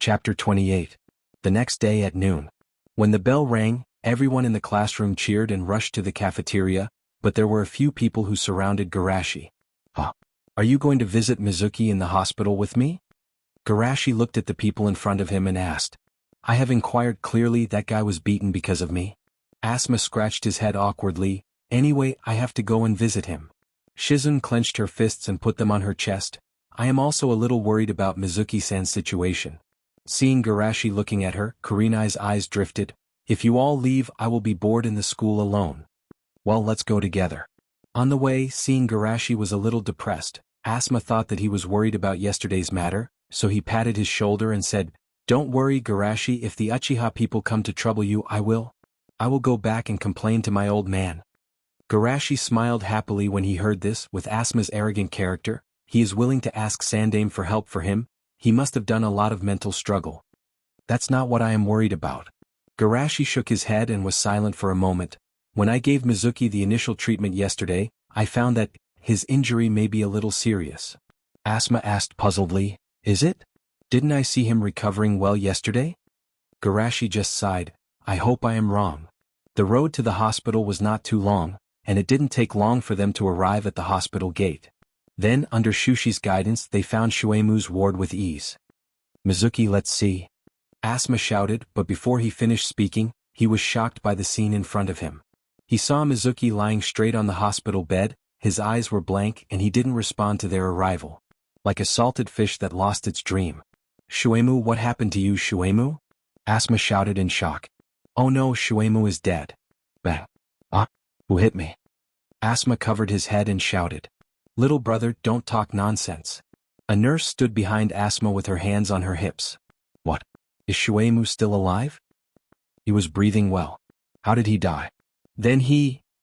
Chapter 28. The next day at noon. When the bell rang, everyone in the classroom cheered and rushed to the cafeteria, but there were a few people who surrounded Garashi. Are you going to visit Mizuki in the hospital with me? Garashi looked at the people in front of him and asked. I have inquired clearly that guy was beaten because of me. Asuma scratched his head awkwardly. Anyway, I have to go and visit him. Shizune clenched her fists and put them on her chest. I am also a little worried about Mizuki-san's situation. Seeing Garashi looking at her, Kurenai's eyes drifted. If you all leave, I will be bored in the school alone. Well, let's go together. On the way, seeing Garashi was a little depressed, Asuma thought that he was worried about yesterday's matter, so he patted his shoulder and said, Don't worry, Garashi, if the Uchiha people come to trouble you, I will go back and complain to my old man. Garashi smiled happily when he heard this. With Asuma's arrogant character, he is willing to ask Sandame for help for him. He must have done a lot of mental struggle. That's not what I am worried about. Garashi shook his head and was silent for a moment. When I gave Mizuki the initial treatment yesterday, I found that his injury may be a little serious. Asuma asked puzzledly, Is it? Didn't I see him recovering well yesterday? Garashi just sighed. I hope I am wrong. The road to the hospital was not too long, and it didn't take long for them to arrive at the hospital gate. Then, under Shushi's guidance, they found Shuemu's ward with ease. Mizuki, let's see. Asuma shouted, but before he finished speaking, he was shocked by the scene in front of him. He saw Mizuki lying straight on the hospital bed, his eyes were blank and he didn't respond to their arrival. Like a salted fish that lost its dream. Shuemu, what happened to you, Shuemu? Asuma shouted in shock. Oh no, Shuemu is dead. Bang. Who hit me? Asuma covered his head and shouted. Little brother, don't talk nonsense. A nurse stood behind Asuma with her hands on her hips. What? Is Shuemu still alive? He was breathing well. How did he die?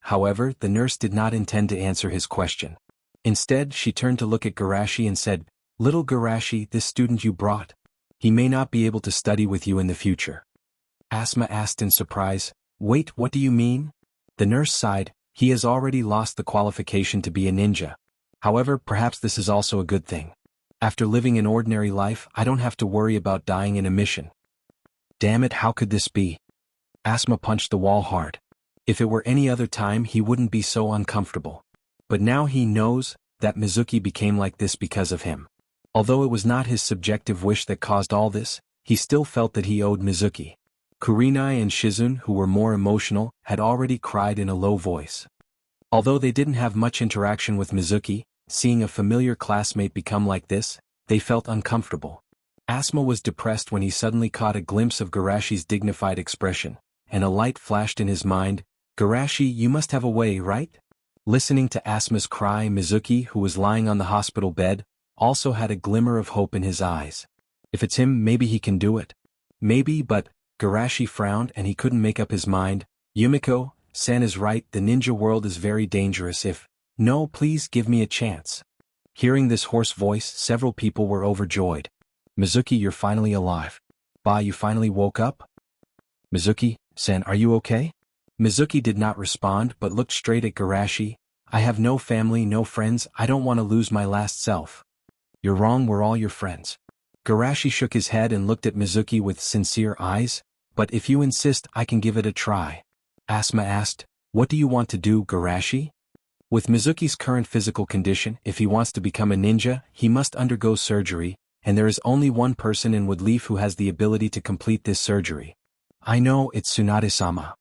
However, the nurse did not intend to answer his question. Instead, she turned to look at Garashi and said, Little Garashi, this student you brought. He may not be able to study with you in the future. Asuma asked in surprise, Wait, what do you mean? The nurse sighed, he has already lost the qualification to be a ninja. However, perhaps this is also a good thing. After living an ordinary life, I don't have to worry about dying in a mission. Damn it, how could this be? Asuma punched the wall hard. If it were any other time, he wouldn't be so uncomfortable. But now he knows that Mizuki became like this because of him. Although it was not his subjective wish that caused all this, he still felt that he owed Mizuki. Kurenai and Shizune, who were more emotional, had already cried in a low voice. Although they didn't have much interaction with Mizuki, seeing a familiar classmate become like this, they felt uncomfortable. Asuma was depressed when he suddenly caught a glimpse of Garashi's dignified expression, and a light flashed in his mind. Garashi, you must have a way, right? Listening to Asuma's cry, Mizuki, who was lying on the hospital bed, also had a glimmer of hope in his eyes. If it's him, maybe he can do it. Maybe, but Garashi frowned and he couldn't make up his mind. Yumiko-san is right, the ninja world is very dangerous No, please give me a chance. Hearing this hoarse voice, several people were overjoyed. Mizuki, you're finally alive. You finally woke up? Mizuki-san, are you okay? Mizuki did not respond but looked straight at Garashi. I have no family, no friends, I don't want to lose my last self. You're wrong, we're all your friends. Garashi shook his head and looked at Mizuki with sincere eyes. But if you insist, I can give it a try. Asuma asked, What do you want to do, Garashi? With Mizuki's current physical condition, if he wants to become a ninja, he must undergo surgery, and there is only one person in Woodleaf who has the ability to complete this surgery. I know, it's Tsunade-sama.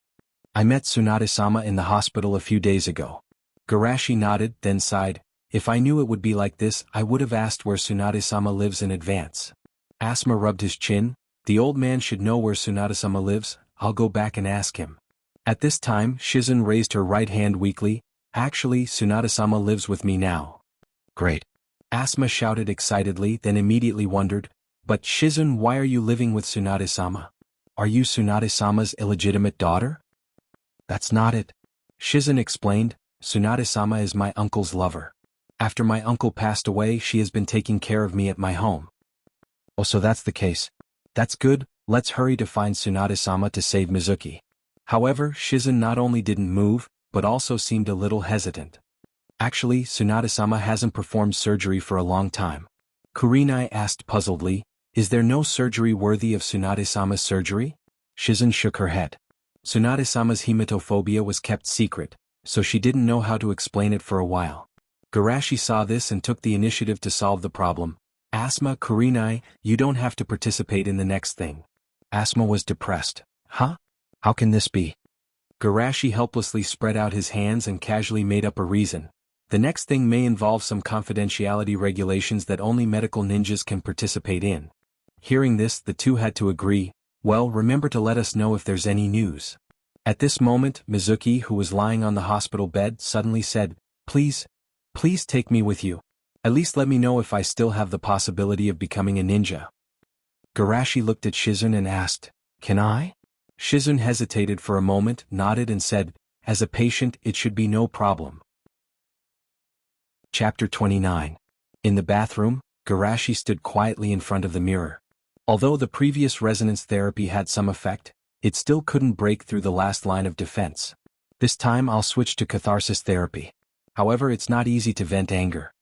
I met Tsunade-sama in the hospital a few days ago. Garashi nodded, then sighed. If I knew it would be like this, I would have asked where Tsunade-sama lives in advance. Asuma rubbed his chin. The old man should know where Tsunade-sama lives, I'll go back and ask him. At this time, Shizune raised her right hand weakly. Actually, Tsunade-sama lives with me now. Great. Asuma shouted excitedly, then immediately wondered, But Shizune, why are you living with Tsunade-sama? Are you Tsunade-sama's illegitimate daughter? That's not it. Shizune explained, Tsunade-sama is my uncle's lover. After my uncle passed away, she has been taking care of me at my home. Oh, so that's the case. That's good, let's hurry to find Tsunade-sama to save Mizuki. However, Shizune not only didn't move, but also seemed a little hesitant. Actually, Tsunade-sama hasn't performed surgery for a long time. Kurenai asked puzzledly, Is there no surgery worthy of Tsunade-sama's surgery? Shizun shook her head. Tsunade-sama's hematophobia was kept secret, so she didn't know how to explain it for a while. Garashi saw this and took the initiative to solve the problem. Asma Kurinai, you don't have to participate in the next thing. Asma was depressed. Huh? How can this be? Garashi helplessly spread out his hands and casually made up a reason. The next thing may involve some confidentiality regulations that only medical ninjas can participate in. Hearing this, the two had to agree. Well, remember to let us know if there's any news. At this moment, Mizuki, who was lying on the hospital bed, suddenly said, Please take me with you. At least let me know if I still have the possibility of becoming a ninja. Garashi looked at Shizun and asked, Can I? Shizun hesitated for a moment, nodded and said, As a patient, it should be no problem. Chapter 29. In the bathroom, Garashi stood quietly in front of the mirror. Although the previous resonance therapy had some effect, it still couldn't break through the last line of defense. This time I'll switch to catharsis therapy. However, it's not easy to vent anger.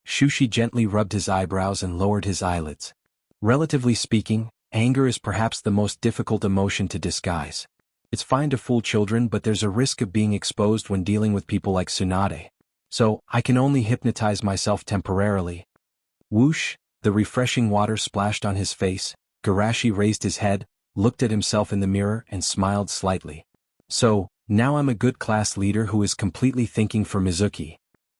Shushi gently rubbed his eyebrows and lowered his eyelids. Relatively speaking, anger is perhaps the most difficult emotion to disguise. It's fine to fool children, but there's a risk of being exposed when dealing with people like Tsunade. So, I can only hypnotize myself temporarily. Whoosh, the refreshing water splashed on his face. Garashi raised his head, looked at himself in the mirror and smiled slightly. So, now I'm a good class leader who is completely thinking for Mizuki.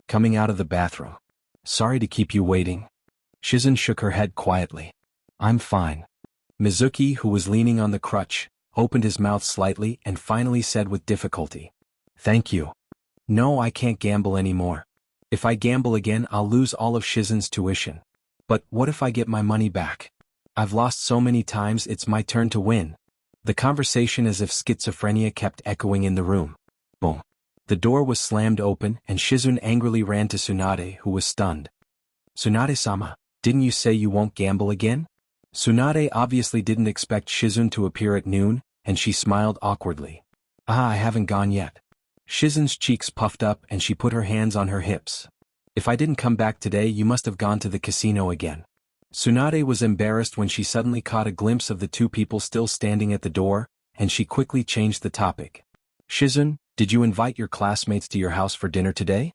Coming out of the bathroom. Sorry to keep you waiting. Shizun shook her head quietly. I'm fine. Mizuki, who was leaning on the crutch, opened his mouth slightly and finally said with difficulty. Thank you. No, I can't gamble anymore. If I gamble again, I'll lose all of Shizun's tuition. But what if I get my money back? I've lost so many times, it's my turn to win. The conversation as if schizophrenia kept echoing in the room. Boom. The door was slammed open and Shizun angrily ran to Tsunade, who was stunned. Tsunade-sama, didn't you say you won't gamble again? Tsunade obviously didn't expect Shizun to appear at noon, and she smiled awkwardly. I haven't gone yet. Shizun's cheeks puffed up and she put her hands on her hips. If I didn't come back today, you must have gone to the casino again. Tsunade was embarrassed when she suddenly caught a glimpse of the two people still standing at the door, and she quickly changed the topic. Shizun, did you invite your classmates to your house for dinner today?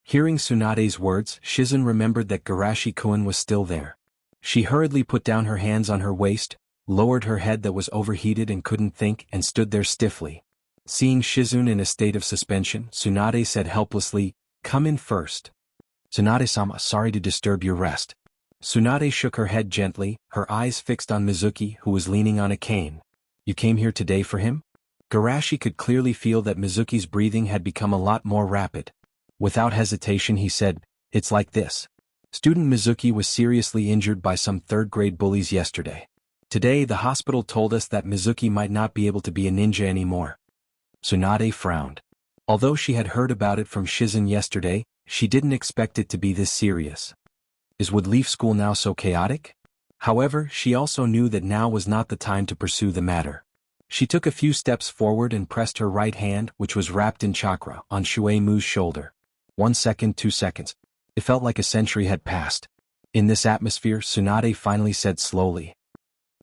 Hearing Tsunade's words, Shizun remembered that Garashi-kun was still there. She hurriedly put down her hands on her waist, lowered her head that was overheated and couldn't think, and stood there stiffly. Seeing Shizun in a state of suspension, Tsunade said helplessly, Come in first. Tsunade-sama, sorry to disturb your rest. Tsunade shook her head gently, her eyes fixed on Mizuki, who was leaning on a cane. You came here today for him? Garashi could clearly feel that Mizuki's breathing had become a lot more rapid. Without hesitation he said, It's like this. Student Mizuki was seriously injured by some third-grade bullies yesterday. Today the hospital told us that Mizuki might not be able to be a ninja anymore. Tsunade frowned. Although she had heard about it from Shizun yesterday, she didn't expect it to be this serious. Is Woodleaf School now so chaotic? However, she also knew that now was not the time to pursue the matter. She took a few steps forward and pressed her right hand, which was wrapped in chakra, on Shui Mu's shoulder. 1 second, 2 seconds. It felt like a century had passed. In this atmosphere, Tsunade finally said slowly.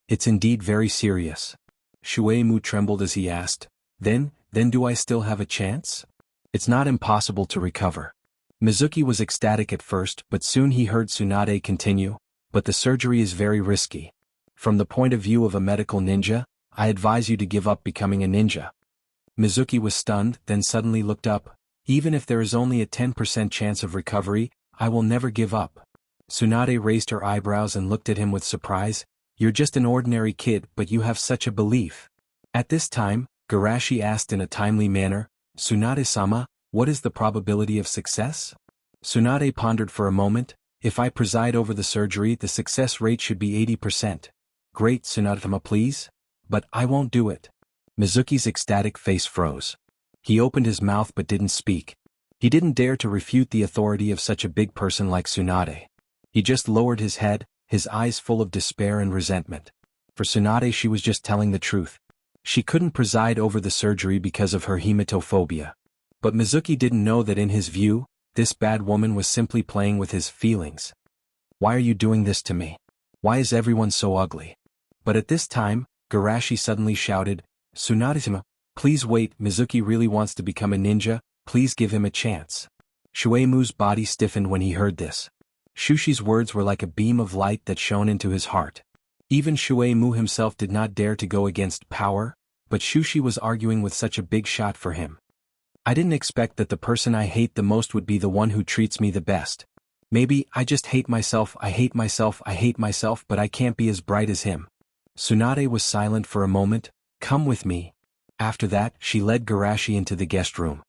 It's indeed very serious. Shui Mu trembled as he asked, Then do I still have a chance? It's not impossible to recover. Mizuki was ecstatic at first, but soon he heard Tsunade continue, but the surgery is very risky. From the point of view of a medical ninja, I advise you to give up becoming a ninja. Mizuki was stunned, then suddenly looked up. Even if there is only a 10% chance of recovery, I will never give up. Tsunade raised her eyebrows and looked at him with surprise. You're just an ordinary kid, but you have such a belief. At this time, Garashi asked in a timely manner, Tsunade-sama, what is the probability of success? Tsunade pondered for a moment. If I preside over the surgery, the success rate should be 80%. Great, Tsunade-sama, please? But I won't do it. Mizuki's ecstatic face froze. He opened his mouth but didn't speak. He didn't dare to refute the authority of such a big person like Tsunade. He just lowered his head, his eyes full of despair and resentment. For Tsunade, she was just telling the truth. She couldn't preside over the surgery because of her hematophobia. But Mizuki didn't know that in his view, this bad woman was simply playing with his feelings. Why are you doing this to me? Why is everyone so ugly? But at this time, Garashi suddenly shouted, Tsunade-sama, please wait, Mizuki really wants to become a ninja, please give him a chance. Shueimu's body stiffened when he heard this. Shushi's words were like a beam of light that shone into his heart. Even Shueimu himself did not dare to go against power, but Shushi was arguing with such a big shot for him. I didn't expect that the person I hate the most would be the one who treats me the best. Maybe I just hate myself, but I can't be as bright as him. Tsunade was silent for a moment. Come with me. After that, she led Garashi into the guest room.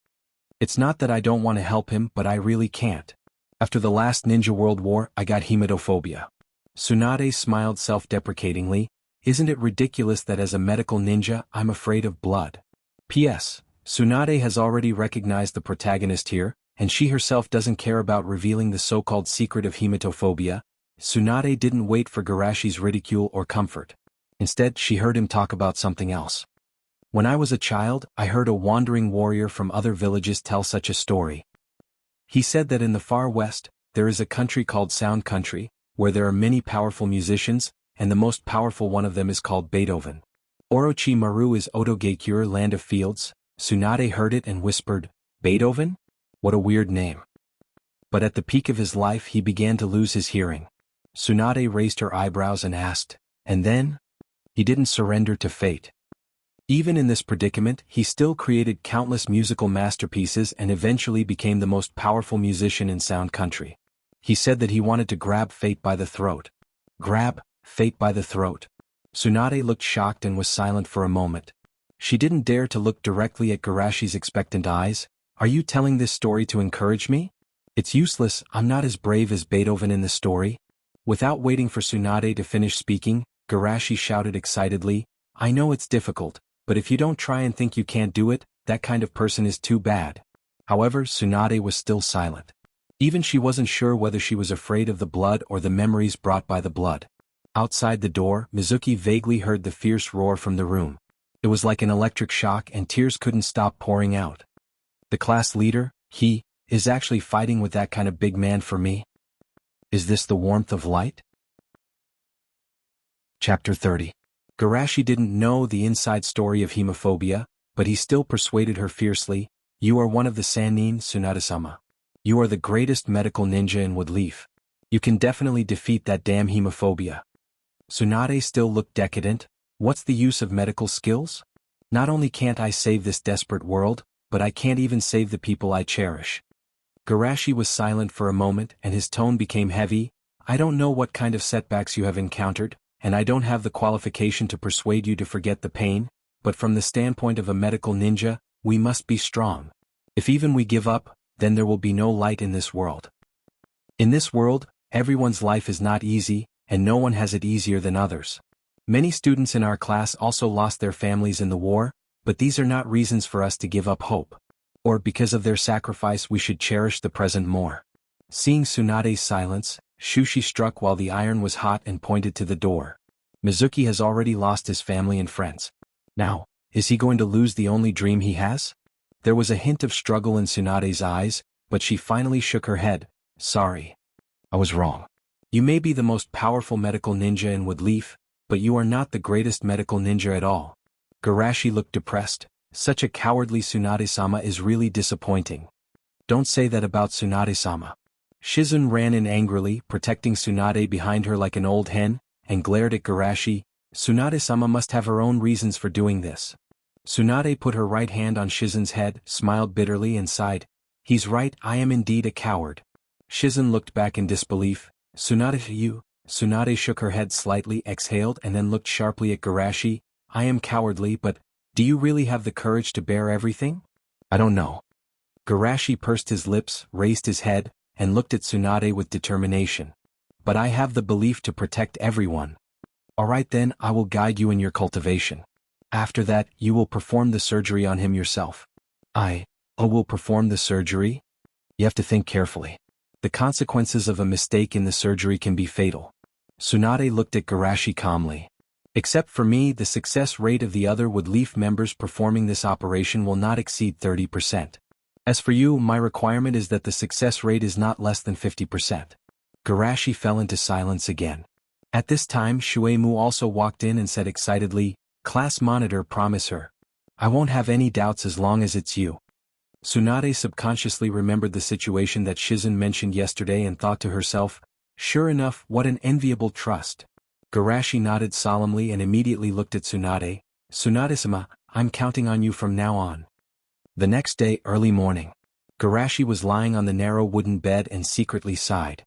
It's not that I don't want to help him, but I really can't. After the last Ninja World War, I got hematophobia. Tsunade smiled self-deprecatingly. Isn't it ridiculous that as a medical ninja, I'm afraid of blood? P.S. Tsunade has already recognized the protagonist here, and she herself doesn't care about revealing the so-called secret of hematophobia. Tsunade didn't wait for Garashi's ridicule or comfort. Instead, she heard him talk about something else. When I was a child, I heard a wandering warrior from other villages tell such a story. He said that in the far west, there is a country called Sound Country, where there are many powerful musicians, and the most powerful one of them is called Beethoven. Orochi Maru is Otogekyur, land of fields. Tsunade heard it and whispered, Beethoven? What a weird name. But at the peak of his life he began to lose his hearing. Tsunade raised her eyebrows and asked, and then? He didn't surrender to fate. Even in this predicament, he still created countless musical masterpieces and eventually became the most powerful musician in Sound Country. He said that he wanted to grab fate by the throat. Grab fate by the throat. Tsunade looked shocked and was silent for a moment. She didn't dare to look directly at Garashi's expectant eyes. Are you telling this story to encourage me? It's useless, I'm not as brave as Beethoven in the story. Without waiting for Tsunade to finish speaking, Garashi shouted excitedly, I know it's difficult, but if you don't try and think you can't do it, that kind of person is too bad. However, Tsunade was still silent. Even she wasn't sure whether she was afraid of the blood or the memories brought by the blood. Outside the door, Mizuki vaguely heard the fierce roar from the room. It was like an electric shock and tears couldn't stop pouring out. The class leader, he, is actually fighting with that kind of big man for me? Is this the warmth of light? Chapter 30. Garashi didn't know the inside story of hemophobia, but he still persuaded her fiercely, You are one of the Sannin, Tsunade-sama. You are the greatest medical ninja in Woodleaf. You can definitely defeat that damn hemophobia. Tsunade still looked decadent. What's the use of medical skills? Not only can't I save this desperate world, but I can't even save the people I cherish. Garashi was silent for a moment and his tone became heavy. I don't know what kind of setbacks you have encountered, and I don't have the qualification to persuade you to forget the pain, but from the standpoint of a medical ninja, we must be strong. If even we give up, then there will be no light in this world. In this world, everyone's life is not easy, and no one has it easier than others. Many students in our class also lost their families in the war, but these are not reasons for us to give up hope. Or because of their sacrifice we should cherish the present more. Seeing Tsunade's silence, Shushi struck while the iron was hot and pointed to the door. Mizuki has already lost his family and friends. Now, is he going to lose the only dream he has? There was a hint of struggle in Tsunade's eyes, but she finally shook her head. Sorry. I was wrong. You may be the most powerful medical ninja in Woodleaf, but you are not the greatest medical ninja at all. Garashi looked depressed. Such a cowardly Tsunade-sama is really disappointing. Don't say that about Tsunade-sama. Shizun ran in angrily, protecting Tsunade behind her like an old hen, and glared at Garashi. Tsunade-sama must have her own reasons for doing this. Tsunade put her right hand on Shizun's head, smiled bitterly and sighed. He's right, I am indeed a coward. Shizun looked back in disbelief. Tsunade, you? Tsunade shook her head slightly, exhaled and then looked sharply at Garashi. I am cowardly, but do you really have the courage to bear everything? I don't know. Garashi pursed his lips, raised his head, and looked at Tsunade with determination. But I have the belief to protect everyone. Alright then, I will guide you in your cultivation. After that, you will perform the surgery on him yourself. Will perform the surgery? You have to think carefully. The consequences of a mistake in the surgery can be fatal. Tsunade looked at Garashi calmly. Except for me, the success rate of the other Woodleaf members performing this operation will not exceed 30%. As for you, my requirement is that the success rate is not less than 50%. Garashi fell into silence again. At this time Shuei-mu also walked in and said excitedly, "Class monitor, promise her. I won't have any doubts as long as it's you." Tsunade subconsciously remembered the situation that Shizen mentioned yesterday and thought to herself, "Sure enough, what an enviable trust." Garashi nodded solemnly and immediately looked at Tsunade. "Tsunade-sama, I'm counting on you from now on." The next day, early morning. Garashi was lying on the narrow wooden bed and secretly sighed.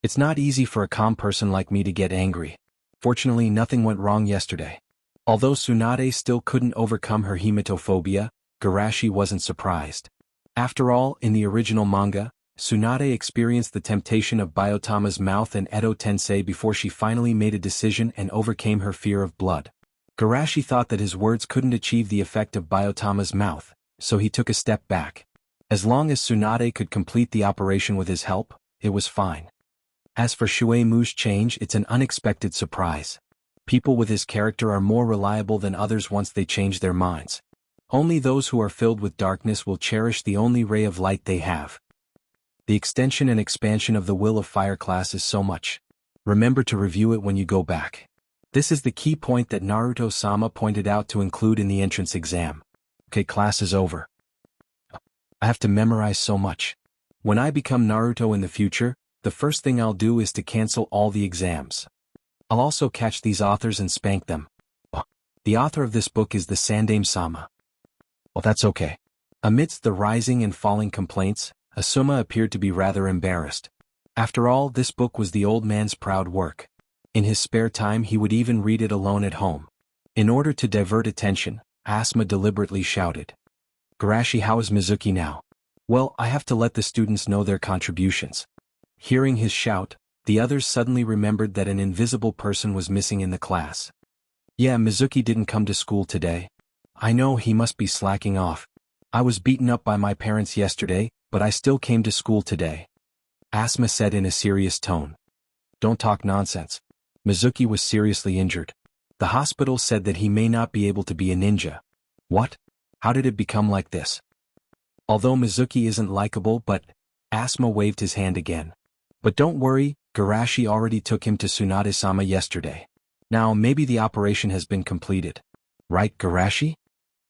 It's not easy for a calm person like me to get angry. Fortunately, nothing went wrong yesterday. Although Tsunade still couldn't overcome her hematophobia, Garashi wasn't surprised. After all, in the original manga, Tsunade experienced the temptation of Biyotama's mouth and Edo Tensei before she finally made a decision and overcame her fear of blood. Garashi thought that his words couldn't achieve the effect of Biyotama's mouth, so he took a step back. As long as Tsunade could complete the operation with his help, it was fine. As for Shuei-mu's change, it's an unexpected surprise. People with his character are more reliable than others once they change their minds. Only those who are filled with darkness will cherish the only ray of light they have. The extension and expansion of the Will of Fire class is so much. Remember to review it when you go back. This is the key point that Naruto-sama pointed out to include in the entrance exam. Okay, class is over. I have to memorize so much. When I become Naruto in the future, the first thing I'll do is to cancel all the exams. I'll also catch these authors and spank them. The author of this book is the Sandame-sama. Well, that's okay. Amidst the rising and falling complaints, Asuma appeared to be rather embarrassed. After all, this book was the old man's proud work. In his spare time he would even read it alone at home. In order to divert attention, Asuma deliberately shouted, "Garashi, how is Mizuki now?" "Well, I have to let the students know their contributions." Hearing his shout, the others suddenly remembered that an invisible person was missing in the class. "Yeah, Mizuki didn't come to school today. I know, he must be slacking off. I was beaten up by my parents yesterday, but I still came to school today," Asuma said in a serious tone. "Don't talk nonsense. Mizuki was seriously injured. The hospital said that he may not be able to be a ninja." "What? How did it become like this?" "Although Mizuki isn't likable, but..." Asuma waved his hand again. "But don't worry, Garashi already took him to Tsunade-sama yesterday. Now maybe the operation has been completed. Right, Garashi?"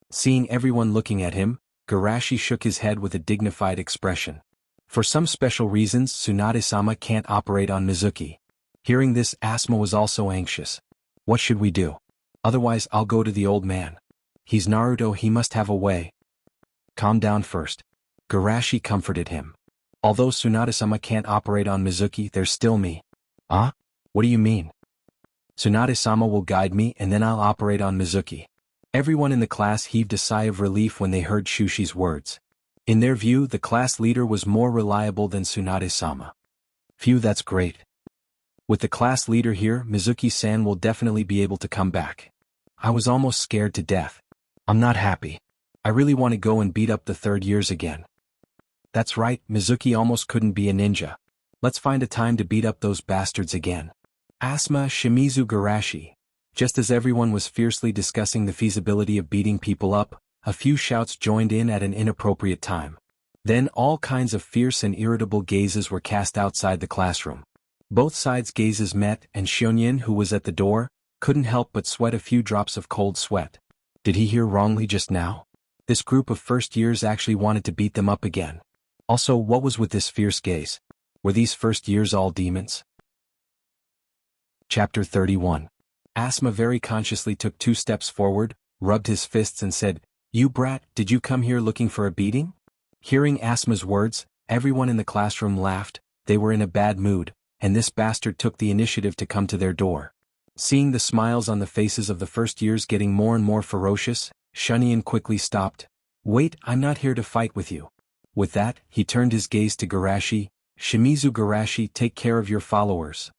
Seeing everyone looking at him, Garashi shook his head with a dignified expression. For some special reasons, Tsunade-sama can't operate on Mizuki. Hearing this, Asuma was also anxious. "What should we do? Otherwise I'll go to the old man. He's Naruto, he must have a way." "Calm down first." Garashi comforted him. "Although Tsunade-sama can't operate on Mizuki, there's still me." "Huh? What do you mean?" "Tsunade-sama will guide me and then I'll operate on Mizuki." Everyone in the class heaved a sigh of relief when they heard Shushi's words. In their view, the class leader was more reliable than Tsunade-sama. "Phew, that's great. With the class leader here, Mizuki-san will definitely be able to come back." I was almost scared to death. I'm not happy. I really want to go and beat up the third years again. That's right, Mizuki almost couldn't be a ninja. Let's find a time to beat up those bastards again. Asuma, Shimizu, Garashi. Just as everyone was fiercely discussing the feasibility of beating people up, a few shouts joined in at an inappropriate time. Then all kinds of fierce and irritable gazes were cast outside the classroom. Both sides' gazes met, and Shunyin, who was at the door, couldn't help but sweat a few drops of cold sweat. Did he hear wrongly just now? This group of first years actually wanted to beat them up again. Also, what was with this fierce gaze? Were these first years all demons? Chapter 31. Asuma very consciously took 2 steps forward, rubbed his fists and said, "You brat, did you come here looking for a beating?" Hearing Asuma's words, everyone in the classroom laughed. They were in a bad mood, and this bastard took the initiative to come to their door. Seeing the smiles on the faces of the first years getting more and more ferocious, Shunyin quickly stopped. "Wait, I'm not here to fight with you." With that, he turned his gaze to Garashi. "Shimizu, Garashi, take care of your followers.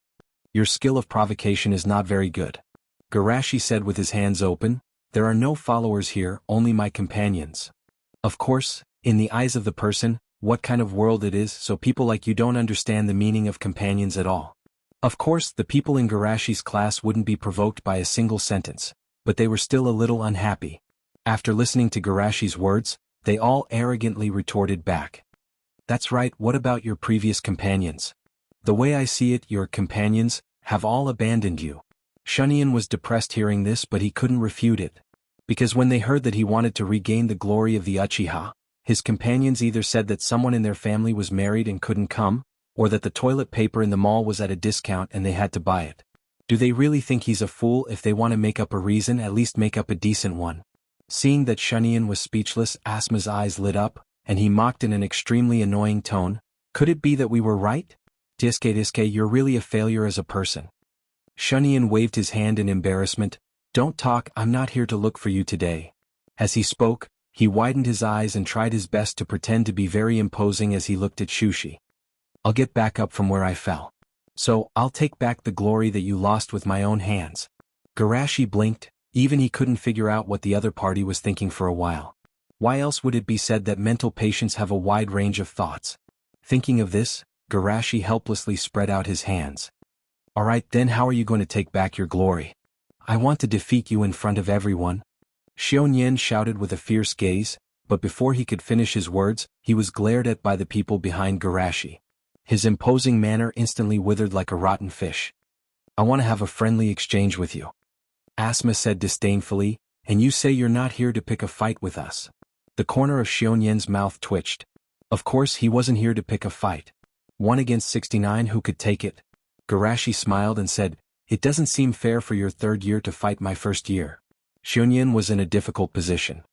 Your skill of provocation is not very good." Garashi said with his hands open, "There are no followers here, only my companions." Of course, in the eyes of the person, what kind of world it is, so people like you don't understand the meaning of companions at all. Of course, the people in Garashi's class wouldn't be provoked by a single sentence, but they were still a little unhappy. After listening to Garashi's words, they all arrogantly retorted back. "That's right, what about your previous companions? The way I see it, your companions, have all abandoned you. Shunyan was depressed hearing this, but he couldn't refute it. Because when they heard that he wanted to regain the glory of the Uchiha, his companions either said that someone in their family was married and couldn't come, or that the toilet paper in the mall was at a discount and they had to buy it. Do they really think he's a fool? If they want to make up a reason, at least make up a decent one. Seeing that Shunyan was speechless, Asma's eyes lit up, and he mocked in an extremely annoying tone, "Could it be that we were right? Diske, you're really a failure as a person." Shunyan waved his hand in embarrassment. "Don't talk, I'm not here to look for you today." As he spoke, he widened his eyes and tried his best to pretend to be very imposing as he looked at Shushi. "I'll get back up from where I fell. So, I'll take back the glory that you lost with my own hands." Garashi blinked, even he couldn't figure out what the other party was thinking for a while. Why else would it be said that mental patients have a wide range of thoughts? Thinking of this, Garashi helplessly spread out his hands. "Alright then, how are you going to take back your glory? I want to defeat you in front of everyone." Xiongyan shouted with a fierce gaze, but before he could finish his words, he was glared at by the people behind Garashi. His imposing manner instantly withered like a rotten fish. "I want to have a friendly exchange with you," Asma said disdainfully, "and you say you're not here to pick a fight with us." The corner of Xiongyan's mouth twitched. Of course he wasn't here to pick a fight. 1 against 69, who could take it? Garashi smiled and said, "It doesn't seem fair for your third year to fight my first year." Xiongyan was in a difficult position.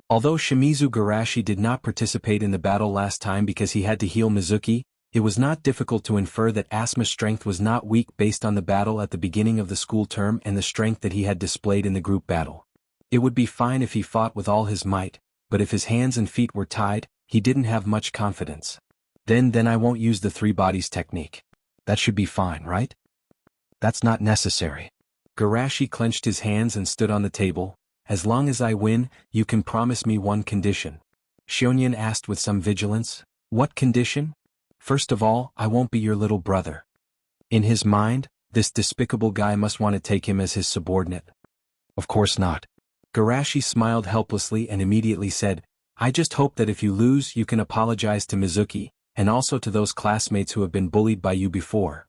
Although Shimizu Garashi did not participate in the battle last time because he had to heal Mizuki, it was not difficult to infer that Asma's strength was not weak based on the battle at the beginning of the school term and the strength that he had displayed in the group battle. It would be fine if he fought with all his might, but if his hands and feet were tied, he didn't have much confidence. Then I won't use the three bodies technique. That should be fine, right? That's not necessary. Garashi clenched his hands and stood on the table. "As long as I win, you can promise me one condition." Xiongyan asked with some vigilance. "What condition?" "First of all, I won't be your little brother." In his mind, this despicable guy must want to take him as his subordinate. "Of course not." Garashi smiled helplessly and immediately said, "I just hope that if you lose you can apologize to Mizuki, and also to those classmates who have been bullied by you before."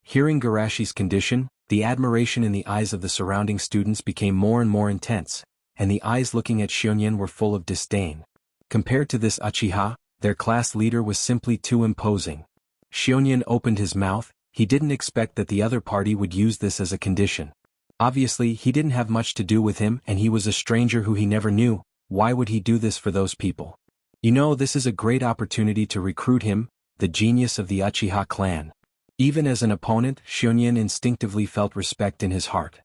Hearing Garashi's condition, the admiration in the eyes of the surrounding students became more and more intense, and the eyes looking at Xiongyan were full of disdain. Compared to this Uchiha, their class leader was simply too imposing. Xiongyan opened his mouth. He didn't expect that the other party would use this as a condition. Obviously he didn't have much to do with him and he was a stranger who he never knew. Why would he do this for those people? You know, this is a great opportunity to recruit him, the genius of the Uchiha clan. Even as an opponent, Xiongyan instinctively felt respect in his heart.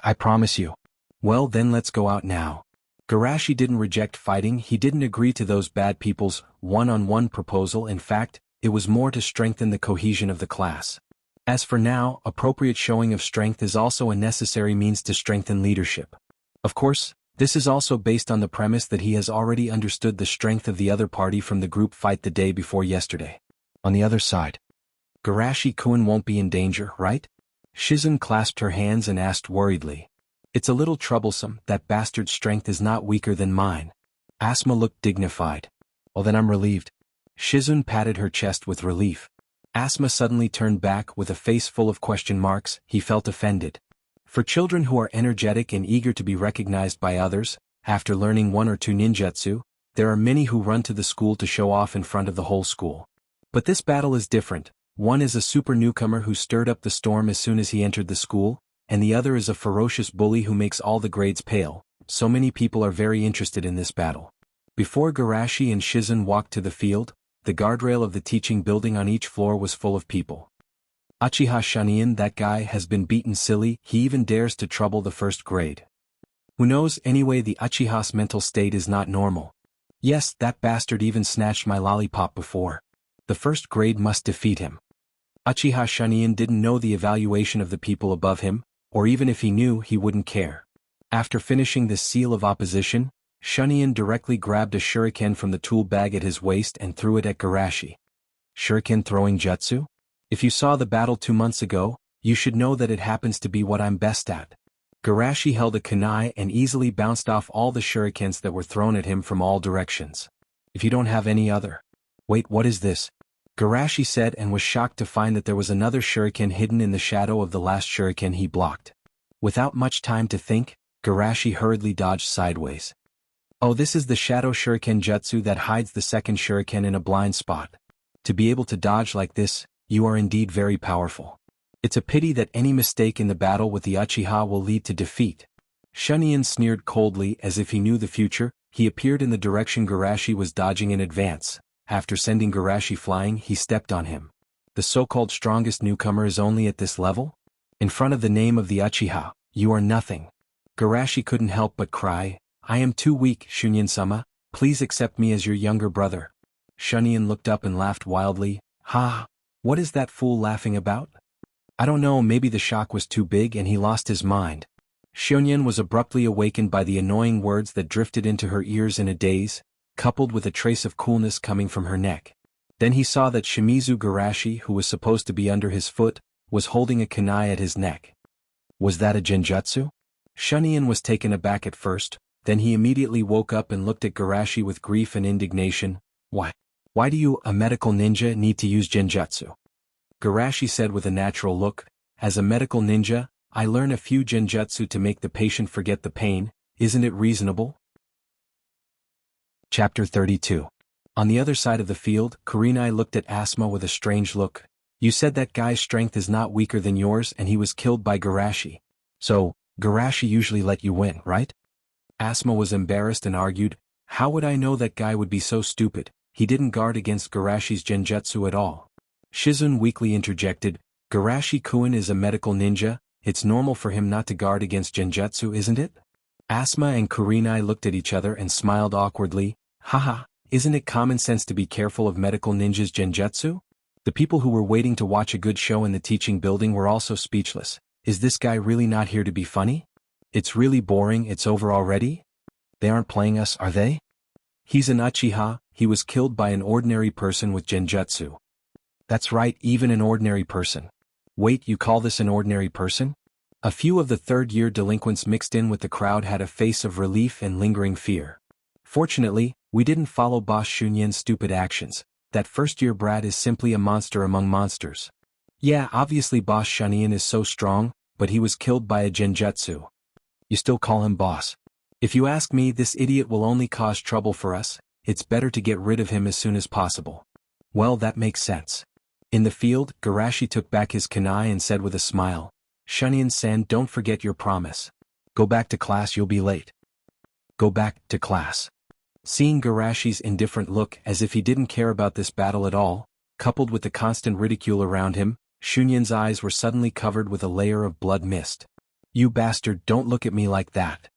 "I promise you." "Well then let's go out now." Garashi didn't reject fighting, he didn't agree to those bad people's one-on-one proposal. In fact, it was more to strengthen the cohesion of the class. As for now, appropriate showing of strength is also a necessary means to strengthen leadership. Of course, this is also based on the premise that he has already understood the strength of the other party from the group fight the day before yesterday. On the other side, Garashi-kun won't be in danger, right? Shizun clasped her hands and asked worriedly. "It's a little troublesome, that bastard's strength is not weaker than mine." Asma looked dignified. "Well then I'm relieved." Shizun patted her chest with relief. Asma suddenly turned back with a face full of question marks. He felt offended. For children who are energetic and eager to be recognized by others, after learning one or two ninjutsu, there are many who run to the school to show off in front of the whole school. But this battle is different. One is a super newcomer who stirred up the storm as soon as he entered the school, and the other is a ferocious bully who makes all the grades pale. So many people are very interested in this battle. Before Garashi and Shizun walked to the field, the guardrail of the teaching building on each floor was full of people. "Uchiha Shunyan, that guy has been beaten silly, he even dares to trouble the first grade. Who knows, anyway the Uchiha's mental state is not normal. Yes, that bastard even snatched my lollipop before. The first grade must defeat him." Uchiha Shunyan didn't know the evaluation of the people above him, or even if he knew he wouldn't care. After finishing this seal of opposition, Shunyan directly grabbed a shuriken from the tool bag at his waist and threw it at Garashi. "Shuriken throwing jutsu? If you saw the battle 2 months ago, you should know that it happens to be what I'm best at." Garashi held a kunai and easily bounced off all the shurikens that were thrown at him from all directions. "If you don't have any other..." "Wait, what is this?" Garashi said, and was shocked to find that there was another shuriken hidden in the shadow of the last shuriken he blocked. Without much time to think, Garashi hurriedly dodged sideways. Oh, this is the shadow shuriken jutsu that hides the second shuriken in a blind spot. To be able to dodge like this, you are indeed very powerful. It's a pity that any mistake in the battle with the Uchiha will lead to defeat. Shunyan sneered coldly as if he knew the future. He appeared in the direction Garashi was dodging in advance. After sending Garashi flying, he stepped on him. The so-called strongest newcomer is only at this level? In front of the name of the Uchiha, you are nothing. Garashi couldn't help but cry, I am too weak, Shunyan-sama, please accept me as your younger brother. Shunyan looked up and laughed wildly, ha, what is that fool laughing about? I don't know, maybe the shock was too big and he lost his mind. Shunyan was abruptly awakened by the annoying words that drifted into her ears in a daze, coupled with a trace of coolness coming from her neck. Then he saw that Shimizu Garashi, who was supposed to be under his foot, was holding a kunai at his neck. Was that a genjutsu? Shunyan was taken aback at first, then he immediately woke up and looked at Garashi with grief and indignation. Why do you, a medical ninja, need to use genjutsu? Garashi said with a natural look, as a medical ninja, I learn a few genjutsu to make the patient forget the pain, isn't it reasonable? Chapter 32. On the other side of the field, Kurenai looked at Asuma with a strange look. You said that guy's strength is not weaker than yours and he was killed by Garashi. So, Garashi usually let you win, right? Asuma was embarrassed and argued, how would I know that guy would be so stupid, he didn't guard against Garashi's genjutsu at all. Shizun weakly interjected, Garashi-kun is a medical ninja, it's normal for him not to guard against genjutsu, isn't it? Asuma and Kurenai looked at each other and smiled awkwardly, haha, isn't it common sense to be careful of medical ninjas' genjutsu? The people who were waiting to watch a good show in the teaching building were also speechless. Is this guy really not here to be funny? It's really boring, it's over already? They aren't playing us, are they? He's an Uchiha, he was killed by an ordinary person with genjutsu. That's right, even an ordinary person. Wait, you call this an ordinary person? A few of the third-year delinquents mixed in with the crowd had a face of relief and lingering fear. Fortunately, we didn't follow Boss Shunyan's stupid actions. That first-year brat is simply a monster among monsters. Yeah, obviously Boss Shunyan is so strong, but he was killed by a genjutsu. You still call him boss? If you ask me, this idiot will only cause trouble for us, it's better to get rid of him as soon as possible. Well, that makes sense. In the field, Garashi took back his kunai and said with a smile, Shunyan-san, don't forget your promise. Go back to class, you'll be late. Go back to class. Seeing Garashi's indifferent look as if he didn't care about this battle at all, coupled with the constant ridicule around him, Shunyan's eyes were suddenly covered with a layer of blood mist. You bastard, don't look at me like that.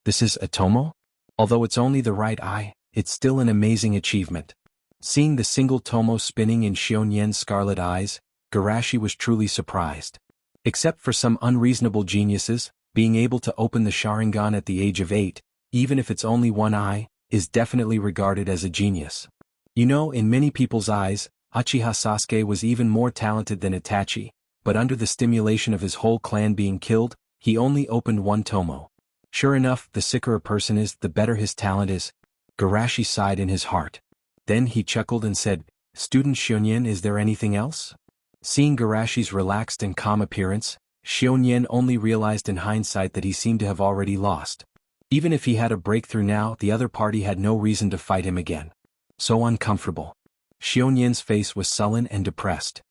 This is a tomo? Although it's only the right eye, it's still an amazing achievement. Seeing the single tomo spinning in Shunyan's scarlet eyes, Garashi was truly surprised. Except for some unreasonable geniuses, being able to open the Sharingan at the age of 8, even if it's only one eye, is definitely regarded as a genius. You know, in many people's eyes, Uchiha Sasuke was even more talented than Itachi, but under the stimulation of his whole clan being killed, he only opened one tomo. Sure enough, the sicker a person is, the better his talent is. Garashi sighed in his heart. Then he chuckled and said, Student Shunyan, is there anything else? Seeing Garashi's relaxed and calm appearance, Shunyan only realized in hindsight that he seemed to have already lost. Even if he had a breakthrough now, the other party had no reason to fight him again. So uncomfortable. Shunyan's face was sullen and depressed.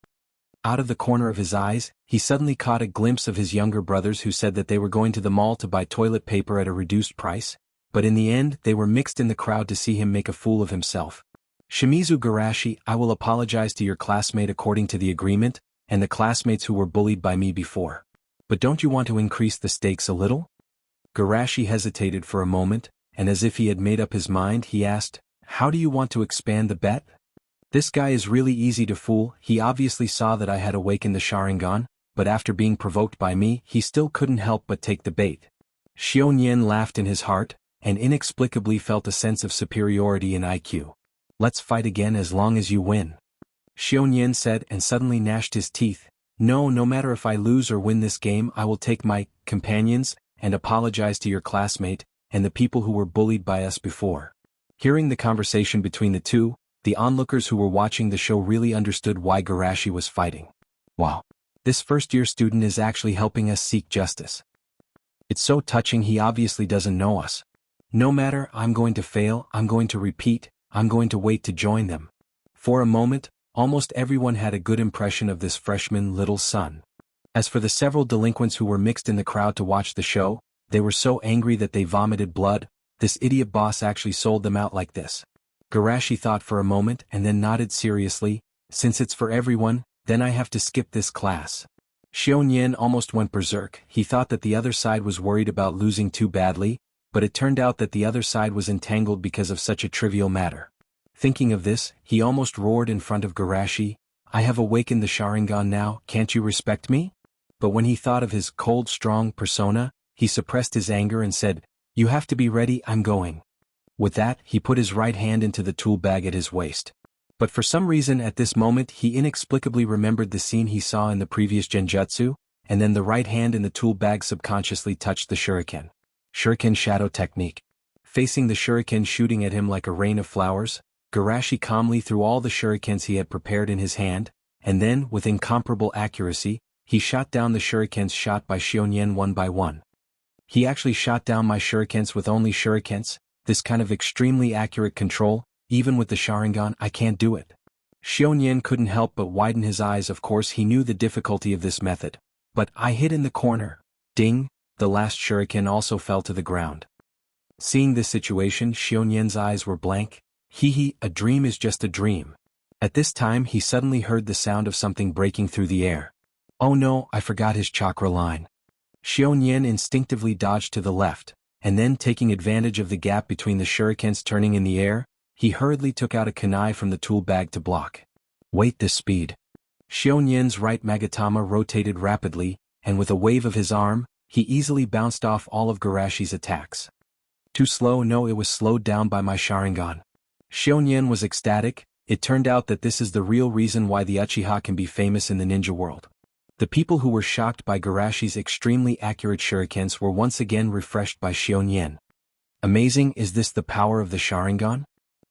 Out of the corner of his eyes, he suddenly caught a glimpse of his younger brothers who said that they were going to the mall to buy toilet paper at a reduced price, but in the end they were mixed in the crowd to see him make a fool of himself. Shimizu Garashi, I will apologize to your classmate according to the agreement, and the classmates who were bullied by me before. But don't you want to increase the stakes a little? Garashi hesitated for a moment, and as if he had made up his mind, he asked, How do you want to expand the bet? This guy is really easy to fool. He obviously saw that I had awakened the Sharingan, but after being provoked by me, he still couldn't help but take the bait. Shunyan laughed in his heart, and inexplicably felt a sense of superiority in IQ. Let's fight again as long as you win. Shunyan said and suddenly gnashed his teeth. No matter if I lose or win this game, I will take my companions and apologize to your classmate and the people who were bullied by us before. Hearing the conversation between the two, The onlookers who were watching the show really understood why Garashi was fighting. Wow. This first-year student is actually helping us seek justice. It's so touching. He obviously doesn't know us. No matter, I'm going to fail, I'm going to repeat, I'm going to wait to join them. For a moment, almost everyone had a good impression of this freshman little son. As for the several delinquents who were mixed in the crowd to watch the show, they were so angry that they vomited blood. This idiot boss actually sold them out like this. Garashi thought for a moment and then nodded seriously. Since it's for everyone, then I have to skip this class. Xiaoyan almost went berserk. He thought that the other side was worried about losing too badly, but it turned out that the other side was entangled because of such a trivial matter. Thinking of this, he almost roared in front of Garashi, I have awakened the Sharingan now, can't you respect me? But when he thought of his cold, strong persona, he suppressed his anger and said, you have to be ready, I'm going. With that, he put his right hand into the tool bag at his waist. But for some reason at this moment he inexplicably remembered the scene he saw in the previous genjutsu, and then the right hand in the tool bag subconsciously touched the shuriken. Shuriken shadow technique. Facing the shuriken shooting at him like a rain of flowers, Garashi calmly threw all the shurikens he had prepared in his hand, and then, with incomparable accuracy, he shot down the shurikens shot by Xiaoyan one by one. He actually shot down my shurikens with only shurikens. This kind of extremely accurate control, even with the Sharingan, I can't do it. Xiaoyan couldn't help but widen his eyes. Of course he knew the difficulty of this method. But I hid in the corner. Ding, the last shuriken also fell to the ground. Seeing this situation, Xiaoyan's eyes were blank. Hee, a dream is just a dream. At this time he suddenly heard the sound of something breaking through the air. Oh no, I forgot his chakra line. Xiaoyan instinctively dodged to the left, and then taking advantage of the gap between the shurikens turning in the air, he hurriedly took out a kunai from the tool bag to block. Wait, this speed. Xiaoyan's right Magatama rotated rapidly, and with a wave of his arm, he easily bounced off all of Garashi's attacks. Too slow? No, it was slowed down by my Sharingan. Xiaoyan was ecstatic. It turned out that this is the real reason why the Uchiha can be famous in the ninja world. The people who were shocked by Garashi's extremely accurate shurikens were once again refreshed by Xiaoyan. Amazing, is this the power of the Sharingan?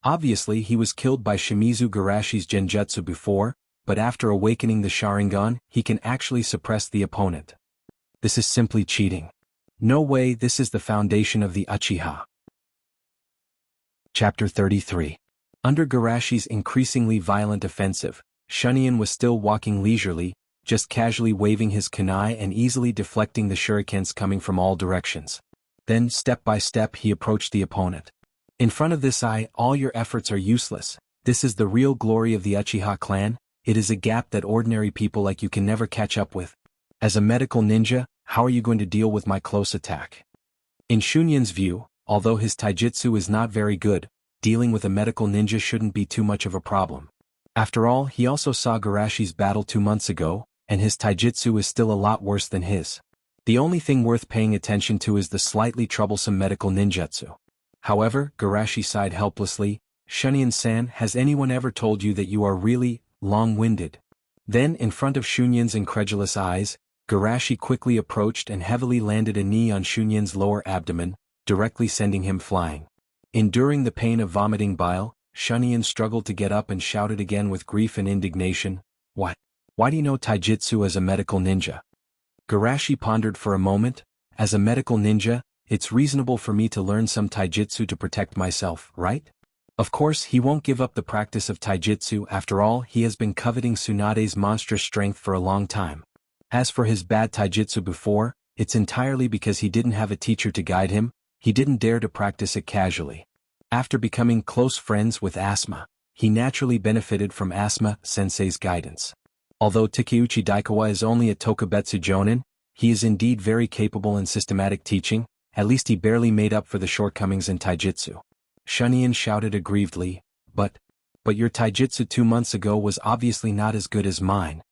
Obviously he was killed by Shimizu Garashi's genjutsu before, but after awakening the Sharingan, he can actually suppress the opponent. This is simply cheating. No way, this is the foundation of the Uchiha. Chapter 33. Under Garashi's increasingly violent offensive, Shunian was still walking leisurely, just casually waving his kunai and easily deflecting the shurikens coming from all directions. Then, step by step, he approached the opponent. In front of this eye, all your efforts are useless. This is the real glory of the Uchiha clan. It is a gap that ordinary people like you can never catch up with. As a medical ninja, how are you going to deal with my close attack? In Shunyan's view, although his taijutsu is not very good, dealing with a medical ninja shouldn't be too much of a problem. After all, he also saw Garashi's battle 2 months ago, and his taijutsu is still a lot worse than his. The only thing worth paying attention to is the slightly troublesome medical ninjutsu. However, Garashi sighed helplessly, Shunyan-san, has anyone ever told you that you are really long-winded? Then, in front of Shunyan's incredulous eyes, Garashi quickly approached and heavily landed a knee on Shunyan's lower abdomen, directly sending him flying. Enduring the pain of vomiting bile, Shunyan struggled to get up and shouted again with grief and indignation, What? Why do you know taijutsu as a medical ninja? Garashi pondered for a moment. As a medical ninja, it's reasonable for me to learn some taijutsu to protect myself, right? Of course, he won't give up the practice of taijutsu. After all, he has been coveting Tsunade's monstrous strength for a long time. As for his bad taijutsu before, it's entirely because he didn't have a teacher to guide him. He didn't dare to practice it casually. After becoming close friends with Asma, he naturally benefited from Asma-sensei's guidance. Although Takeuchi Daikawa is only a Tokubetsu Jonin, he is indeed very capable in systematic teaching. At least he barely made up for the shortcomings in taijutsu. Shunyan shouted aggrievedly, But your taijutsu 2 months ago was obviously not as good as mine.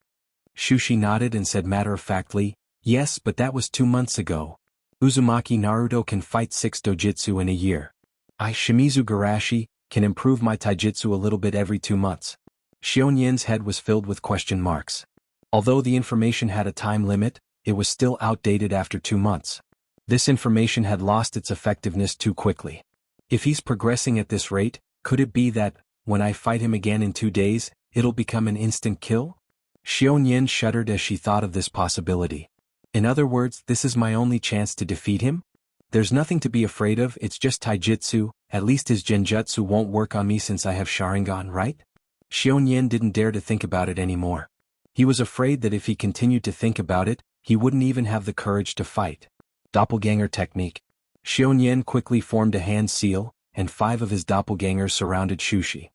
Shushi nodded and said matter-of-factly, Yes, but that was 2 months ago. Uzumaki Naruto can fight 6 dojutsu in a year. I, Shimizu Garashi, can improve my taijutsu a little bit every 2 months. Xiaoyan's head was filled with question marks. Although the information had a time limit, it was still outdated after 2 months. This information had lost its effectiveness too quickly. If he's progressing at this rate, could it be that, when I fight him again in 2 days, it'll become an instant kill? Xiaoyan shuddered as she thought of this possibility. In other words, this is my only chance to defeat him? There's nothing to be afraid of, it's just taijutsu, at least his genjutsu won't work on me since I have Sharingan, right? Xiaoyan didn't dare to think about it anymore. He was afraid that if he continued to think about it, he wouldn't even have the courage to fight. Doppelganger technique. Xiaoyan quickly formed a hand seal, and 5 of his doppelgangers surrounded Shushi.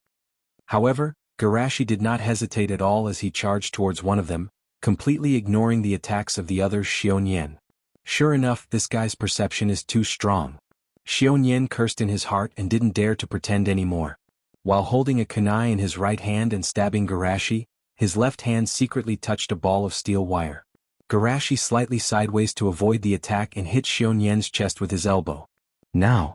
However, Garashi did not hesitate at all as he charged towards one of them, completely ignoring the attacks of the other Xiaoyan. Sure enough, this guy's perception is too strong. Xiaoyan cursed in his heart and didn't dare to pretend anymore. While holding a kunai in his right hand and stabbing Garashi, his left hand secretly touched a ball of steel wire. Garashi slightly sideways to avoid the attack and hit Xiaoyan's chest with his elbow. Now,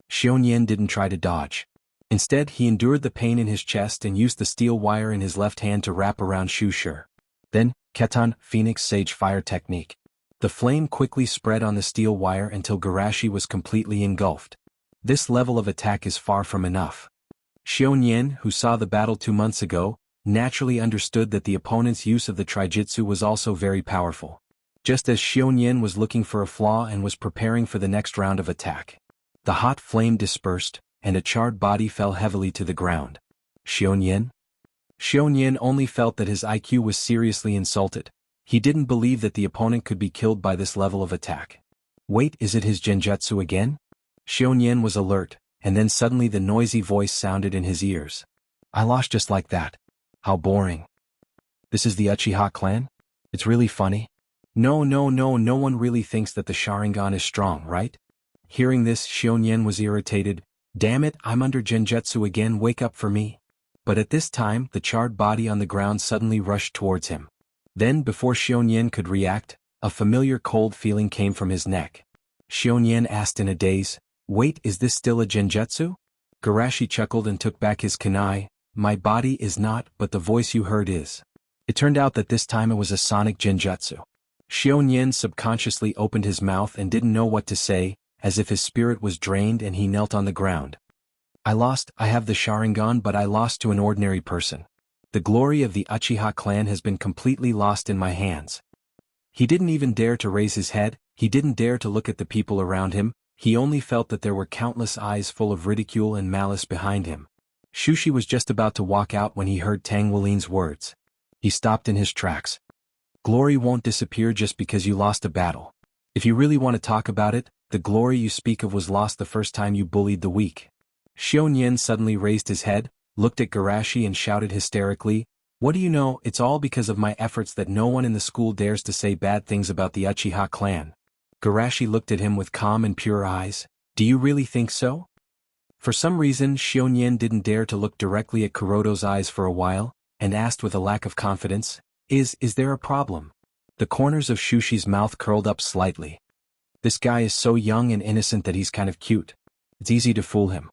Xiaoyan didn't try to dodge. Instead, he endured the pain in his chest and used the steel wire in his left hand to wrap around Shushi. Then, Ketan, Phoenix Sage Fire Technique. The flame quickly spread on the steel wire until Garashi was completely engulfed. This level of attack is far from enough. Xiaoyan, who saw the battle 2 months ago, naturally understood that the opponent's use of the Trijutsu was also very powerful. Just as Xiaoyan was looking for a flaw and was preparing for the next round of attack, the hot flame dispersed, and a charred body fell heavily to the ground. Xiaoyan? Xiaoyan only felt that his IQ was seriously insulted. He didn't believe that the opponent could be killed by this level of attack. Wait, is it his genjutsu again? Xiaoyan was alert, and then suddenly the noisy voice sounded in his ears. I lost just like that. How boring. This is the Uchiha clan? It's really funny. No one really thinks that the Sharingan is strong, right? Hearing this, Xiaoyan was irritated. Damn it, I'm under genjutsu again, wake up for me. But at this time, the charred body on the ground suddenly rushed towards him. Then, before Xiaoyan could react, a familiar cold feeling came from his neck. Xiaoyan asked in a daze, wait, is this still a genjutsu? Garashi chuckled and took back his kunai. My body is not, but the voice you heard is. It turned out that this time it was a sonic genjutsu. Xiaoyan subconsciously opened his mouth and didn't know what to say, as if his spirit was drained, and he knelt on the ground. I have the Sharingan, but I lost to an ordinary person. The glory of the Uchiha clan has been completely lost in my hands. He didn't even dare to raise his head, he didn't dare to look at the people around him, he only felt that there were countless eyes full of ridicule and malice behind him. Shushi was just about to walk out when he heard Tang Wulin's words. He stopped in his tracks. Glory won't disappear just because you lost a battle. If you really want to talk about it, the glory you speak of was lost the first time you bullied the weak. Xiaoyan suddenly raised his head, looked at Garashi and shouted hysterically, what do you know, it's all because of my efforts that no one in the school dares to say bad things about the Uchiha clan. Garashi looked at him with calm and pure eyes. Do you really think so? For some reason, Xiaoyan didn't dare to look directly at Kuroto's eyes for a while, and asked with a lack of confidence, Is there a problem? The corners of Shushi's mouth curled up slightly. This guy is so young and innocent that he's kind of cute. It's easy to fool him.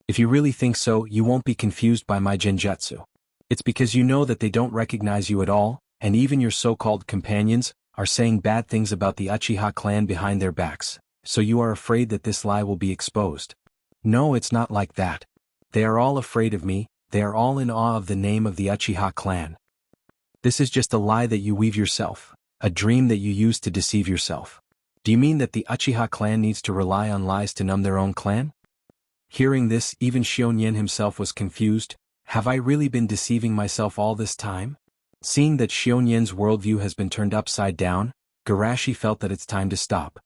If you really think so, you won't be confused by my genjutsu. It's because you know that they don't recognize you at all, and even your so-called companions are saying bad things about the Uchiha clan behind their backs, so you are afraid that this lie will be exposed. No, it's not like that. They are all afraid of me, they are all in awe of the name of the Uchiha clan. This is just a lie that you weave yourself, a dream that you use to deceive yourself. Do you mean that the Uchiha clan needs to rely on lies to numb their own clan? Hearing this, even Xiaoyan himself was confused. Have I really been deceiving myself all this time? Seeing that Xiaoyan's worldview has been turned upside down, Garashi felt that it's time to stop.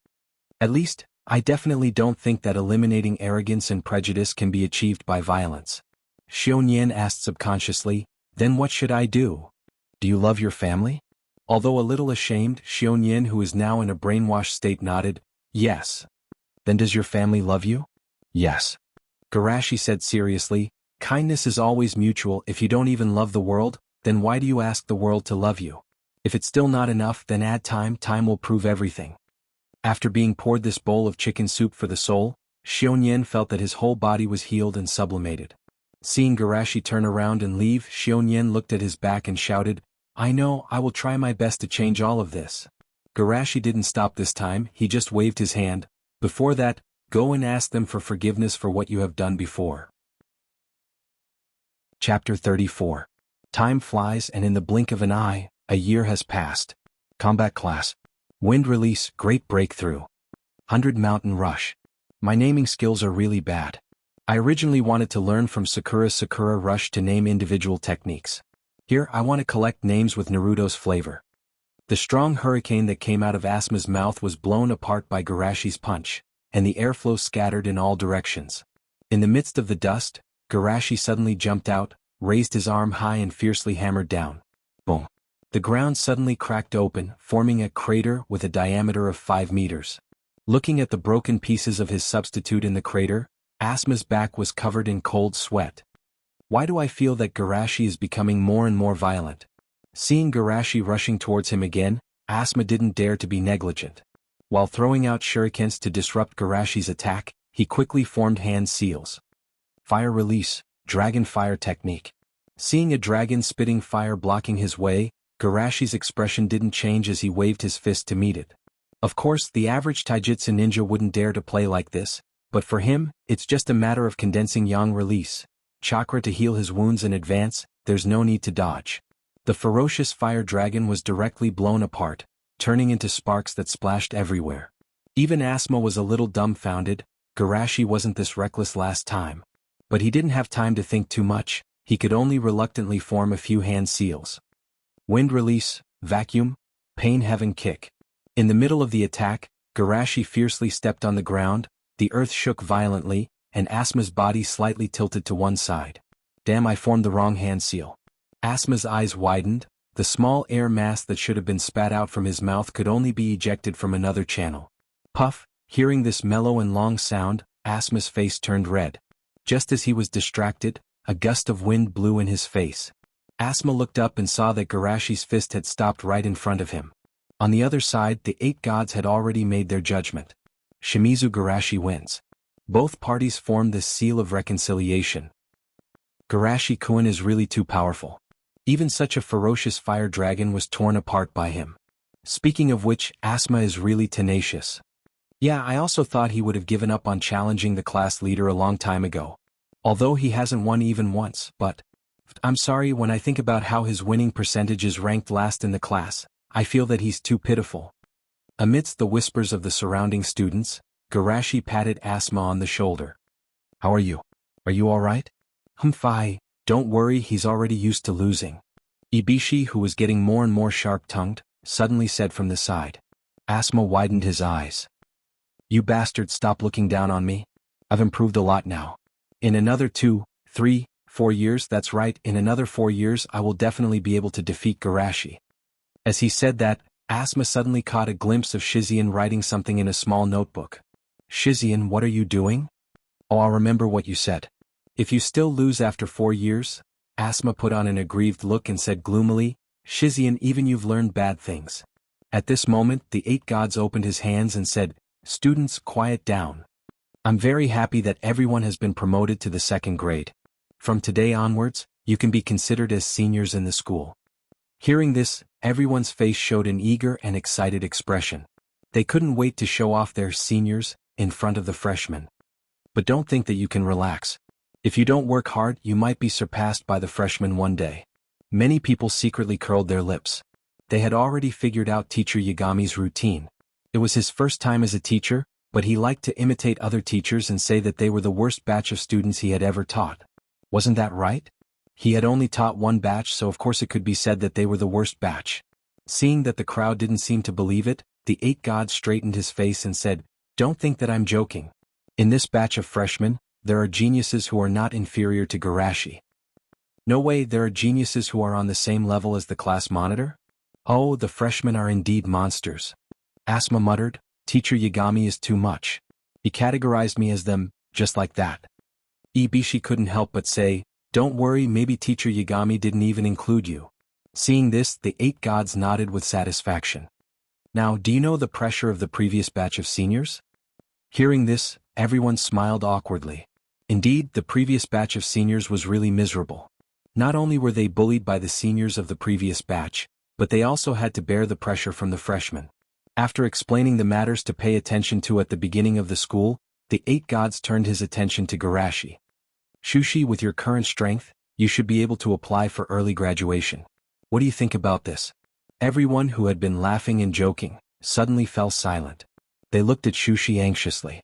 At least, I definitely don't think that eliminating arrogance and prejudice can be achieved by violence. Xiaoyan asked subconsciously, then what should I do? Do you love your family? Although a little ashamed, Xiaoyan, who is now in a brainwashed state, nodded, yes. Then does your family love you? Yes. Garashi said seriously, kindness is always mutual. If you don't even love the world, then why do you ask the world to love you? If it's still not enough, then add time, time will prove everything. After being poured this bowl of chicken soup for the soul, Xiaoyan felt that his whole body was healed and sublimated. Seeing Garashi turn around and leave, Xiaoyan looked at his back and shouted, I know, I will try my best to change all of this. Garashi didn't stop this time, he just waved his hand. Before that, go and ask them for forgiveness for what you have done before. Chapter 34. Time flies and in the blink of an eye, a year has passed. Combat class. Wind release, great breakthrough. 100 mountain rush. My naming skills are really bad. I originally wanted to learn from Sakura rush to name individual techniques. Here I want to collect names with Naruto's flavor. The strong hurricane that came out of Asuma's mouth was blown apart by Garashi's punch, and the airflow scattered in all directions. In the midst of the dust, Garashi suddenly jumped out, raised his arm high and fiercely hammered down. Boom. The ground suddenly cracked open, forming a crater with a diameter of 5 meters. Looking at the broken pieces of his substitute in the crater, Asuma's back was covered in cold sweat. Why do I feel that Garashi is becoming more and more violent? Seeing Garashi rushing towards him again, Asuma didn't dare to be negligent. While throwing out shurikens to disrupt Garashi's attack, he quickly formed hand seals. Fire release, dragon fire technique. Seeing a dragon spitting fire blocking his way, Garashi's expression didn't change as he waved his fist to meet it. Of course, the average taijutsu ninja wouldn't dare to play like this, but for him, it's just a matter of condensing yang release, chakra to heal his wounds in advance. There's no need to dodge. The ferocious fire dragon was directly blown apart, turning into sparks that splashed everywhere. Even Asuma was a little dumbfounded. Garashi wasn't this reckless last time. But he didn't have time to think too much, he could only reluctantly form a few hand seals. Wind release, vacuum, pain heaven kick. In the middle of the attack, Garashi fiercely stepped on the ground, the earth shook violently, and Asuma's body slightly tilted to one side. Damn, I formed the wrong hand seal. Asuma's eyes widened, the small air mass that should have been spat out from his mouth could only be ejected from another channel. Puff, hearing this mellow and long sound, Asuma's face turned red. Just as he was distracted, a gust of wind blew in his face. Asuma looked up and saw that Garashi's fist had stopped right in front of him. On the other side, the 8 gods had already made their judgment. Shimizu Garashi wins. Both parties formed this seal of reconciliation. Garashi-kun is really too powerful. Even such a ferocious fire dragon was torn apart by him. Speaking of which, Asuma is really tenacious. Yeah, I also thought he would have given up on challenging the class leader a long time ago. Although he hasn't won even once, but I'm sorry, when I think about how his winning percentage is ranked last in the class, I feel that he's too pitiful. Amidst the whispers of the surrounding students, Garashi patted Asuma on the shoulder. How are you? Are you alright? Fine, don't worry, he's already used to losing. Ibishi, who was getting more and more sharp-tongued, suddenly said from the side. Asuma widened his eyes. You bastard, stop looking down on me. I've improved a lot now. In another 2, 3, 4 years, that's right, in another 4 years I will definitely be able to defeat Garashi. As he said that, Asuma suddenly caught a glimpse of Shizian writing something in a small notebook. Shizian, what are you doing? Oh, I'll remember what you said. If you still lose after 4 years, Asuma put on an aggrieved look and said gloomily, Shizian, even you've learned bad things. At this moment, the 8 gods opened his hands and said, Students, quiet down. I'm very happy that everyone has been promoted to the 2nd grade. From today onwards, you can be considered as seniors in the school. Hearing this, everyone's face showed an eager and excited expression. They couldn't wait to show off their seniors in front of the freshmen. But don't think that you can relax. If you don't work hard, you might be surpassed by the freshmen one day. Many people secretly curled their lips. They had already figured out Teacher Yagami's routine. It was his first time as a teacher, but he liked to imitate other teachers and say that they were the worst batch of students he had ever taught. Wasn't that right? He had only taught one batch, so of course it could be said that they were the worst batch. Seeing that the crowd didn't seem to believe it, the 8 gods straightened his face and said, Don't think that I'm joking. In this batch of freshmen, there are geniuses who are not inferior to Garashi. No way, there are geniuses who are on the same level as the class monitor? Oh, the freshmen are indeed monsters. Asuma muttered, Teacher Yagami is too much. He categorized me as them, just like that. Ibishi couldn't help but say, Don't worry, maybe Teacher Yagami didn't even include you. Seeing this, the 8 gods nodded with satisfaction. Now, do you know the pressure of the previous batch of seniors? Hearing this, everyone smiled awkwardly. Indeed, the previous batch of seniors was really miserable. Not only were they bullied by the seniors of the previous batch, but they also had to bear the pressure from the freshmen. After explaining the matters to pay attention to at the beginning of the school, the 8 gods turned his attention to Garashi. Shushi, with your current strength, You should be able to apply for early graduation. What do you think about this? Everyone who had been laughing and joking suddenly fell silent. They looked at Shushi anxiously.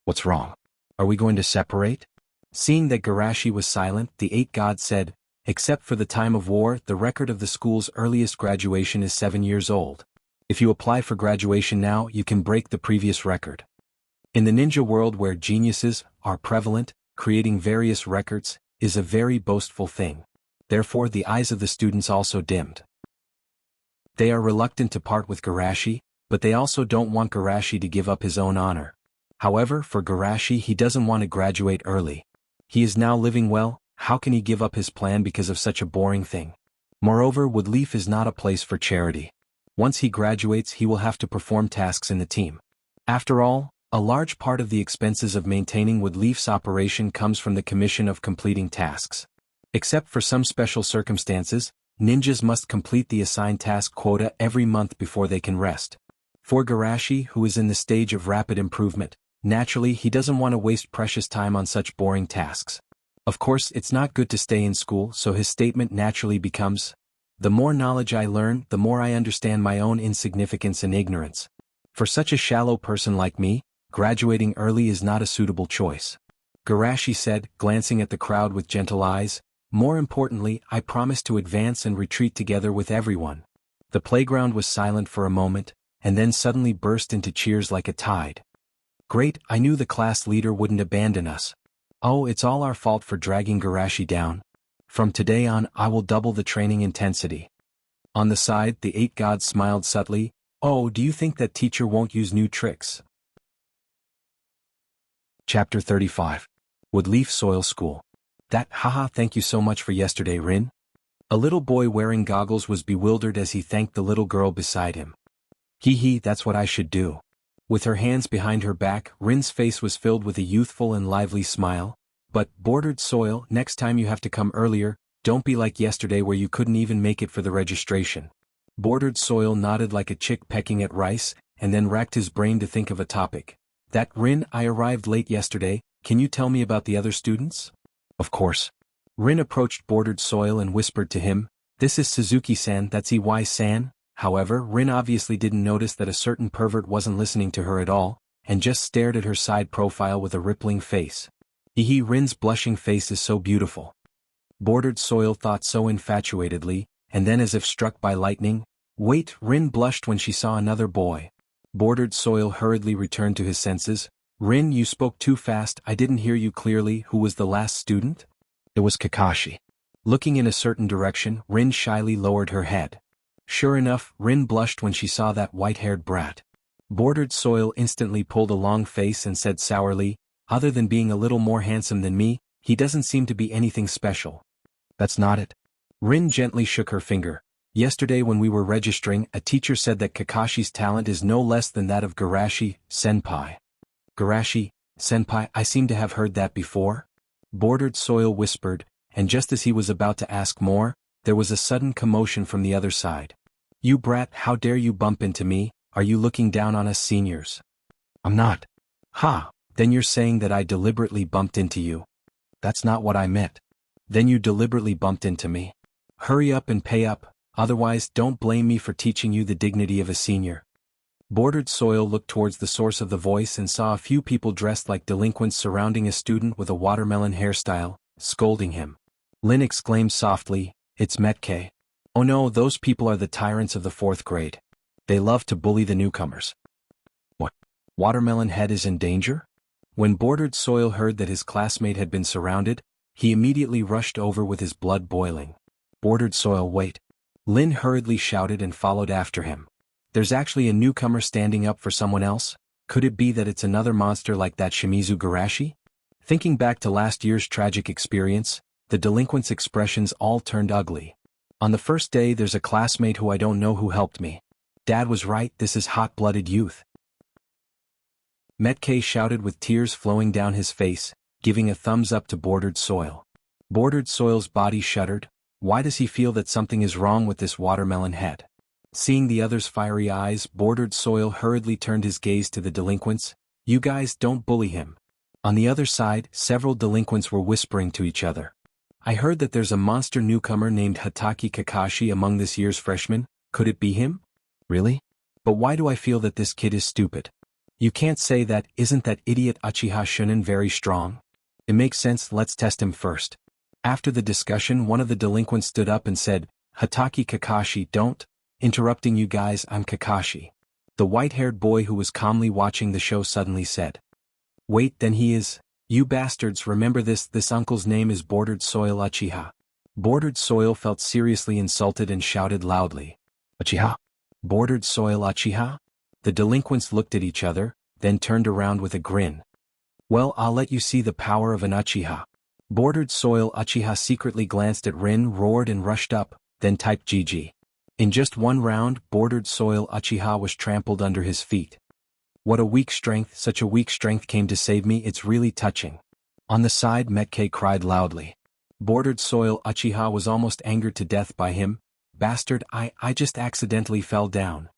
What's wrong? Are we going to separate? Seeing that Garashi was silent, the 8 gods said, except for the time of war, the record of the school's earliest graduation is 7 years old. If you apply for graduation now, you can break the previous record. In the ninja world where geniuses are prevalent, creating various records is a very boastful thing. Therefore the eyes of the students also dimmed. They are reluctant to part with Garashi, but they also don't want Garashi to give up his own honor. However, for Garashi, he doesn't want to graduate early. He is now living well, how can he give up his plan because of such a boring thing? Moreover, Woodleaf is not a place for charity. Once he graduates, he will have to perform tasks in the team. After all, a large part of the expenses of maintaining Woodleaf's operation comes from the commission of completing tasks. Except for some special circumstances, ninjas must complete the assigned task quota every month before they can rest. For Garashi, who is in the stage of rapid improvement, naturally he doesn't want to waste precious time on such boring tasks. Of course, it's not good to stay in school, so his statement naturally becomes, the more knowledge I learn, the more I understand my own insignificance and ignorance. For such a shallow person like me, graduating early is not a suitable choice. Garashi said, glancing at the crowd with gentle eyes, more importantly, I promise to advance and retreat together with everyone. The playground was silent for a moment, and then suddenly burst into cheers like a tide. Great, I knew the class leader wouldn't abandon us. Oh, it's all our fault for dragging Garashi down. From today on, I will double the training intensity. On the side, the 8 gods smiled subtly. Oh, do you think that teacher won't use new tricks? Chapter 35. Woodleaf Soil School. Haha, thank you so much for yesterday, Rin. A little boy wearing goggles was bewildered as he thanked the little girl beside him. Hee, that's what I should do. With her hands behind her back, Rin's face was filled with a youthful and lively smile. But, bordered soil, next time you have to come earlier, don't be like yesterday where you couldn't even make it for the registration. Bordered soil nodded like a chick pecking at rice, and then racked his brain to think of a topic. Rin, I arrived late yesterday, can you tell me about the other students? Of course. Rin approached bordered soil and whispered to him, this is Suzuki-san, that's EY-san. However, Rin obviously didn't notice that a certain pervert wasn't listening to her at all, and just stared at her side profile with a rippling face. Rin's blushing face is so beautiful. Bordered soil thought so infatuatedly, and then as if struck by lightning, wait, Rin blushed when she saw another boy. Bordered soil hurriedly returned to his senses. Rin, you spoke too fast, I didn't hear you clearly, who was the last student? It was Kakashi. Looking in a certain direction, Rin shyly lowered her head. Sure enough, Rin blushed when she saw that white-haired brat. Bordered soil instantly pulled a long face and said sourly, other than being a little more handsome than me, he doesn't seem to be anything special. That's not it. Rin gently shook her finger. Yesterday when we were registering, a teacher said that Kakashi's talent is no less than that of Garashi, senpai. Garashi, senpai, I seem to have heard that before? Bordered soil whispered, and just as he was about to ask more, there was a sudden commotion from the other side. You brat, how dare you bump into me, are you looking down on us seniors? I'm not. Ha! Then you're saying that I deliberately bumped into you. That's not what I meant. Then you deliberately bumped into me. Hurry up and pay up, otherwise don't blame me for teaching you the dignity of a senior. Bordered soil looked towards the source of the voice and saw a few people dressed like delinquents surrounding a student with a watermelon hairstyle, scolding him. Lin exclaimed softly, it's Metke. Oh no, those people are the tyrants of the 4th grade. They love to bully the newcomers. What? Watermelon Head is in danger? When Bordered Soil heard that his classmate had been surrounded, he immediately rushed over with his blood boiling. Bordered Soil, wait. Lin hurriedly shouted and followed after him. There's actually a newcomer standing up for someone else? Could it be that it's another monster like that Shimizu Garashi? Thinking back to last year's tragic experience, the delinquents' expressions all turned ugly. On the first day there's a classmate who I don't know who helped me. Dad was right, this is hot-blooded youth. Metke shouted with tears flowing down his face, giving a thumbs up to Bordered Soil. Bordered Soil's body shuddered. Why does he feel that something is wrong with this watermelon head? Seeing the other's fiery eyes, Bordered Soil hurriedly turned his gaze to the delinquents. You guys don't bully him. On the other side, several delinquents were whispering to each other. I heard that there's a monster newcomer named Hataki Kakashi among this year's freshmen. Could it be him? Really? But why do I feel that this kid is stupid? You can't say that. Isn't that idiot Uchiha Shunin very strong? It makes sense. Let's test him first. After the discussion, one of the delinquents stood up and said, Hataki Kakashi, don't. Interrupting you guys, I'm Kakashi. The white-haired boy who was calmly watching the show suddenly said. Wait, then he is. You bastards, remember this uncle's name is Bordered Soil Uchiha. Bordered Soil felt seriously insulted and shouted loudly. Uchiha? Bordered Soil Uchiha? The delinquents looked at each other, then turned around with a grin. Well, I'll let you see the power of an Uchiha. Bordered Soil Uchiha secretly glanced at Rin, roared and rushed up, then typed GG. In just one round, Bordered Soil Uchiha was trampled under his feet. What a weak strength, such a weak strength came to save me, it's really touching. On the side, Metke cried loudly. Bordered Soil Uchiha was almost angered to death by him. Bastard, I just accidentally fell down.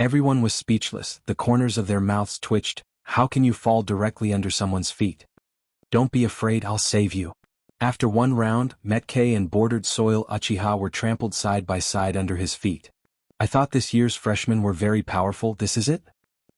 Everyone was speechless, the corners of their mouths twitched. How can you fall directly under someone's feet? Don't be afraid, I'll save you. After one round, Metke and Bordered Soil Uchiha were trampled side by side under his feet. I thought this year's freshmen were very powerful, this is it?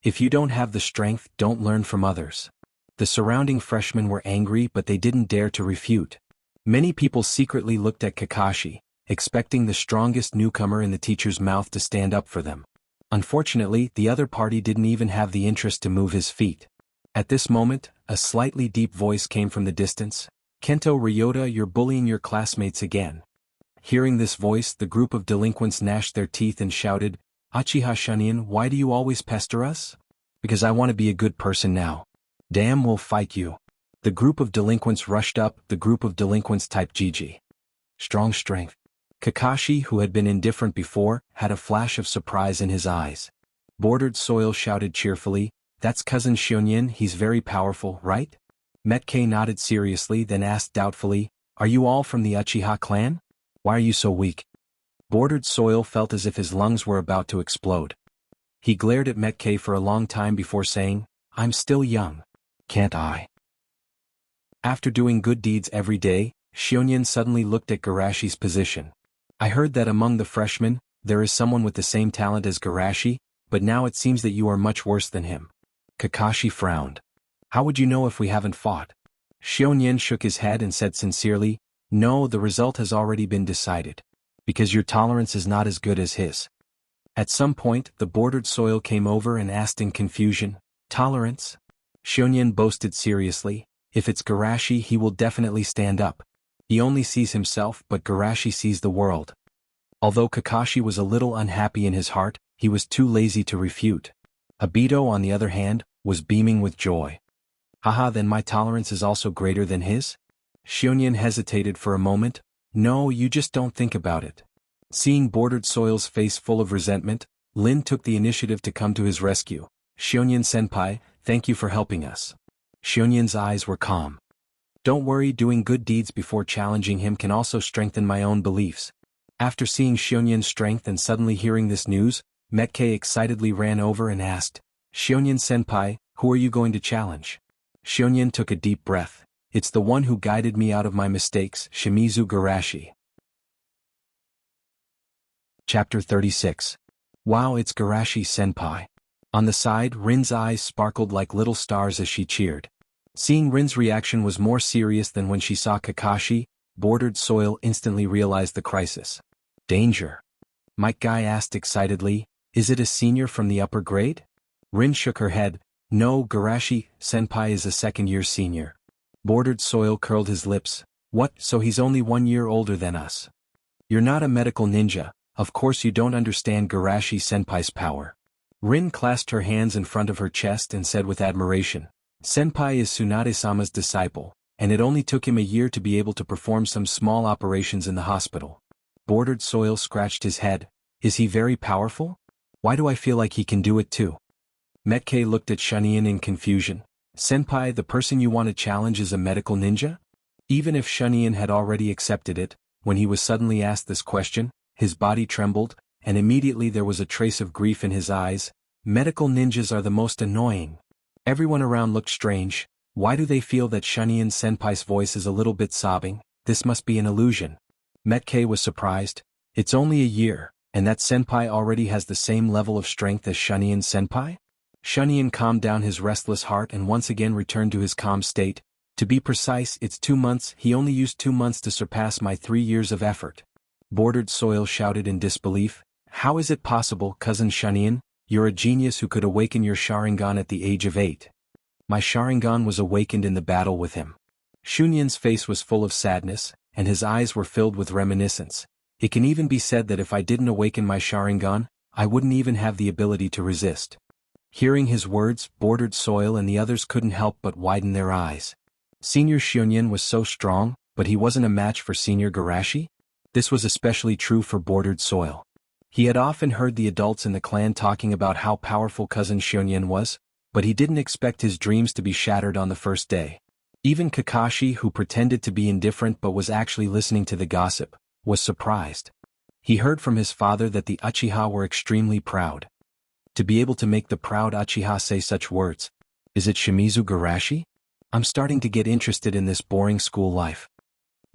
If you don't have the strength, don't learn from others. The surrounding freshmen were angry, but they didn't dare to refute. Many people secretly looked at Kakashi, expecting the strongest newcomer in the teacher's mouth to stand up for them. Unfortunately, the other party didn't even have the interest to move his feet. At this moment, a slightly deep voice came from the distance. Kento Ryota, you're bullying your classmates again. Hearing this voice, the group of delinquents gnashed their teeth and shouted, Uchiha Shunin, why do you always pester us? Because I want to be a good person now. Damn, we'll fight you. The group of delinquents rushed up, the group of delinquents typed GG. Strong strength. Kakashi, who had been indifferent before, had a flash of surprise in his eyes. Bordered Soil shouted cheerfully, that's cousin Shunin, he's very powerful, right? Metke nodded seriously, then asked doubtfully, are you all from the Uchiha clan? Why are you so weak? Bordered Soil felt as if his lungs were about to explode. He glared at Metke for a long time before saying, I'm still young. Can't I? After doing good deeds every day, Shunin suddenly looked at Garashi's position. I heard that among the freshmen, there is someone with the same talent as Garashi, but now it seems that you are much worse than him. Kakashi frowned. How would you know if we haven't fought? Shunin shook his head and said sincerely, no, the result has already been decided. Because your tolerance is not as good as his. At some point, the Bordered Soil came over and asked in confusion, tolerance? Shunin boasted seriously, if it's Garashi he will definitely stand up. He only sees himself, but Garashi sees the world. Although Kakashi was a little unhappy in his heart, he was too lazy to refute. Obito, on the other hand, was beaming with joy. Haha, then my tolerance is also greater than his? Shunin hesitated for a moment. No, you just don't think about it. Seeing Bordered Soil's face full of resentment, Lin took the initiative to come to his rescue. Shunin-senpai, thank you for helping us. Shunin's eyes were calm. Don't worry, doing good deeds before challenging him can also strengthen my own beliefs. After seeing Shunin's strength and suddenly hearing this news, Metke excitedly ran over and asked, Shunin-senpai, who are you going to challenge? Shunin took a deep breath. It's the one who guided me out of my mistakes, Shimizu Garashi. Chapter 36. Wow, it's Garashi-senpai. On the side, Rin's eyes sparkled like little stars as she cheered. Seeing Rin's reaction was more serious than when she saw Kakashi, Bordered Soil instantly realized the crisis. Danger. Mike Guy asked excitedly, is it a senior from the upper grade? Rin shook her head, no, Garashi-senpai is a second-year senior. Bordered Soil curled his lips, what, so he's only 1 year older than us? You're not a medical ninja, of course you don't understand Garashi-senpai's power. Rin clasped her hands in front of her chest and said with admiration, Senpai is Tsunade-sama's disciple, and it only took him a year to be able to perform some small operations in the hospital. Bordered Soil scratched his head, is he very powerful? Why do I feel like he can do it too? Metke looked at Shunin in confusion. Senpai, the person you want to challenge is a medical ninja? Even if Shunin had already accepted it, when he was suddenly asked this question, his body trembled, and immediately there was a trace of grief in his eyes. Medical ninjas are the most annoying. Everyone around looked strange. Why do they feel that Shunin-senpai's voice is a little bit sobbing? this must be an illusion. Metke was surprised. It's only a year, and that senpai already has the same level of strength as Shunyan senpai? Shunyan calmed down his restless heart and once again returned to his calm state. To be precise, it's 2 months. He only used 2 months to surpass my 3 years of effort. Bordered Soil shouted in disbelief. How is it possible, cousin Shunyan? You're a genius who could awaken your Sharingan at the age of 8. My Sharingan was awakened in the battle with him. Shunyan's face was full of sadness, and his eyes were filled with reminiscence. It can even be said that if I didn't awaken my Sharingan, I wouldn't even have the ability to resist. Hearing his words, Bordered Soil and the others couldn't help but widen their eyes. Senior Shunyan was so strong, but he wasn't a match for Senior Garashi? This was especially true for Bordered Soil. He had often heard the adults in the clan talking about how powerful cousin Shunyan was, but he didn't expect his dreams to be shattered on the first day. Even Kakashi, who pretended to be indifferent but was actually listening to the gossip, was surprised. He heard from his father that the Uchiha were extremely proud. To be able to make the proud Uchiha say such words. Is it Shimizu Garashi? I'm starting to get interested in this boring school life.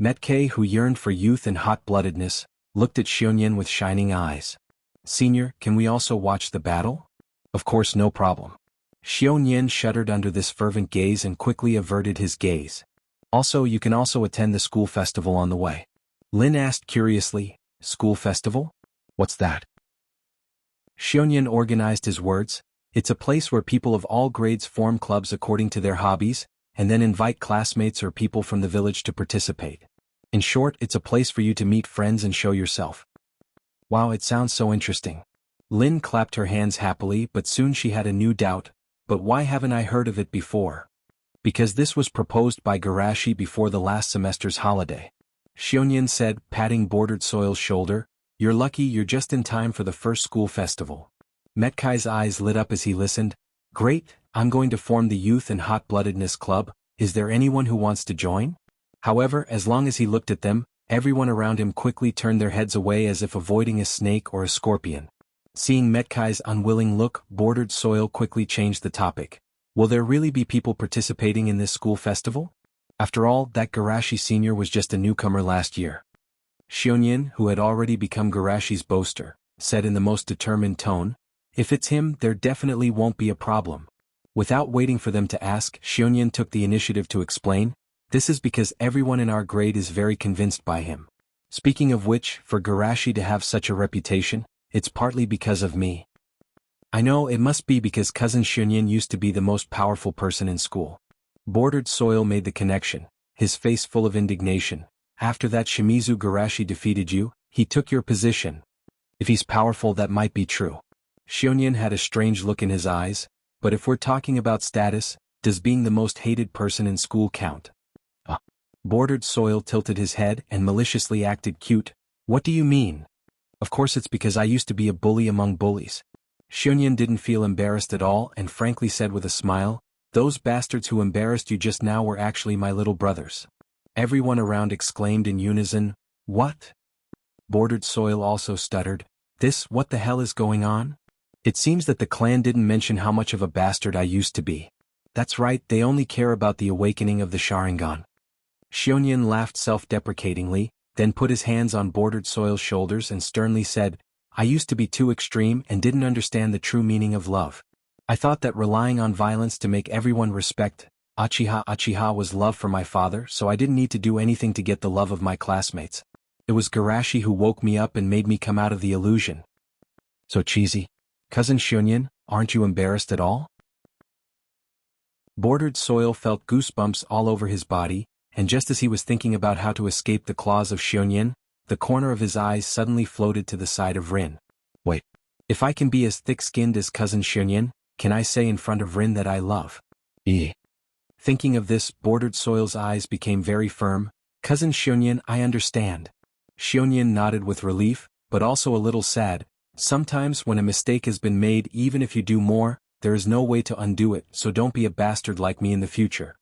Metke, who yearned for youth and hot-bloodedness, looked at Shunyan with shining eyes. Senior, can we also watch the battle? Of course, no problem. Shunyan shuddered under this fervent gaze and quickly averted his gaze. Also, you can also attend the school festival on the way. Lin asked curiously, school festival? What's that? Shunyan organized his words. It's a place where people of all grades form clubs according to their hobbies, and then invite classmates or people from the village to participate. In short, it's a place for you to meet friends and show yourself. Wow, it sounds so interesting. Lin clapped her hands happily, but soon she had a new doubt. But why haven't I heard of it before? Because this was proposed by Garashi before the last semester's holiday. Shunyan said, patting Bordered Soil's shoulder. You're lucky you're just in time for the first school festival. Metkai's eyes lit up as he listened. Great, I'm going to form the Youth and Hot-Bloodedness Club. Is there anyone who wants to join? However, as long as he looked at them, everyone around him quickly turned their heads away as if avoiding a snake or a scorpion. Seeing Metkai's unwilling look, Bordered Soil quickly changed the topic. Will there really be people participating in this school festival? After all, that Garashi Sr. was just a newcomer last year. Shunyan, who had already become Garashi's boaster, said in the most determined tone, if it's him, there definitely won't be a problem. Without waiting for them to ask, Shunyan took the initiative to explain, this is because everyone in our grade is very convinced by him. Speaking of which, for Garashi to have such a reputation, it's partly because of me. I know it must be because cousin Shunyan used to be the most powerful person in school. Bordered Soil made the connection, his face full of indignation. After that Shimizu Garashi defeated you, he took your position. If he's powerful, that might be true. Shunyan had a strange look in his eyes, but if we're talking about status, does being the most hated person in school count? Bordered Soil tilted his head and maliciously acted cute. What do you mean? Of course it's because I used to be a bully among bullies. Shunyan didn't feel embarrassed at all and frankly said with a smile, those bastards who embarrassed you just now were actually my little brothers. Everyone around exclaimed in unison, what? Bordered Soil also stuttered, what the hell is going on? It seems that the clan didn't mention how much of a bastard I used to be. That's right, they only care about the awakening of the Sharingan. Shunyan laughed self-deprecatingly, then put his hands on Bordered Soil's shoulders and sternly said, I used to be too extreme and didn't understand the true meaning of love. I thought that relying on violence to make everyone respect Uchiha was love for my father, so I didn't need to do anything to get the love of my classmates. It was Garashi who woke me up and made me come out of the illusion. So cheesy. Cousin Shunyan, aren't you embarrassed at all? Bordered Soil felt goosebumps all over his body, and just as he was thinking about how to escape the claws of Shunyan, the corner of his eyes suddenly floated to the side of Rin. Wait. If I can be as thick-skinned as cousin Shunyan, can I say in front of Rin that I love? Thinking of this, Bordered Soil's eyes became very firm. Cousin Shunyan, I understand. Shunyan nodded with relief, but also a little sad. Sometimes when a mistake has been made, even if you do more, there is no way to undo it, so don't be a bastard like me in the future.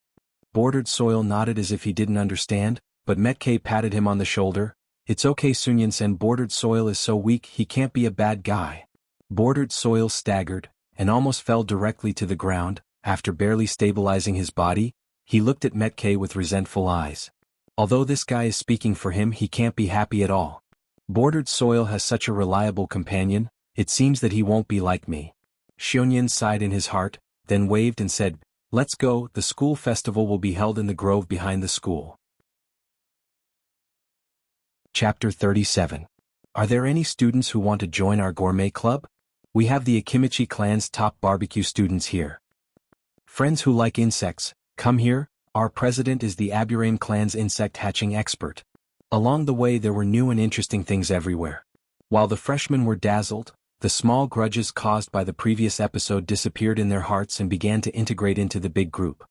Bordered Soil nodded as if he didn't understand, but Metke patted him on the shoulder. It's okay Sunyan-sen, Bordered Soil is so weak he can't be a bad guy. Bordered Soil staggered, and almost fell directly to the ground. After barely stabilizing his body, he looked at Metke with resentful eyes. Although this guy is speaking for him, he can't be happy at all. Bordered Soil has such a reliable companion, it seems that he won't be like me. Xiongyan sighed in his heart, then waved and said, "Let's go, the school festival will be held in the grove behind the school." Chapter 37. Are there any students who want to join our gourmet club? We have the Akimichi clan's top barbecue students here. Friends who like insects, come here, our president is the Aburame clan's insect hatching expert. Along the way there were new and interesting things everywhere. While the freshmen were dazzled, the small grudges caused by the previous episode disappeared in their hearts and began to integrate into the big group.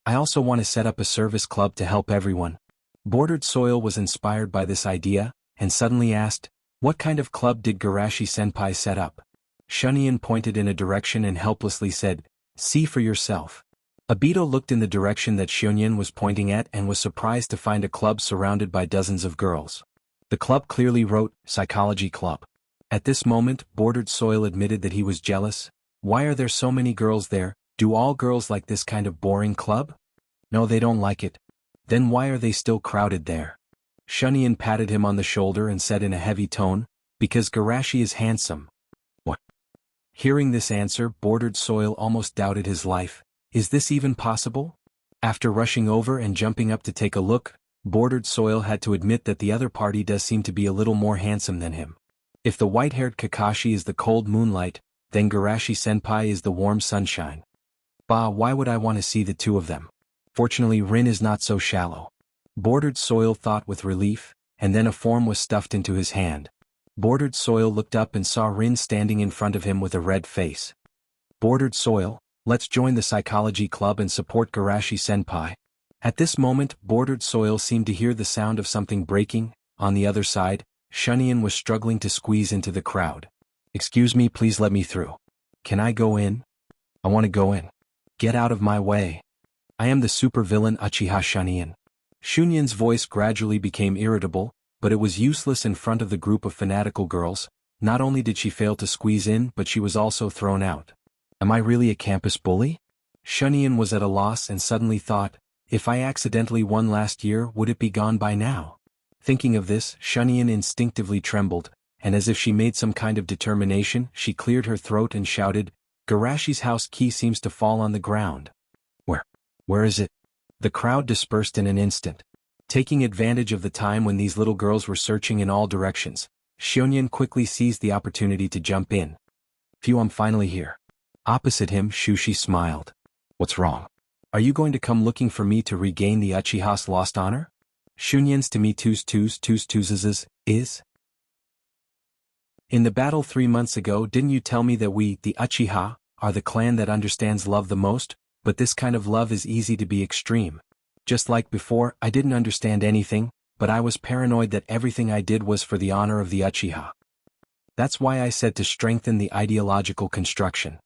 I also want to set up a service club to help everyone. Bordered Soil was inspired by this idea, and suddenly asked, "What kind of club did Garashi-senpai set up?" Shunian pointed in a direction and helplessly said, "See for yourself." Obito looked in the direction that Xiongyan was pointing at and was surprised to find a club surrounded by dozens of girls. The club clearly wrote, Psychology Club. At this moment, Bordered Soil admitted that he was jealous. Why are there so many girls there? Do all girls like this kind of boring club? No, they don't like it. Then why are they still crowded there? Shunian patted him on the shoulder and said in a heavy tone, "Because Garashi is handsome." What? Hearing this answer, Bordered Soil almost doubted his life. Is this even possible? After rushing over and jumping up to take a look, Bordered Soil had to admit that the other party does seem to be a little more handsome than him. If the white-haired Kakashi is the cold moonlight, then Garashi-senpai is the warm sunshine. Bah, why would I want to see the two of them? Fortunately, Rin is not so shallow. Bordered Soil thought with relief, and then a form was stuffed into his hand. Bordered Soil looked up and saw Rin standing in front of him with a red face. Bordered Soil, let's join the Psychology Club and support Garashi-senpai. At this moment, Bordered Soil seemed to hear the sound of something breaking. On the other side, Shunian was struggling to squeeze into the crowd. "Excuse me, please let me through. Can I go in? I want to go in. Get out of my way. I am the supervillain Uchiha Shunian." Shunyan's voice gradually became irritable, but it was useless in front of the group of fanatical girls. Not only did she fail to squeeze in, but she was also thrown out. Am I really a campus bully? Shunian was at a loss and suddenly thought, if I accidentally won last year, would it be gone by now? Thinking of this, Shunian instinctively trembled, and as if she made some kind of determination, she cleared her throat and shouted, "Garashi's house key seems to fall on the ground." Where is it? The crowd dispersed in an instant. Taking advantage of the time when these little girls were searching in all directions, Shunian quickly seized the opportunity to jump in. "Phew, I'm finally here." Opposite him, Shushi smiled. "What's wrong? Are you going to come looking for me to regain the Uchiha's lost honor?" Shunyan's to me twos is? In the battle 3 months ago, didn't you tell me that we, the Uchiha, are the clan that understands love the most? But this kind of love is easy to be extreme. Just like before, I didn't understand anything, but I was paranoid that everything I did was for the honor of the Uchiha. That's why I said to strengthen the ideological construction.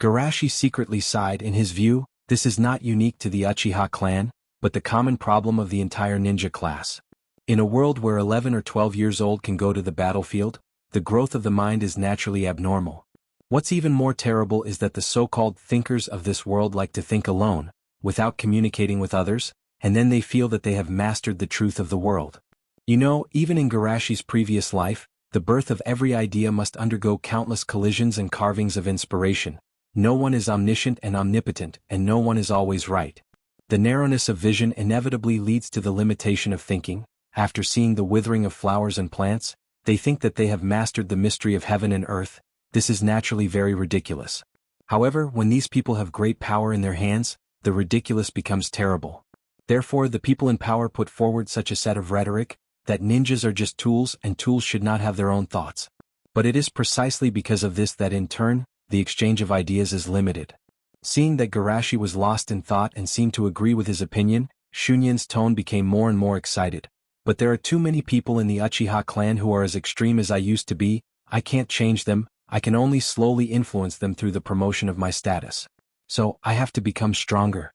Garashi secretly sighed. In his view, this is not unique to the Uchiha clan, but the common problem of the entire ninja class. In a world where 11 or 12 years old can go to the battlefield, the growth of the mind is naturally abnormal. What's even more terrible is that the so-called thinkers of this world like to think alone, without communicating with others, and then they feel that they have mastered the truth of the world. You know, even in Garashi's previous life, the birth of every idea must undergo countless collisions and carvings of inspiration. No one is omniscient and omnipotent, and no one is always right. The narrowness of vision inevitably leads to the limitation of thinking. After seeing the withering of flowers and plants, they think that they have mastered the mystery of heaven and earth. This is naturally very ridiculous. However, when these people have great power in their hands, the ridiculous becomes terrible. Therefore, the people in power put forward such a set of rhetoric, that ninjas are just tools and tools should not have their own thoughts. But it is precisely because of this that in turn, the exchange of ideas is limited. Seeing that Garashi was lost in thought and seemed to agree with his opinion, Shunyan's tone became more and more excited. But there are too many people in the Uchiha clan who are as extreme as I used to be. I can't change them. I can only slowly influence them through the promotion of my status. So, I have to become stronger.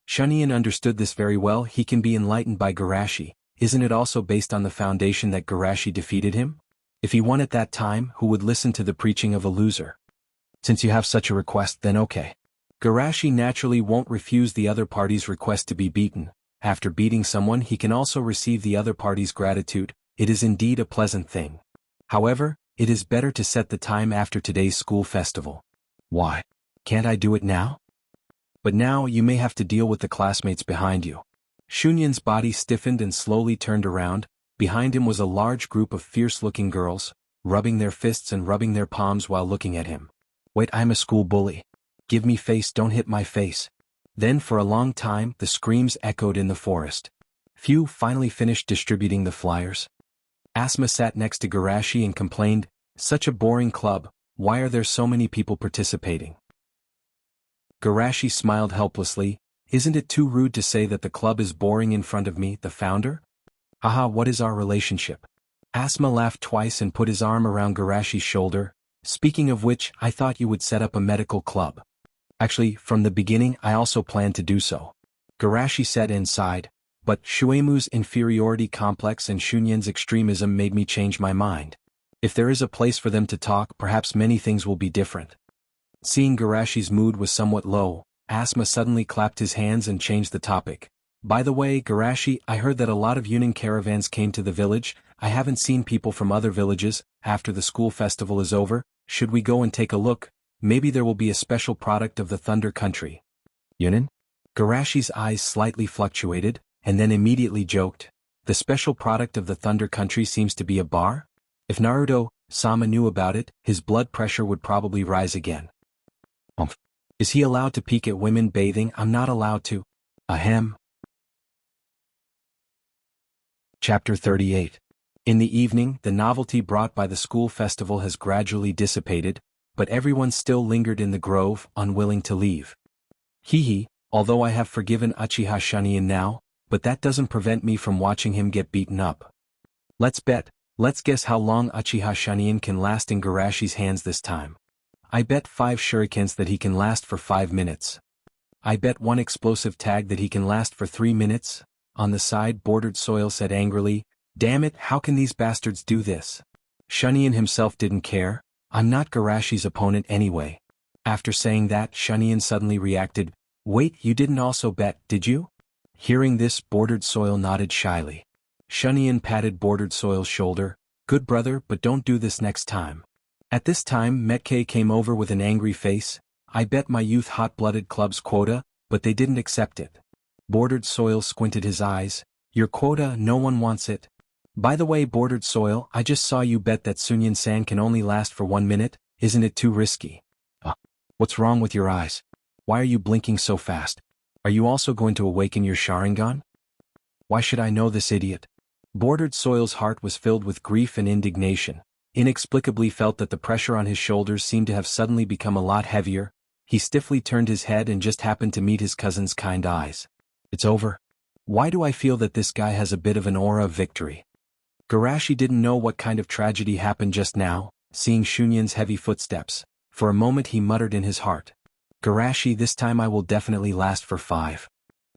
Shunian understood this very well. He can be enlightened by Garashi. Isn't it also based on the foundation that Garashi defeated him? If he won at that time, who would listen to the preaching of a loser? Since you have such a request, then okay. Garashi naturally won't refuse the other party's request to be beaten. after beating someone he can also receive the other party's gratitude, it is indeed a pleasant thing. However, it is better to set the time after today's school festival. Why? Can't I do it now? But now you may have to deal with the classmates behind you. Shunyan's body stiffened and slowly turned around. Behind him was a large group of fierce-looking girls, rubbing their fists and rubbing their palms while looking at him. Wait, I'm a school bully. Give me face, don't hit my face. Then for a long time the screams echoed in the forest. Phew, finally finished distributing the flyers. Asma sat next to Garashi and complained, such a boring club, why are there so many people participating? Garashi smiled helplessly, isn't it too rude to say that the club is boring in front of me, the founder? Haha, what is our relationship? Asma laughed twice and put his arm around Garashi's shoulder. Speaking of which, I thought you would set up a medical club. Actually, from the beginning I also planned to do so. Garashi said inside, but Shuemu's inferiority complex and Shunyan's extremism made me change my mind. If there is a place for them to talk, perhaps many things will be different. Seeing Garashi's mood was somewhat low, Asma suddenly clapped his hands and changed the topic. By the way, Garashi, I heard that a lot of Yunin caravans came to the village. I haven't seen people from other villages. After the school festival is over, should we go and take a look? Maybe there will be a special product of the Thunder Country. Yunin? Garashi's eyes slightly fluctuated, and then immediately joked. The special product of the Thunder Country seems to be a bar? If Naruto-sama knew about it, his blood pressure would probably rise again. Is he allowed to peek at women bathing? I'm not allowed to. Ahem. Chapter 38. In the evening, the novelty brought by the school festival has gradually dissipated, but everyone still lingered in the grove, unwilling to leave. Hee, although I have forgiven Uchiha Shunin now, but that doesn't prevent me from watching him get beaten up. Let's bet. Let's guess how long Uchiha Shunin can last in Garashi's hands this time. I bet 5 shurikens that he can last for 5 minutes. I bet 1 explosive tag that he can last for 3 minutes. On the side, Bordered Soil said angrily, damn it, how can these bastards do this? Shunin himself didn't care. I'm not Garashi's opponent anyway. After saying that, Shunin suddenly reacted, wait, you didn't also bet, did you? Hearing this, Bordered Soil nodded shyly. Shunin patted Bordered Soil's shoulder, good brother, but don't do this next time. At this time Metke came over with an angry face, I bet my youth hot-blooded club's quota, but they didn't accept it. Bordered Soil squinted his eyes, your quota, no one wants it. By the way, Bordered Soil, I just saw you bet that Sunyan-san can only last for 1 minute, isn't it too risky? What's wrong with your eyes? Why are you blinking so fast? Are you also going to awaken your Sharingan? Why should I know this idiot? Bordered Soil's heart was filled with grief and indignation. Inexplicably felt that the pressure on his shoulders seemed to have suddenly become a lot heavier. He stiffly turned his head and just happened to meet his cousin's kind eyes. It's over. Why do I feel that this guy has a bit of an aura of victory? Garashi didn't know what kind of tragedy happened just now, seeing Shunyan's heavy footsteps. For a moment he muttered in his heart. Garashi, this time I will definitely last for 5.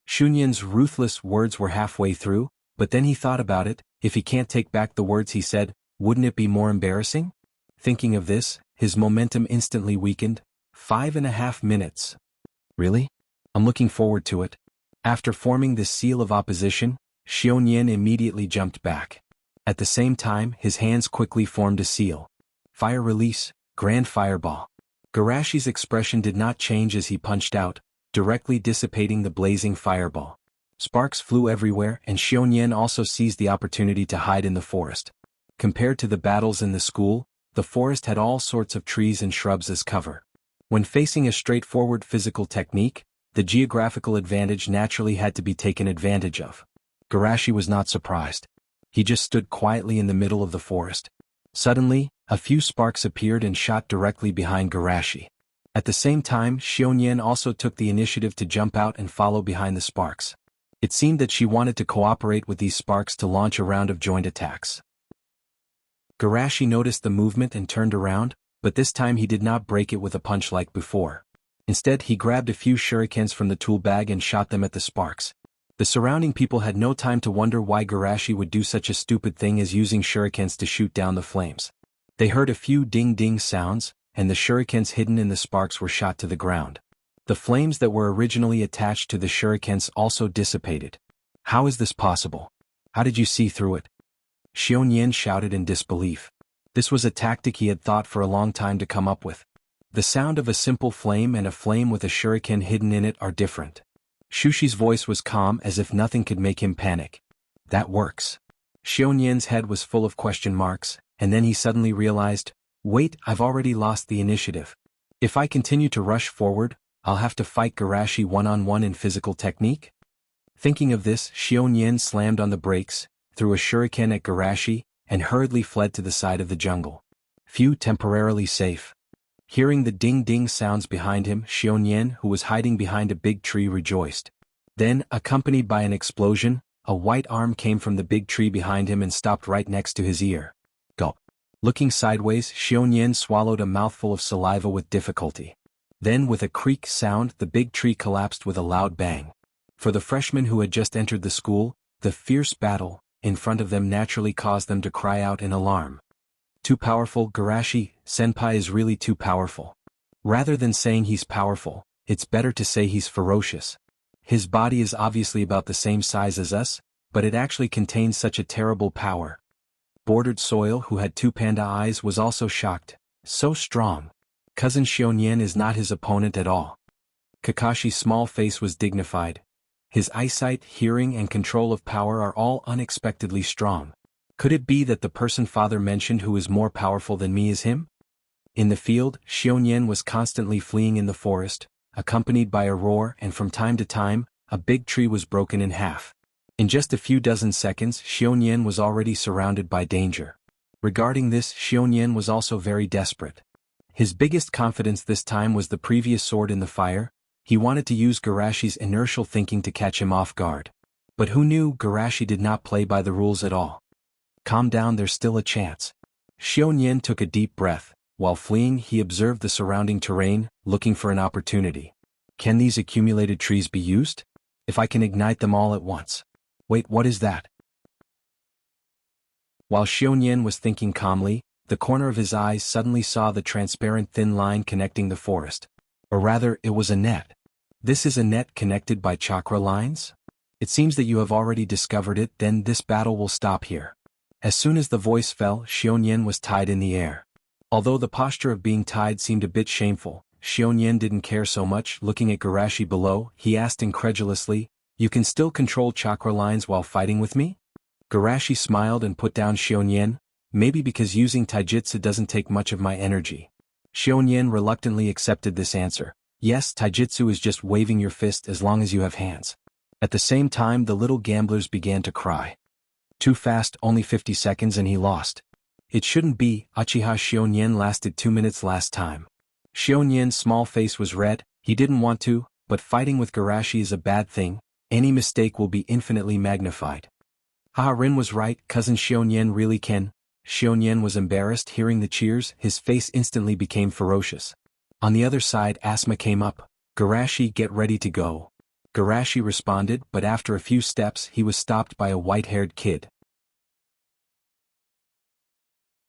Shunyan's ruthless words were halfway through, but then he thought about it, if he can't take back the words he said, wouldn't it be more embarrassing? Thinking of this, his momentum instantly weakened. 5.5 minutes. Really? I'm looking forward to it. After forming this seal of opposition, Xiongyan immediately jumped back. At the same time, his hands quickly formed a seal. Fire release, Grand Fireball. Garashi's expression did not change as he punched out, directly dissipating the blazing fireball. Sparks flew everywhere and Xiongyan also seized the opportunity to hide in the forest. Compared to the battles in the school, the forest had all sorts of trees and shrubs as cover. When facing a straightforward physical technique, the geographical advantage naturally had to be taken advantage of. Garashi was not surprised. He just stood quietly in the middle of the forest. Suddenly, a few sparks appeared and shot directly behind Garashi. At the same time, Xiongyan also took the initiative to jump out and follow behind the sparks. It seemed that she wanted to cooperate with these sparks to launch a round of joint attacks. Garashi noticed the movement and turned around, but this time he did not break it with a punch like before. Instead, he grabbed a few shurikens from the tool bag and shot them at the sparks. The surrounding people had no time to wonder why Garashi would do such a stupid thing as using shurikens to shoot down the flames. They heard a few ding-ding sounds, and the shurikens hidden in the sparks were shot to the ground. The flames that were originally attached to the shurikens also dissipated. How is this possible? How did you see through it? Xiongyan shouted in disbelief. This was a tactic he had thought for a long time to come up with. The sound of a simple flame and a flame with a shuriken hidden in it are different. Shushi's voice was calm as if nothing could make him panic. That works. Xiongyan's head was full of question marks, and then he suddenly realized, wait, I've already lost the initiative. If I continue to rush forward, I'll have to fight Garashi one-on-one in physical technique? Thinking of this, Xiongyan slammed on the brakes, threw a shuriken at Garashi, and hurriedly fled to the side of the jungle. Phew, temporarily safe. Hearing the ding-ding sounds behind him, Xiongyan, who was hiding behind a big tree, rejoiced. Then, accompanied by an explosion, a white arm came from the big tree behind him and stopped right next to his ear. Gulp. Looking sideways, Xiongyan swallowed a mouthful of saliva with difficulty. Then, with a creak sound, the big tree collapsed with a loud bang. For the freshmen who had just entered the school, the fierce battle in front of them naturally caused them to cry out in alarm. Too powerful, Garashi, senpai is really too powerful. Rather than saying he's powerful, it's better to say he's ferocious. His body is obviously about the same size as us, but it actually contains such a terrible power. Bordered Soil, who had two panda eyes, was also shocked. So strong. Cousin Xiongyan is not his opponent at all. Kakashi's small face was dignified. His eyesight, hearing, and control of power are all unexpectedly strong. Could it be that the person father mentioned who is more powerful than me is him? In the field, Xiongyan was constantly fleeing in the forest, accompanied by a roar, and from time to time, a big tree was broken in half. In just a few dozen seconds, Xiongyan was already surrounded by danger. Regarding this, Xiongyan was also very desperate. His biggest confidence this time was the previous sword in the fire. He wanted to use Garashi's inertial thinking to catch him off guard. But who knew Garashi did not play by the rules at all? Calm down, there's still a chance. Xiongyan took a deep breath. While fleeing, he observed the surrounding terrain, looking for an opportunity. Can these accumulated trees be used? If I can ignite them all at once. Wait, what is that? While Xiongyan was thinking calmly, the corner of his eyes suddenly saw the transparent thin line connecting the forest. Or rather, it was a net. This is a net connected by chakra lines? It seems that you have already discovered it, then this battle will stop here. As soon as the voice fell, Xiongyan was tied in the air. Although the posture of being tied seemed a bit shameful, Xiongyan didn't care so much. Looking at Garashi below, he asked incredulously, "You can still control chakra lines while fighting with me?" Garashi smiled and put down Xiongyan, "Maybe because using taijutsu doesn't take much of my energy." Xiongyan reluctantly accepted this answer. Yes, taijutsu is just waving your fist as long as you have hands. At the same time, the little gamblers began to cry. Too fast, only 50 seconds and he lost. It shouldn't be. Uchiha Xiongyan lasted 2 minutes last time. Xiongyan's small face was red. He didn't want to, but fighting with Garashi is a bad thing. Any mistake will be infinitely magnified. Rin was right, cousin Xiongyan really can. Xiongyan was embarrassed hearing the cheers. His face instantly became ferocious. On the other side, Asma came up. "Garashi, get ready to go." Garashi responded, but after a few steps he was stopped by a white-haired kid.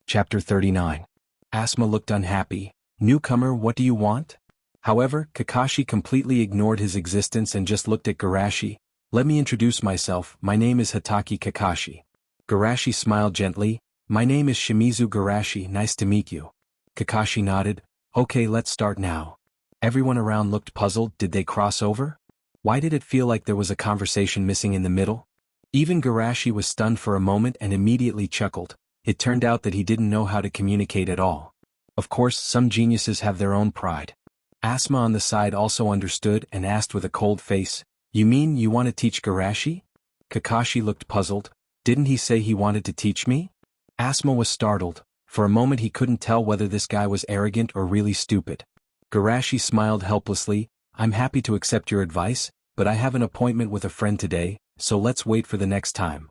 Chapter 39. Asma looked unhappy. "Newcomer, what do you want?" However, Kakashi completely ignored his existence and just looked at Garashi. "Let me introduce myself, my name is Hataki Kakashi." Garashi smiled gently. "My name is Shimizu Garashi, nice to meet you." Kakashi nodded. "Okay, let's start now." Everyone around looked puzzled. Did they cross over? Why did it feel like there was a conversation missing in the middle? Even Garashi was stunned for a moment and immediately chuckled. It turned out that he didn't know how to communicate at all. Of course, some geniuses have their own pride. Asma on the side also understood and asked with a cold face, "You mean you want to teach Garashi?" Kakashi looked puzzled. "Didn't he say he wanted to teach me?" Asma was startled. For a moment he couldn't tell whether this guy was arrogant or really stupid. Garashi smiled helplessly. "I'm happy to accept your advice, but I have an appointment with a friend today, so let's wait for the next time."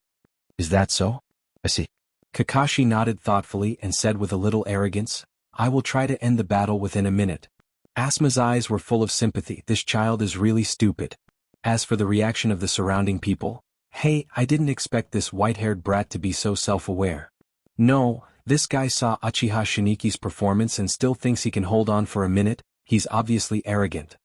"Is that so? I see." Kakashi nodded thoughtfully and said with a little arrogance, "I will try to end the battle within a minute." Asma's eyes were full of sympathy. This child is really stupid. As for the reaction of the surrounding people, "Hey, I didn't expect this white-haired brat to be so self-aware. No, this guy saw Uchiha Shiniki's performance and still thinks he can hold on for a minute. He's obviously arrogant."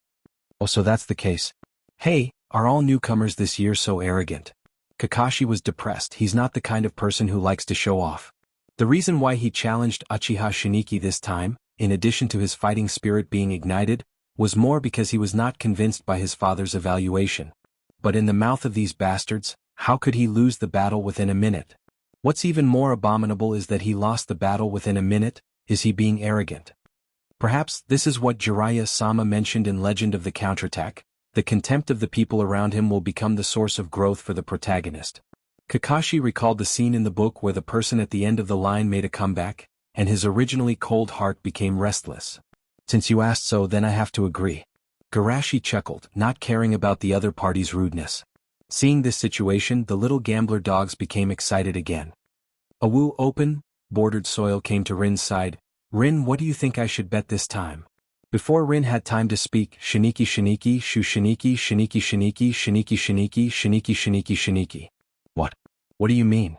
"Oh, so that's the case. Hey, are all newcomers this year so arrogant?" Kakashi was depressed. He's not the kind of person who likes to show off. The reason why he challenged Uchiha Shiniki this time, in addition to his fighting spirit being ignited, was more because he was not convinced by his father's evaluation. But in the mouth of these bastards, how could he lose the battle within a minute? What's even more abominable is that he lost the battle within a minute. Is he being arrogant? Perhaps this is what Jiraiya-sama mentioned in Legend of the Counterattack. The contempt of the people around him will become the source of growth for the protagonist. Kakashi recalled the scene in the book where the person at the end of the line made a comeback, and his originally cold heart became restless. Since you asked so, then I have to agree. Garashi chuckled, not caring about the other party's rudeness. Seeing this situation, the little gambler dogs became excited again. Awu open, bordered soil came to Rin's side. Rin, what do you think I should bet this time? Before Rin had time to speak, Shiniki Shiniki, Shu Shiniki, Shiniki Shiniki, Shiniki Shiniki, Shiniki Shiniki Shiniki. What? What do you mean?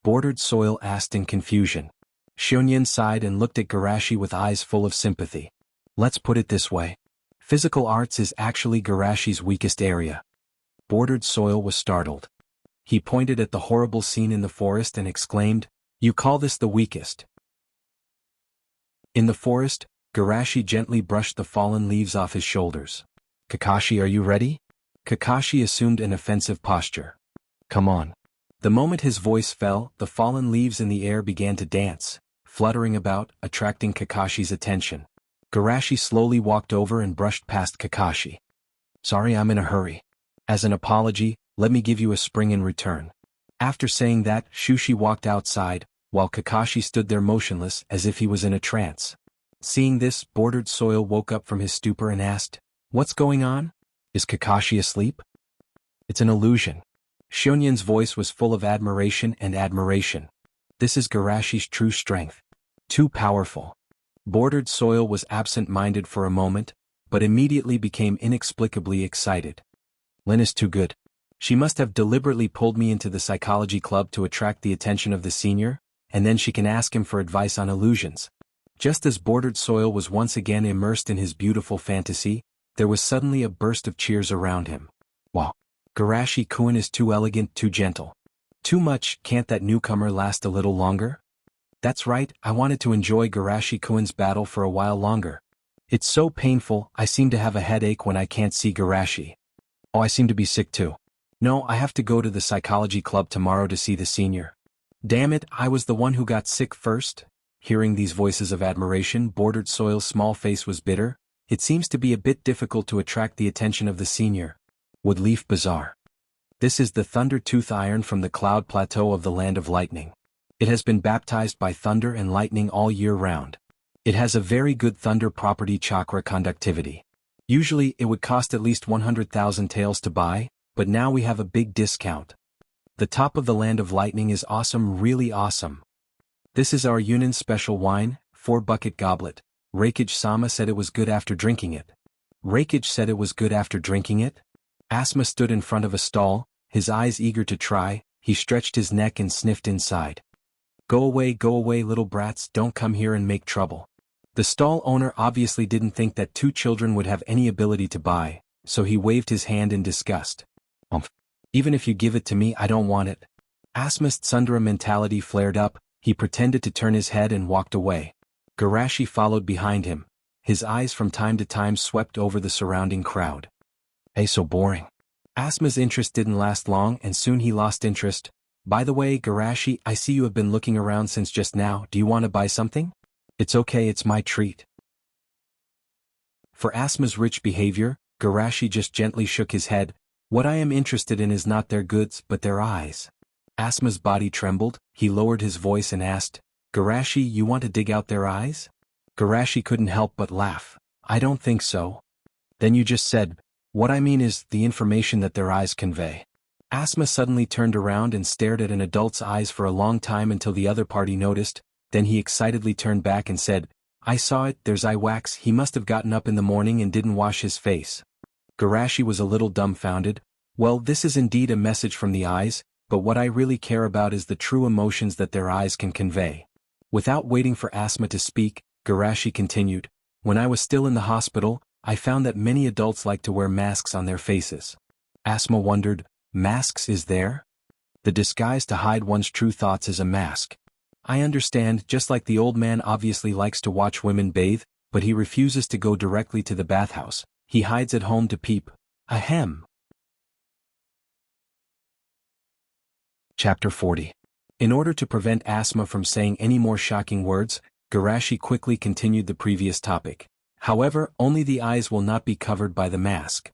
Bordered soil asked in confusion. Shunyan sighed and looked at Garashi with eyes full of sympathy. Let's put it this way. Physical arts is actually Garashi's weakest area. Bordered soil was startled. He pointed at the horrible scene in the forest and exclaimed, "You call this the weakest?" In the forest, Garashi gently brushed the fallen leaves off his shoulders. Kakashi, are you ready? Kakashi assumed an offensive posture. Come on. The moment his voice fell, the fallen leaves in the air began to dance, fluttering about, attracting Kakashi's attention. Garashi slowly walked over and brushed past Kakashi. Sorry, I'm in a hurry. As an apology, let me give you a spring in return. After saying that, Shushi walked outside, while Kakashi stood there motionless as if he was in a trance. Seeing this, bordered soil woke up from his stupor and asked, What's going on? Is Kakashi asleep? It's an illusion. Shunyan's voice was full of admiration and admiration. This is Garashi's true strength. Too powerful. Bordered soil was absent-minded for a moment, but immediately became inexplicably excited. Lin is too good. She must have deliberately pulled me into the psychology club to attract the attention of the senior, and then she can ask him for advice on illusions. Just as bordered soil was once again immersed in his beautiful fantasy, there was suddenly a burst of cheers around him. Wow. Garashi-kun is too elegant, too gentle. Too much, can't that newcomer last a little longer? That's right, I wanted to enjoy Garashi-kun's battle for a while longer. It's so painful, I seem to have a headache when I can't see Garashi. Oh, I seem to be sick too. No, I have to go to the psychology club tomorrow to see the senior. Damn it, I was the one who got sick first. Hearing these voices of admiration, bordered soil's small face was bitter. It seems to be a bit difficult to attract the attention of the senior. Woodleaf Bazaar. This is the Thunder Tooth Iron from the Cloud Plateau of the Land of Lightning. It has been baptized by thunder and lightning all year round. It has a very good thunder property chakra conductivity. Usually it would cost at least 100,000 taels to buy, but now we have a big discount. The top of the Land of Lightning is awesome, really awesome. This is our Yunnan special wine, 4-bucket goblet. Reikage-sama said it was good after drinking it. Reikage said it was good after drinking it? Asuma stood in front of a stall, his eyes eager to try. He stretched his neck and sniffed inside. Go away, little brats, don't come here and make trouble. The stall owner obviously didn't think that two children would have any ability to buy, so he waved his hand in disgust. Even if you give it to me, I don't want it. Asuma's tsundere mentality flared up. He pretended to turn his head and walked away. Garashi followed behind him. His eyes from time to time swept over the surrounding crowd. Hey, so boring. Asuma's interest didn't last long and soon he lost interest. By the way, Garashi, I see you have been looking around since just now. Do you want to buy something? It's okay, it's my treat. For Asuma's rich behavior, Garashi just gently shook his head. What I am interested in is not their goods, but their eyes. Asuma's body trembled. He lowered his voice and asked, Garashi, you want to dig out their eyes? Garashi couldn't help but laugh. I don't think so. Then you just said, what I mean is the information that their eyes convey. Asuma suddenly turned around and stared at an adult's eyes for a long time until the other party noticed. Then he excitedly turned back and said, I saw it, there's eye wax. He must have gotten up in the morning and didn't wash his face. Garashi was a little dumbfounded. Well, this is indeed a message from the eyes, but what I really care about is the true emotions that their eyes can convey. Without waiting for Asuma to speak, Garashi continued, when I was still in the hospital, I found that many adults like to wear masks on their faces. Asuma wondered, masks is there? The disguise to hide one's true thoughts is a mask. I understand, just like the old man obviously likes to watch women bathe, but he refuses to go directly to the bathhouse. He hides at home to peep. Ahem. Chapter 40. In order to prevent Asma from saying any more shocking words, Garashi quickly continued the previous topic. However, only the eyes will not be covered by the mask.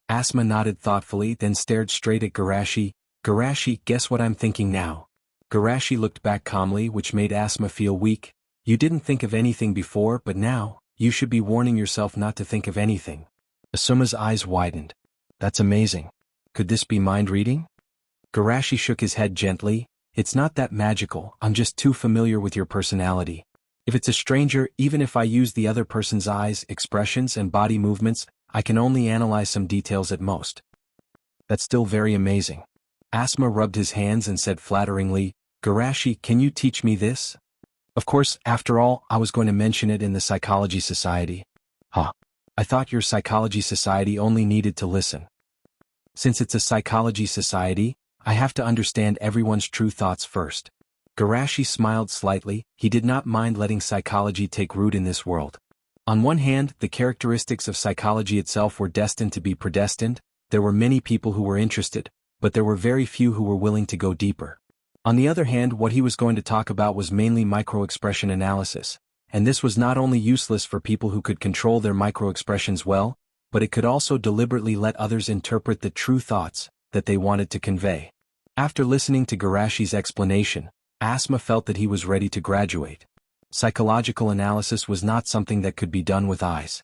Asma nodded thoughtfully, then stared straight at Garashi. Garashi, guess what I'm thinking now? Garashi looked back calmly, which made Asma feel weak. You didn't think of anything before, but now, you should be warning yourself not to think of anything. Asuma's eyes widened. That's amazing. Could this be mind reading? Garashi shook his head gently. It's not that magical, I'm just too familiar with your personality. If it's a stranger, even if I use the other person's eyes, expressions, and body movements, I can only analyze some details at most. That's still very amazing. Asma rubbed his hands and said flatteringly, Garashi, can you teach me this? Of course, after all, I was going to mention it in the Psychology Society. Huh. I thought your Psychology Society only needed to listen. Since it's a Psychology Society, I have to understand everyone's true thoughts first. Garashi smiled slightly. He did not mind letting psychology take root in this world. On one hand, the characteristics of psychology itself were destined to be predestined. There were many people who were interested, but there were very few who were willing to go deeper. On the other hand, what he was going to talk about was mainly micro-expression analysis, and this was not only useless for people who could control their micro-expressions well, but it could also deliberately let others interpret the true thoughts that they wanted to convey. After listening to Garashi's explanation, Asma felt that he was ready to graduate. Psychological analysis was not something that could be done with eyes.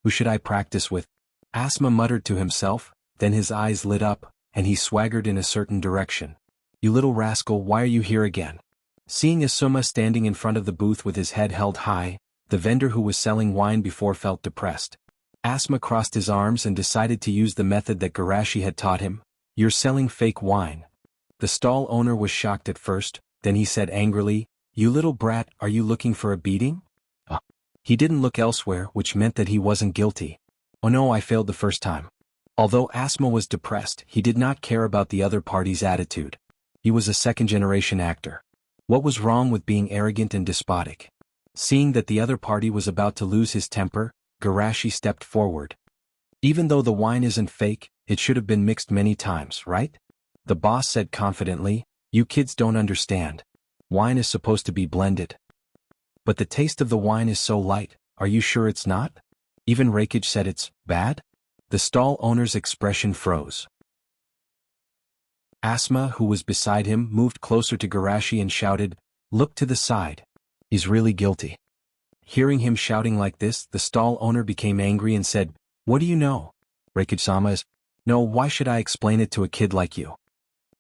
Who should I practice with? Asma muttered to himself, then his eyes lit up, and he swaggered in a certain direction. You little rascal, why are you here again? Seeing Asuma standing in front of the booth with his head held high, the vendor who was selling wine before felt depressed. Asma crossed his arms and decided to use the method that Garashi had taught him. You're selling fake wine. The stall owner was shocked at first, then he said angrily, You little brat, are you looking for a beating? He didn't look elsewhere, which meant that he wasn't guilty. Oh no, I failed the first time. Although Asma was depressed, he did not care about the other party's attitude. He was a second-generation actor. What was wrong with being arrogant and despotic? Seeing that the other party was about to lose his temper, Garashi stepped forward. Even though the wine isn't fake, it should have been mixed many times, right? The boss said confidently, You kids don't understand. Wine is supposed to be blended. But the taste of the wine is so light, are you sure it's not? Even Reikage said it's bad? The stall owner's expression froze. Asma, who was beside him, moved closer to Garashi and shouted, Look to the side. He's really guilty. Hearing him shouting like this, the stall owner became angry and said, What do you know? Reikage-sama is, No, why should I explain it to a kid like you?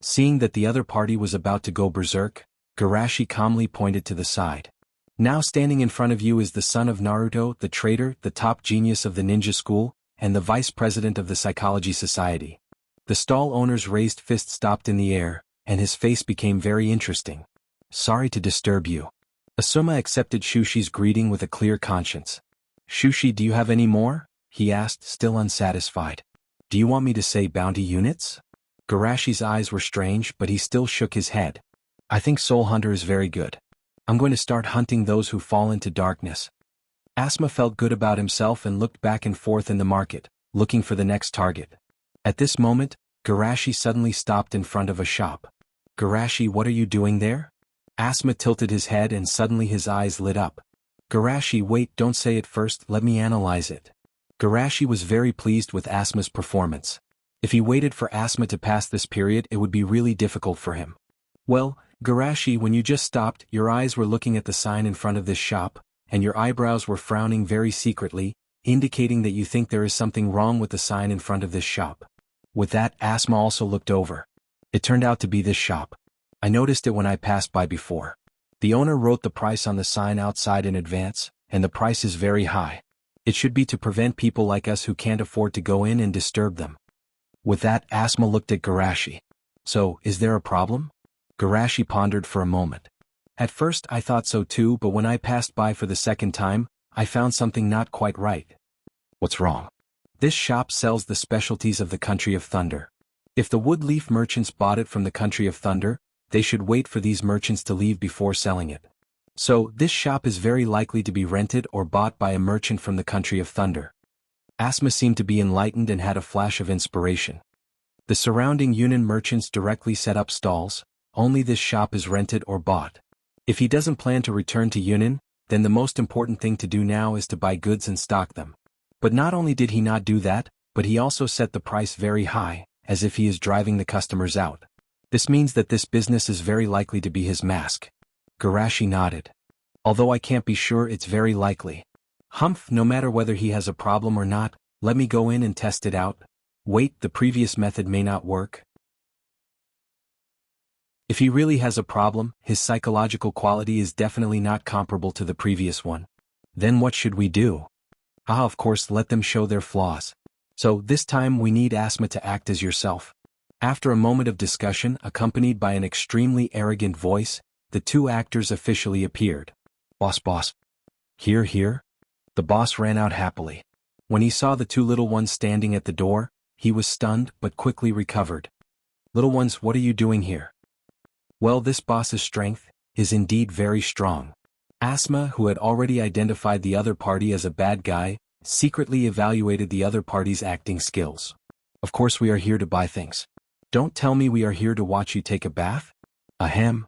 Seeing that the other party was about to go berserk, Garashi calmly pointed to the side. Now standing in front of you is the son of Naruto, the traitor, the top genius of the ninja school, and the vice president of the Psychology Society. The stall owner's raised fist stopped in the air, and his face became very interesting. Sorry to disturb you. Asuma accepted Shushi's greeting with a clear conscience. Shushi, do you have any more? He asked, still unsatisfied. Do you want me to say bounty units? Garashi's eyes were strange, but he still shook his head. I think Soul Hunter is very good. I'm going to start hunting those who fall into darkness. Asma felt good about himself and looked back and forth in the market, looking for the next target. At this moment, Garashi suddenly stopped in front of a shop. Garashi, what are you doing there? Asma tilted his head and suddenly his eyes lit up. Garashi, wait, don't say it first, let me analyze it. Garashi was very pleased with Asma's performance. If he waited for Asma to pass this period, it would be really difficult for him. Well, Garashi, when you just stopped, your eyes were looking at the sign in front of this shop, and your eyebrows were frowning very secretly, indicating that you think there is something wrong with the sign in front of this shop. With that, Asma also looked over. It turned out to be this shop. I noticed it when I passed by before. The owner wrote the price on the sign outside in advance, and the price is very high. It should be to prevent people like us who can't afford to go in and disturb them. With that, Asma looked at Garashi. So, is there a problem? Garashi pondered for a moment. At first I thought so too, but when I passed by for the second time, I found something not quite right. What's wrong? This shop sells the specialties of the country of thunder. If the wood leaf merchants bought it from the country of thunder, they should wait for these merchants to leave before selling it. So, this shop is very likely to be rented or bought by a merchant from the country of thunder. Asma seemed to be enlightened and had a flash of inspiration. The surrounding Yunnan merchants directly set up stalls, only this shop is rented or bought. If he doesn't plan to return to Yunnan, then the most important thing to do now is to buy goods and stock them. But not only did he not do that, but he also set the price very high, as if he is driving the customers out. This means that this business is very likely to be his mask. Garashi nodded. Although I can't be sure, it's very likely. Humph, no matter whether he has a problem or not, let me go in and test it out. Wait, the previous method may not work. If he really has a problem, his psychological quality is definitely not comparable to the previous one. Then what should we do? Of course, let them show their flaws. So, this time we need Asma to act as yourself. After a moment of discussion, accompanied by an extremely arrogant voice, the two actors officially appeared. Boss. Here. The boss ran out happily. When he saw the two little ones standing at the door, he was stunned but quickly recovered. Little ones, what are you doing here? Well, this boss's strength is indeed very strong. Asma, who had already identified the other party as a bad guy, secretly evaluated the other party's acting skills. Of course we are here to buy things. Don't tell me we are here to watch you take a bath? Ahem.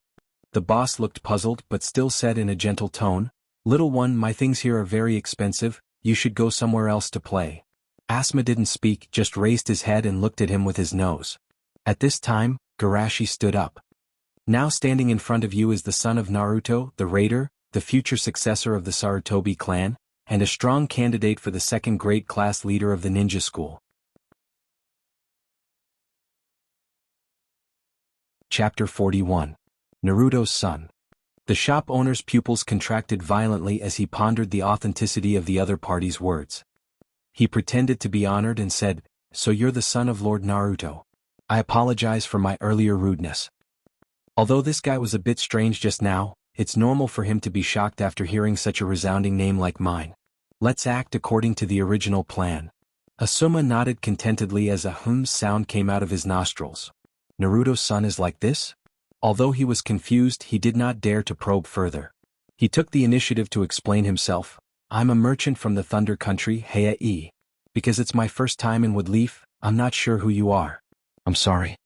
The boss looked puzzled but still said in a gentle tone, Little one, my things here are very expensive, you should go somewhere else to play. Asma didn't speak, just raised his head and looked at him with his nose. At this time, Garashi stood up. Now standing in front of you is the son of Naruto, the raider, the future successor of the Sarutobi clan, and a strong candidate for the second grade class leader of the ninja school. Chapter 41. Naruto's son. The shop owner's pupils contracted violently as he pondered the authenticity of the other party's words. He pretended to be honored and said, So you're the son of Lord Naruto. I apologize for my earlier rudeness. Although this guy was a bit strange just now, it's normal for him to be shocked after hearing such a resounding name like mine. Let's act according to the original plan. Asuma nodded contentedly as a sound came out of his nostrils. Naruto's son is like this? Although he was confused, he did not dare to probe further. He took the initiative to explain himself. I'm a merchant from the Thunder Country, Heiai. Because it's my first time in Woodleaf, I'm not sure who you are. I'm sorry.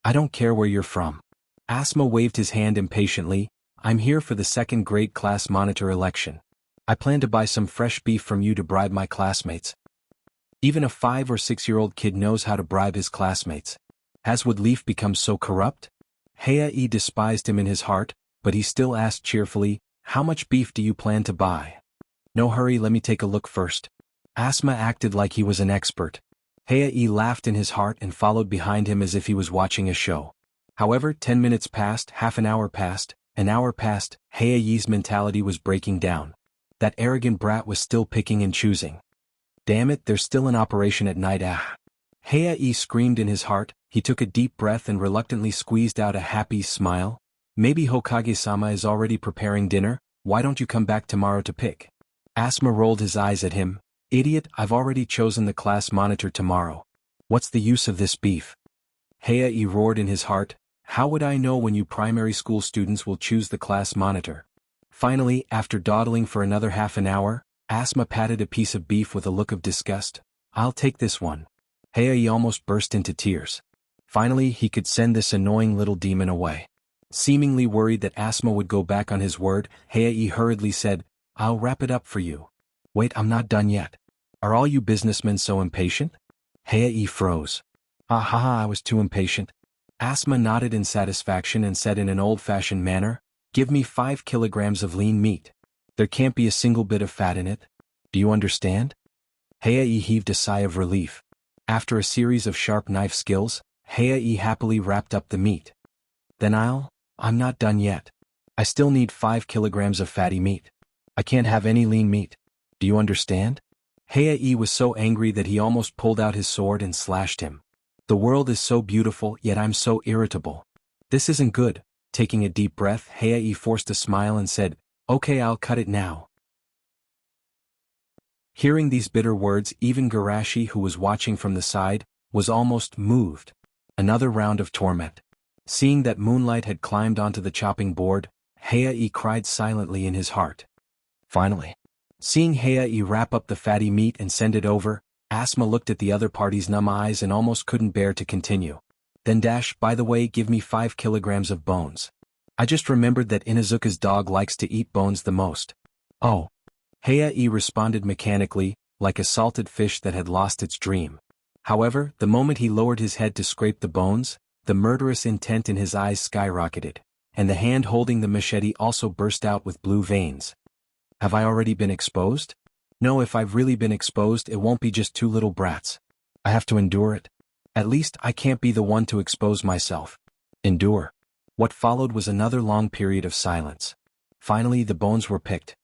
I don't care where you're from. Asma waved his hand impatiently. I'm here for the second grade class monitor election. I plan to buy some fresh beef from you to bribe my classmates. Even a 5 or 6-year-old kid knows how to bribe his classmates. Has Woodleaf become so corrupt? Heiai despised him in his heart, but he still asked cheerfully, How much beef do you plan to buy? No hurry, let me take a look first. Asma acted like he was an expert. Heiai laughed in his heart and followed behind him as if he was watching a show. However, 10 minutes passed, half an hour passed, an hour passed, Heiai's mentality was breaking down. That arrogant brat was still picking and choosing. Damn it, there's still an operation at night. Heiai screamed in his heart. He took a deep breath and reluctantly squeezed out a happy smile. Maybe Hokage-sama is already preparing dinner, why don't you come back tomorrow to pick? Asma rolled his eyes at him. Idiot, I've already chosen the class monitor tomorrow. What's the use of this beef? Heiai roared in his heart. How would I know when you primary school students will choose the class monitor? Finally, after dawdling for another half an hour, Asma patted a piece of beef with a look of disgust. I'll take this one. Heiai almost burst into tears. Finally, he could send this annoying little demon away. Seemingly worried that Asma would go back on his word, Heiai hurriedly said, I'll wrap it up for you. Wait, I'm not done yet. Are all you businessmen so impatient? Heiai froze. I was too impatient. Asma nodded in satisfaction and said in an old-fashioned manner, Give me 5 kilograms of lean meat. There can't be a single bit of fat in it. Do you understand? Heiai heaved a sigh of relief. After a series of sharp knife skills, Heiai happily wrapped up the meat. Then I'm not done yet. I still need 5 kilograms of fatty meat. I can't have any lean meat. Do you understand? Heiai was so angry that he almost pulled out his sword and slashed him. The world is so beautiful, yet I'm so irritable. This isn't good. Taking a deep breath, Heiai forced a smile and said, Okay, I'll cut it now. Hearing these bitter words, even Garashi, who was watching from the side, was almost moved. Another round of torment. Seeing that Moonlight had climbed onto the chopping board, Heiai cried silently in his heart. Finally. Seeing Heiai wrap up the fatty meat and send it over, Asma looked at the other party's numb eyes and almost couldn't bear to continue. Then by the way, give me 5 kilograms of bones. I just remembered that Inuzuka's dog likes to eat bones the most. Oh. Heiai responded mechanically, like a salted fish that had lost its dream. However, the moment he lowered his head to scrape the bones, the murderous intent in his eyes skyrocketed, and the hand holding the machete also burst out with blue veins. Have I already been exposed? No, if I've really been exposed, it won't be just 2 little brats. I have to endure it. At least I can't be the one to expose myself. Endure. What followed was another long period of silence. Finally, the bones were picked.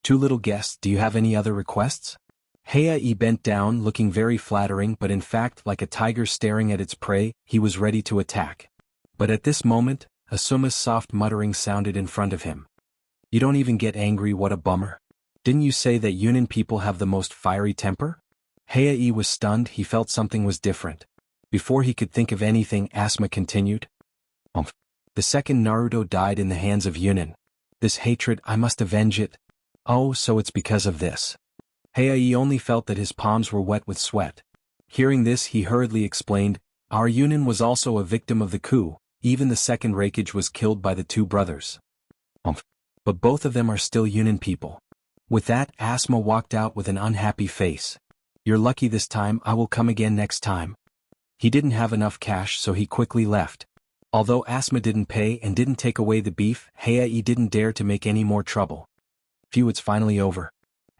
2 little guests, do you have any other requests? Heiai bent down, looking very flattering, but in fact like a tiger staring at its prey, he was ready to attack. But at this moment, Asuma's soft muttering sounded in front of him. You don't even get angry, what a bummer. Didn't you say that Yunin people have the most fiery temper? Heiai was stunned, he felt something was different. Before he could think of anything, Asma continued. The second Naruto died in the hands of Yunin. This hatred, I must avenge it. Oh, so it's because of this. Heiai only felt that his palms were wet with sweat. Hearing this, he hurriedly explained, our Yunin was also a victim of the coup, even the second Raikage was killed by the 2 brothers. But both of them are still Yunin people. With that, Asma walked out with an unhappy face. You're lucky this time, I will come again next time. He didn't have enough cash, so he quickly left. Although Asma didn't pay and didn't take away the beef, Heiai didn't dare to make any more trouble. Phew, it's finally over.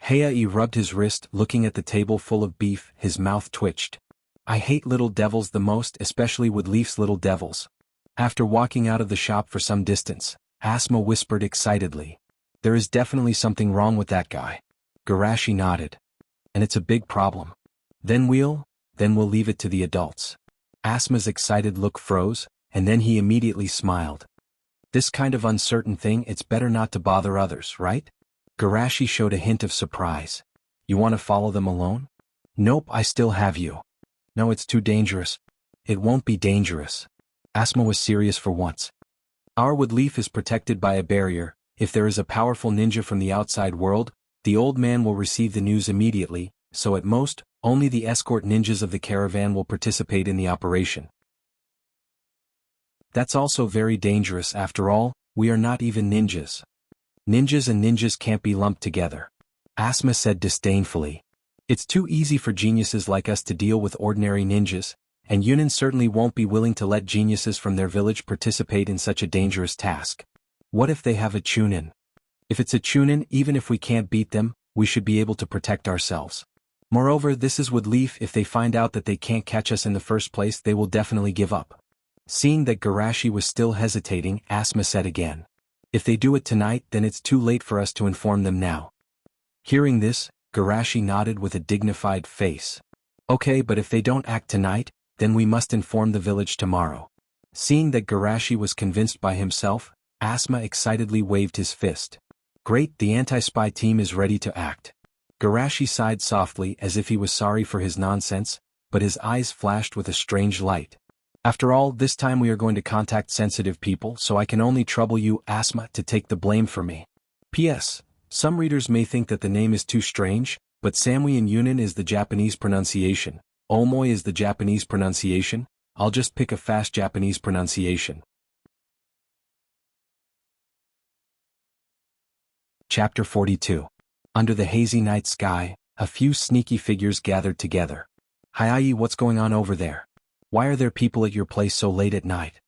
Heiai rubbed his wrist, looking at the table full of beef, his mouth twitched. I hate little devils the most, especially with Leaf's little devils. After walking out of the shop for some distance, Asma whispered excitedly. There is definitely something wrong with that guy. Garashi nodded. And it's a big problem. Then we'll leave it to the adults. Asma's excited look froze, and then he immediately smiled. This kind of uncertain thing, it's better not to bother others, right? Garashi showed a hint of surprise. You want to follow them alone? Nope, I still have you. No, it's too dangerous. It won't be dangerous. Asma was serious for once. Our wood leaf is protected by a barrier. If there is a powerful ninja from the outside world, the old man will receive the news immediately, so at most, only the escort ninjas of the caravan will participate in the operation. That's also very dangerous, after all, we are not even ninjas. Ninjas and ninjas can't be lumped together. Asma said disdainfully. It's too easy for geniuses like us to deal with ordinary ninjas, and Yunin certainly won't be willing to let geniuses from their village participate in such a dangerous task. What if they have a Chunin? If it's a Chunin, even if we can't beat them, we should be able to protect ourselves. Moreover, this is Wood Leaf, if they find out that they can't catch us in the first place, they will definitely give up. Seeing that Garashi was still hesitating, Asma said again. If they do it tonight, then it's too late for us to inform them now. Hearing this, Garashi nodded with a dignified face. Okay, but if they don't act tonight, then we must inform the village tomorrow. Seeing that Garashi was convinced by himself, Asma excitedly waved his fist. Great, the anti-spy team is ready to act. Garashi sighed softly as if he was sorry for his nonsense, but his eyes flashed with a strange light. After all, this time we are going to contact sensitive people, so I can only trouble you, Asma, to take the blame for me. P.S. Some readers may think that the name is too strange, but Samui and Yunin is the Japanese pronunciation. Omoi is the Japanese pronunciation. I'll just pick a fast Japanese pronunciation. Chapter 42. Under the hazy night sky, a few sneaky figures gathered together. Heiai, what's going on over there? Why are there people at your place so late at night?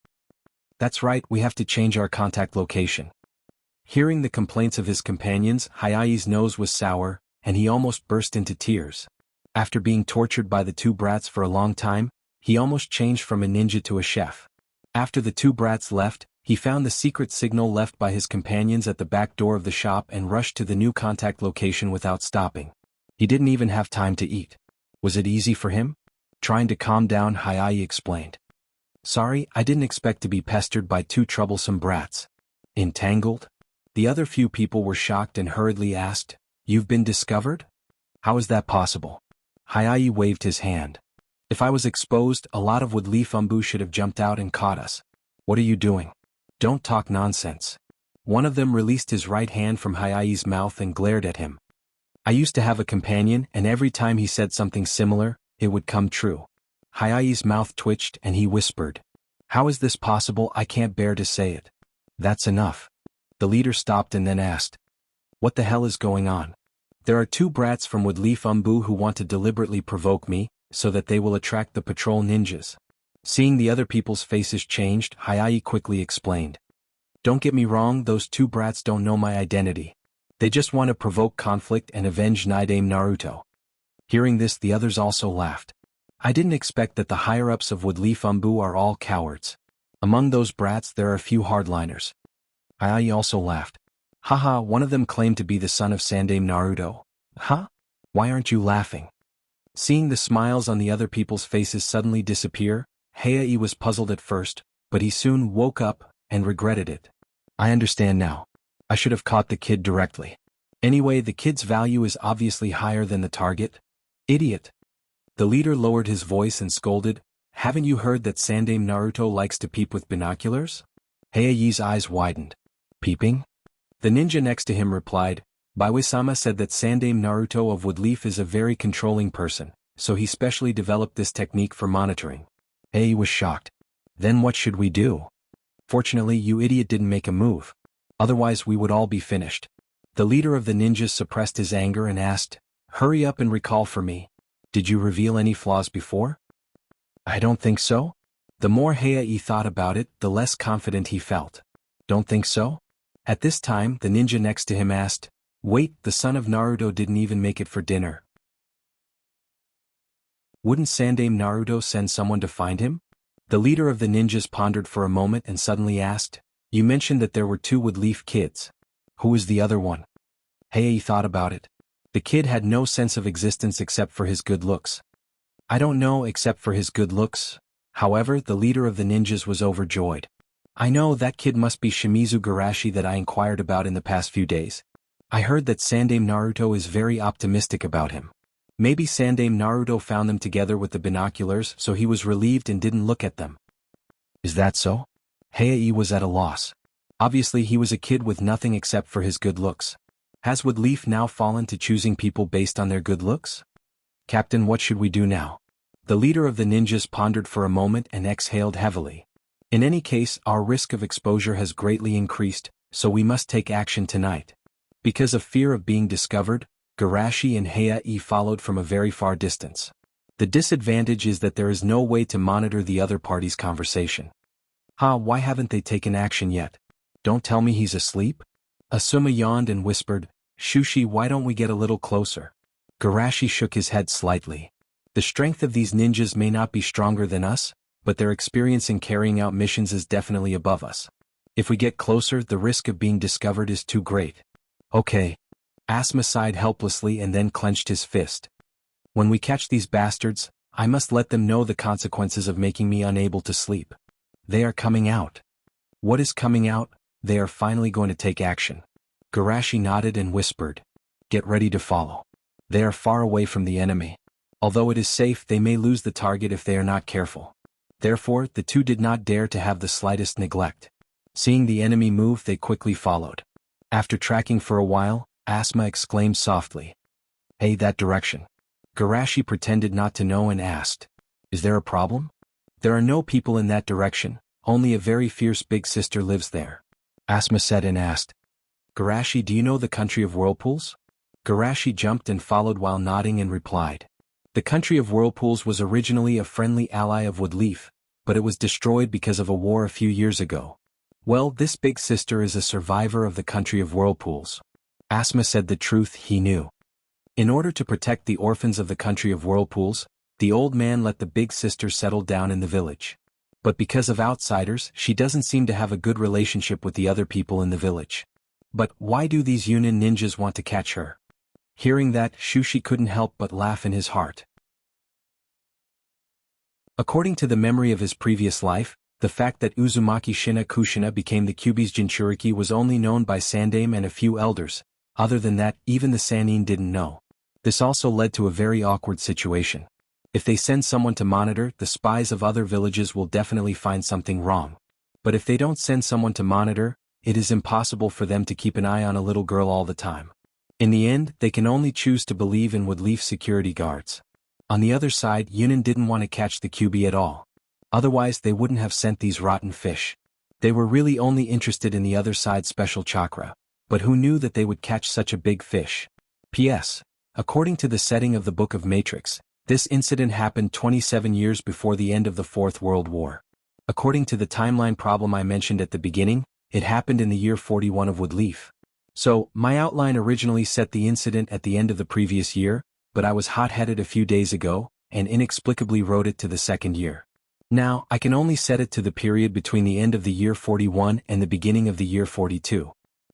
That's right, we have to change our contact location. Hearing the complaints of his companions, Heiai's nose was sour, and he almost burst into tears. After being tortured by the 2 brats for a long time, he almost changed from a ninja to a chef. After the 2 brats left, he found the secret signal left by his companions at the back door of the shop and rushed to the new contact location without stopping. He didn't even have time to eat. Was it easy for him? Trying to calm down, Heiai explained. Sorry, I didn't expect to be pestered by 2 troublesome brats. Entangled? The other few people were shocked and hurriedly asked, You've been discovered? How is that possible? Heiai waved his hand. If I was exposed, a lot of woodleaf umbu should have jumped out and caught us. What are you doing? Don't talk nonsense. One of them released his right hand from Hayai's mouth and glared at him. I used to have a companion, and every time he said something similar, it would come true. Hayai's mouth twitched and he whispered, "How is this possible? I can't bear to say it." That's enough. The leader stopped and then asked, "What the hell is going on?" There are two brats from woodleaf umbu who want to deliberately provoke me, so that they will attract the patrol ninjas. Seeing the other people's faces changed, Hayai quickly explained. Don't get me wrong, those two brats don't know my identity. They just want to provoke conflict and avenge Naidame Naruto. Hearing this, the others also laughed. I didn't expect that the higher-ups of woodleaf umbu are all cowards. Among those brats there are a few hardliners. Hayai also laughed. Haha, one of them claimed to be the son of Sandaime Naruto. Huh? Why aren't you laughing? Seeing the smiles on the other people's faces suddenly disappear, Hayai was puzzled at first, but he soon woke up and regretted it. I understand now. I should have caught the kid directly. Anyway, the kid's value is obviously higher than the target. Idiot. The leader lowered his voice and scolded, Haven't you heard that Sandaime Naruto likes to peep with binoculars? Hayai's eyes widened. Peeping? The ninja next to him replied, Baiwei-sama said that Sandaime Naruto of Woodleaf is a very controlling person, so he specially developed this technique for monitoring. Hayai was shocked. Then what should we do? Fortunately, you idiot didn't make a move. Otherwise we would all be finished. The leader of the ninjas suppressed his anger and asked, Hurry up and recall for me. Did you reveal any flaws before? I don't think so. The more Hayai thought about it, the less confident he felt. Don't think so? At this time, the ninja next to him asked, Wait, the son of Naruto didn't even make it for dinner. Wouldn't Sandaime Naruto send someone to find him? The leader of the ninjas pondered for a moment and suddenly asked, You mentioned that there were two woodleaf kids. Who is the other one? Hayai thought about it. The kid had no sense of existence except for his good looks. I don't know, except for his good looks. However, the leader of the ninjas was overjoyed. I know, that kid must be Shimizu Garashi that I inquired about in the past few days. I heard that Sandaime Naruto is very optimistic about him. Maybe Sandaime Naruto found them together with the binoculars, so he was relieved and didn't look at them. Is that so? Hayai was at a loss. Obviously he was a kid with nothing except for his good looks. Has Woodleaf now fallen to choosing people based on their good looks? Captain, what should we do now? The leader of the ninjas pondered for a moment and exhaled heavily. In any case, our risk of exposure has greatly increased, so we must take action tonight. Because of fear of being discovered, Garashi and Hayai followed from a very far distance. The disadvantage is that there is no way to monitor the other party's conversation. Why haven't they taken action yet? Don't tell me he's asleep? Asuma yawned and whispered, Shushi, why don't we get a little closer? Garashi shook his head slightly. The strength of these ninjas may not be stronger than us, but their experience in carrying out missions is definitely above us. If we get closer, the risk of being discovered is too great. Okay. Asuma sighed helplessly and then clenched his fist. When we catch these bastards, I must let them know the consequences of making me unable to sleep. They are coming out. What is coming out? They are finally going to take action. Garashi nodded and whispered, Get ready to follow. They are far away from the enemy. Although it is safe, they may lose the target if they are not careful. Therefore, the two did not dare to have the slightest neglect. Seeing the enemy move, they quickly followed. After tracking for a while, Asuma exclaimed softly, Hey, that direction. Garashi pretended not to know and asked, Is there a problem? There are no people in that direction, only a very fierce big sister lives there. Asuma said and asked, Garashi, do you know the country of whirlpools? Garashi jumped and followed while nodding and replied. The country of whirlpools was originally a friendly ally of Woodleaf, but it was destroyed because of a war a few years ago. Well, this big sister is a survivor of the country of whirlpools. Asuma said the truth he knew. In order to protect the orphans of the country of whirlpools, the old man let the big sister settle down in the village. But because of outsiders, she doesn't seem to have a good relationship with the other people in the village. But why do these Yunin ninjas want to catch her? Hearing that, Shushi couldn't help but laugh in his heart. According to the memory of his previous life, the fact that Uzumaki Shina Kushina became the Kyuubi's Jinchuriki was only known by Sandaime and a few elders. Other than that, even the Sannin didn't know. This also led to a very awkward situation. If they send someone to monitor, the spies of other villages will definitely find something wrong. But if they don't send someone to monitor, it is impossible for them to keep an eye on a little girl all the time. In the end, they can only choose to believe in Woodleaf security guards. On the other side, Yunin didn't want to catch the QB at all. Otherwise they wouldn't have sent these rotten fish. They were really only interested in the other side's special chakra. But who knew that they would catch such a big fish? P.S. According to the setting of the Book of Matrix, this incident happened 27 years before the end of the Fourth World War. According to the timeline problem I mentioned at the beginning, it happened in the year 41 of Woodleaf. So, my outline originally set the incident at the end of the previous year, but I was hot-headed a few days ago, and inexplicably wrote it to the second year. Now, I can only set it to the period between the end of the year 41 and the beginning of the year 42.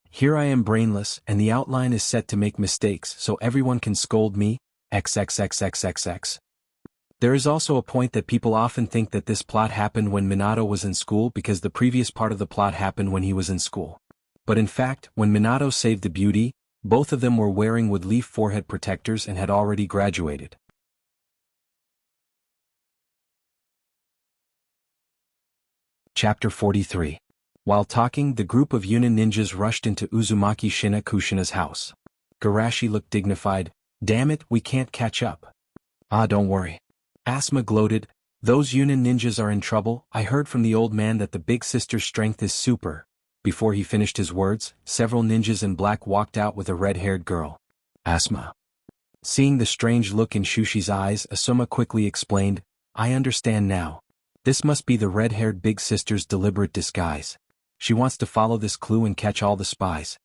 Here I am brainless, and the outline is set to make mistakes so everyone can scold me, xxxxxx. There is also a point that people often think that this plot happened when Minato was in school because the previous part of the plot happened when he was in school. But in fact, when Minato saved the beauty, both of them were wearing Woodleaf forehead protectors and had already graduated. Chapter 43. While talking, the group of Yunin ninjas rushed into Uzumaki Shina Kushina's house. Garashi looked dignified. Damn it, we can't catch up. Ah, don't worry. Asuma gloated. Those Yunin ninjas are in trouble. I heard from the old man that the big sister's strength is super. Before he finished his words, several ninjas in black walked out with a red-haired girl. Asuma. Seeing the strange look in Shushi's eyes, Asuma quickly explained, I understand now. This must be the red-haired big sister's deliberate disguise. She wants to follow this clue and catch all the spies.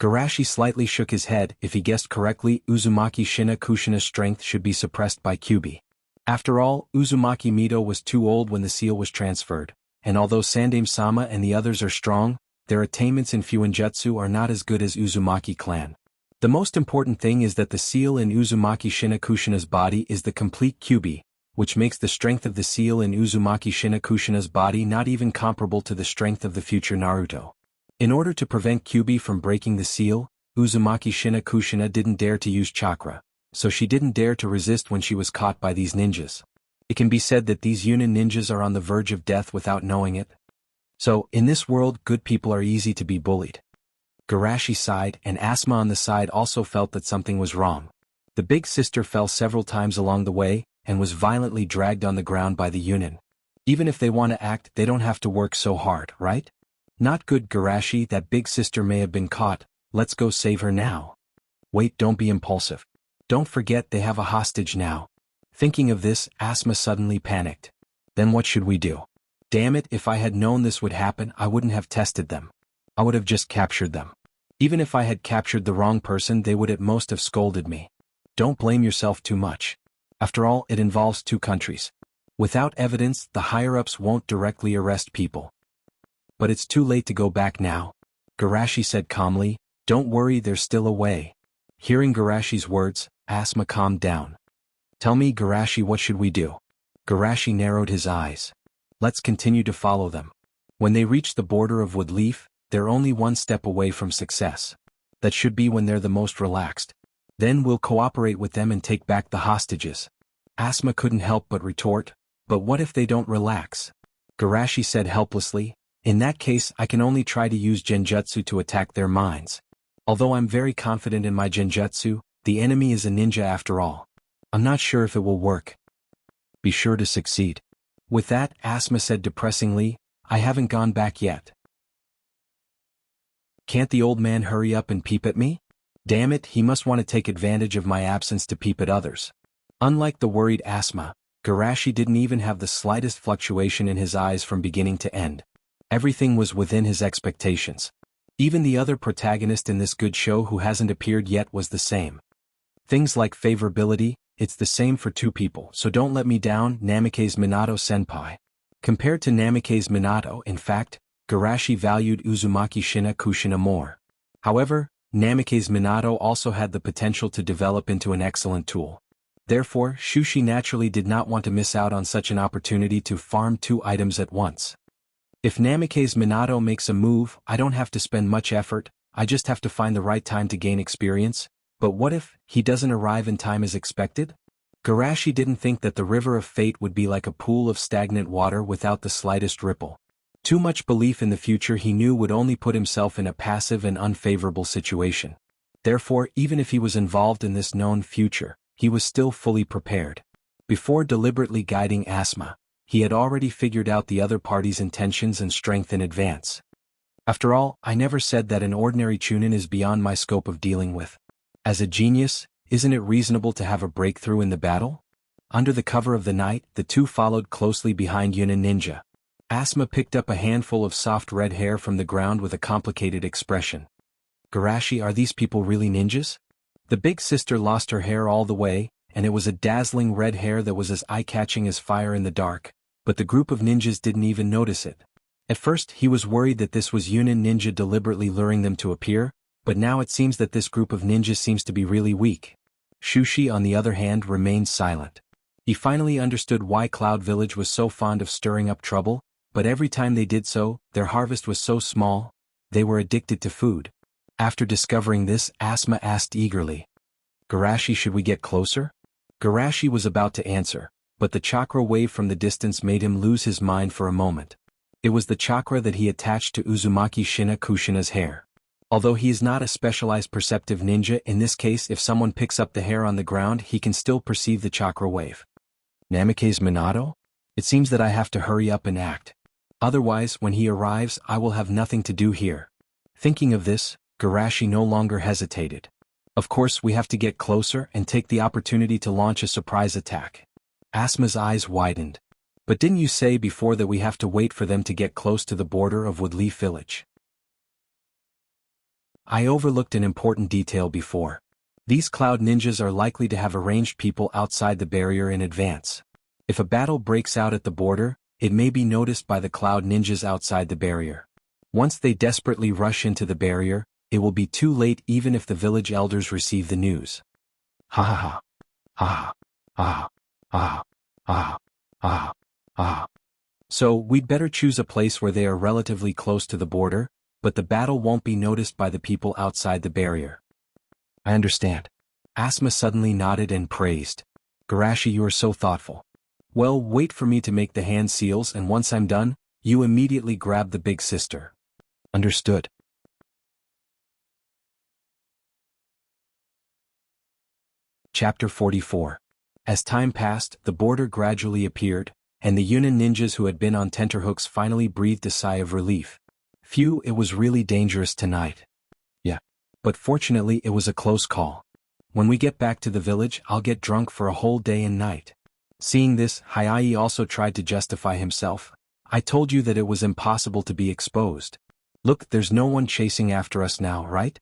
Garashi slightly shook his head. If he guessed correctly, Uzumaki Shina Kushina's strength should be suppressed by Kyuubi. After all, Uzumaki Mito was too old when the seal was transferred, and although Sandame-sama and the others are strong, their attainments in Fuinjutsu are not as good as Uzumaki clan. The most important thing is that the seal in Uzumaki Shina Kushina's body is the complete Kyuubi, which makes the strength of the seal in Uzumaki Shina Kushina's body not even comparable to the strength of the future Naruto. In order to prevent Kyuubi from breaking the seal, Uzumaki Shina Kushina didn't dare to use chakra, so she didn't dare to resist when she was caught by these ninjas. It can be said that these Yunin ninjas are on the verge of death without knowing it. So, in this world, good people are easy to be bullied. Garashi sighed, and Asuma on the side also felt that something was wrong. The big sister fell several times along the way, and was violently dragged on the ground by the Yunin. Even if they want to act, they don't have to work so hard, right? Not good, Garashi, that big sister may have been caught. Let's go save her now. Wait, don't be impulsive. Don't forget they have a hostage now. Thinking of this, Asuma suddenly panicked. Then what should we do? Damn it, if I had known this would happen, I wouldn't have tested them. I would have just captured them. Even if I had captured the wrong person, they would at most have scolded me. Don't blame yourself too much. After all, it involves two countries. Without evidence, the higher-ups won't directly arrest people. But it's too late to go back now. Garashi said calmly, don't worry, there's still a way. Hearing Garashi's words, Asuma calmed down. Tell me, Garashi, what should we do? Garashi narrowed his eyes. Let's continue to follow them. When they reach the border of Woodleaf, they're only one step away from success. That should be when they're the most relaxed. Then we'll cooperate with them and take back the hostages. Asuma couldn't help but retort, but what if they don't relax? Garashi said helplessly, in that case I can only try to use genjutsu to attack their minds. Although I'm very confident in my genjutsu, the enemy is a ninja after all. I'm not sure if it will work. Be sure to succeed. With that, Asuma said depressingly, I haven't gone back yet. Can't the old man hurry up and peep at me? Damn it, he must want to take advantage of my absence to peep at others. Unlike the worried Asuma, Garashi didn't even have the slightest fluctuation in his eyes from beginning to end. Everything was within his expectations. Even the other protagonist in this good show who hasn't appeared yet was the same. Things like favorability, it's the same for two people, so don't let me down, Namikaze Minato-senpai. Compared to Namikaze Minato, in fact, Garashi valued Uzumaki Shina Kushina more. However, Namikaze Minato also had the potential to develop into an excellent tool. Therefore, Shushi naturally did not want to miss out on such an opportunity to farm two items at once. If Namikaze Minato makes a move, I don't have to spend much effort, I just have to find the right time to gain experience. But what if he doesn't arrive in time as expected? Garashi didn't think that the river of fate would be like a pool of stagnant water without the slightest ripple. Too much belief in the future he knew would only put himself in a passive and unfavorable situation. Therefore, even if he was involved in this known future, he was still fully prepared. Before deliberately guiding Asma, he had already figured out the other party's intentions and strength in advance. After all, I never said that an ordinary chunin is beyond my scope of dealing with. As a genius, isn't it reasonable to have a breakthrough in the battle? Under the cover of the night, the two followed closely behind Yunin Ninja. Asma picked up a handful of soft red hair from the ground with a complicated expression. Garashi, are these people really ninjas? The big sister lost her hair all the way, and it was a dazzling red hair that was as eye-catching as fire in the dark, but the group of ninjas didn't even notice it. At first he was worried that this was Yunin Ninja deliberately luring them to appear, but now it seems that this group of ninjas seems to be really weak. Shushi, on the other hand, remained silent. He finally understood why Cloud Village was so fond of stirring up trouble, but every time they did so, their harvest was so small, they were addicted to food. After discovering this, Asma asked eagerly, Garashi, should we get closer? Garashi was about to answer, but the chakra wave from the distance made him lose his mind for a moment. It was the chakra that he attached to Uzumaki Shina Kushina's hair. Although he is not a specialized perceptive ninja, in this case if someone picks up the hair on the ground he can still perceive the chakra wave. Namikaze Minato? It seems that I have to hurry up and act. Otherwise, when he arrives, I will have nothing to do here. Thinking of this, Garashi no longer hesitated. Of course, we have to get closer and take the opportunity to launch a surprise attack. Asma's eyes widened. But didn't you say before that we have to wait for them to get close to the border of Woodleaf Village? I overlooked an important detail before. These Cloud Ninjas are likely to have arranged people outside the barrier in advance. If a battle breaks out at the border, it may be noticed by the Cloud Ninjas outside the barrier. Once they desperately rush into the barrier, it will be too late even if the village elders receive the news. Ha ha ha. Ha ha. Ha ha. Ha. So, we'd better choose a place where they are relatively close to the border, but the battle won't be noticed by the people outside the barrier. I understand. Asma suddenly nodded and praised. Garashi, you are so thoughtful. Well, wait for me to make the hand seals, and once I'm done, you immediately grab the big sister. Understood. Chapter 44. As time passed, the border gradually appeared, and the Yunin ninjas who had been on tenterhooks finally breathed a sigh of relief. Phew, it was really dangerous tonight. Yeah. But fortunately it was a close call. When we get back to the village, I'll get drunk for a whole day and night. Seeing this, Hayai also tried to justify himself. I told you that it was impossible to be exposed. Look, there's no one chasing after us now, right?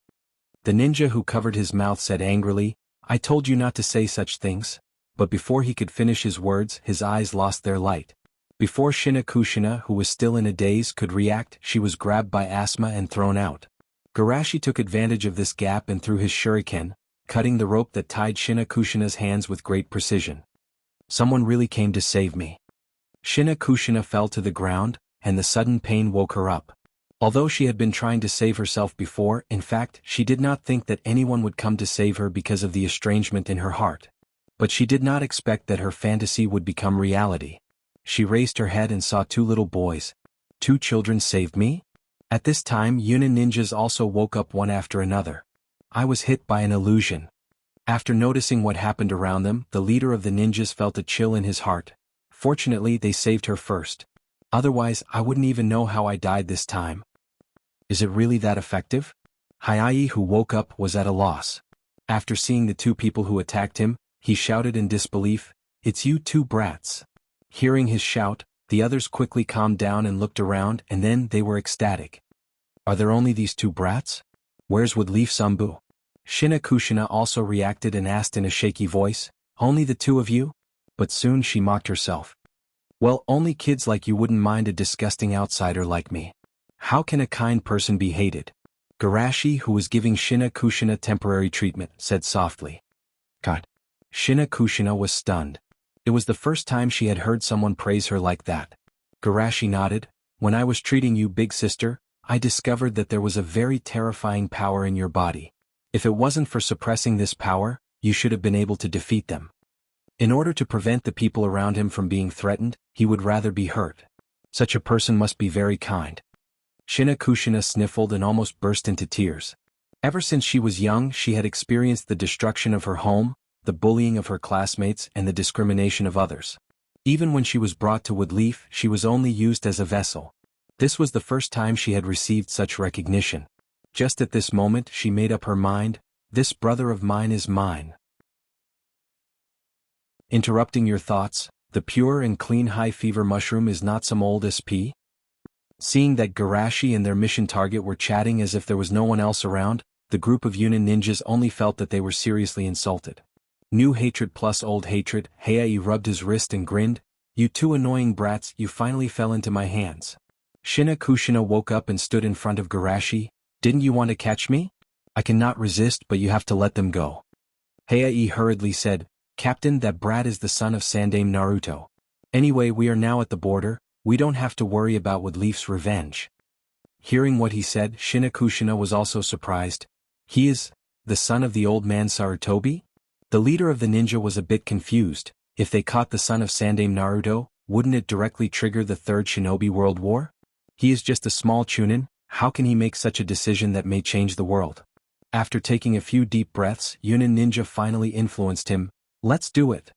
The ninja who covered his mouth said angrily, I told you not to say such things. But before he could finish his words, his eyes lost their light. Before Shina Kushina, who was still in a daze, could react, she was grabbed by Asma and thrown out. Garashi took advantage of this gap and threw his shuriken, cutting the rope that tied Shina Kushina's hands with great precision. Someone really came to save me. Shina Kushina fell to the ground, and the sudden pain woke her up. Although she had been trying to save herself before, in fact, she did not think that anyone would come to save her because of the estrangement in her heart. But she did not expect that her fantasy would become reality. She raised her head and saw two little boys. Two children saved me? At this time, Yunin ninjas also woke up one after another. I was hit by an illusion. After noticing what happened around them, the leader of the ninjas felt a chill in his heart. Fortunately, they saved her first. Otherwise, I wouldn't even know how I died this time. Is it really that effective? Hayai, who woke up, was at a loss. After seeing the two people who attacked him, he shouted in disbelief, It's you two brats. Hearing his shout, the others quickly calmed down and looked around, and then they were ecstatic. Are there only these two brats? Where's Woodleaf Sambu? Shina Kushina also reacted and asked in a shaky voice, Only the two of you? But soon she mocked herself. Well, only kids like you wouldn't mind a disgusting outsider like me. How can a kind person be hated? Garashi, who was giving Shina Kushina temporary treatment, said softly. God. Shina Kushina was stunned. It was the first time she had heard someone praise her like that. Garashi nodded. When I was treating you, big sister, I discovered that there was a very terrifying power in your body. If it wasn't for suppressing this power, you should have been able to defeat them. In order to prevent the people around him from being threatened, he would rather be hurt. Such a person must be very kind. Shina Kushina sniffled and almost burst into tears. Ever since she was young, she had experienced the destruction of her home, the bullying of her classmates, and the discrimination of others. Even when she was brought to Woodleaf, she was only used as a vessel. This was the first time she had received such recognition. Just at this moment, she made up her mind, this brother of mine is mine. Interrupting your thoughts, the pure and clean high fever mushroom is not some old SP? Seeing that Garashi and their mission target were chatting as if there was no one else around, the group of Yunin ninjas only felt that they were seriously insulted. New hatred plus old hatred. Heiai rubbed his wrist and grinned, you two annoying brats, you finally fell into my hands. Shina Kushina woke up and stood in front of Garashi, didn't you want to catch me? I cannot resist, but you have to let them go. Heiai hurriedly said, Captain, that brat is the son of Sandame Naruto. Anyway, we are now at the border, we don't have to worry about Woodleaf's revenge. Hearing what he said, Shina Kushina was also surprised. He is the son of the old man Sarutobi? The leader of the ninja was a bit confused. If they caught the son of Sandame Naruto, wouldn't it directly trigger the Third Shinobi World War? He is just a small chunin, how can he make such a decision that may change the world? After taking a few deep breaths, Yunin ninja finally influenced him, let's do it.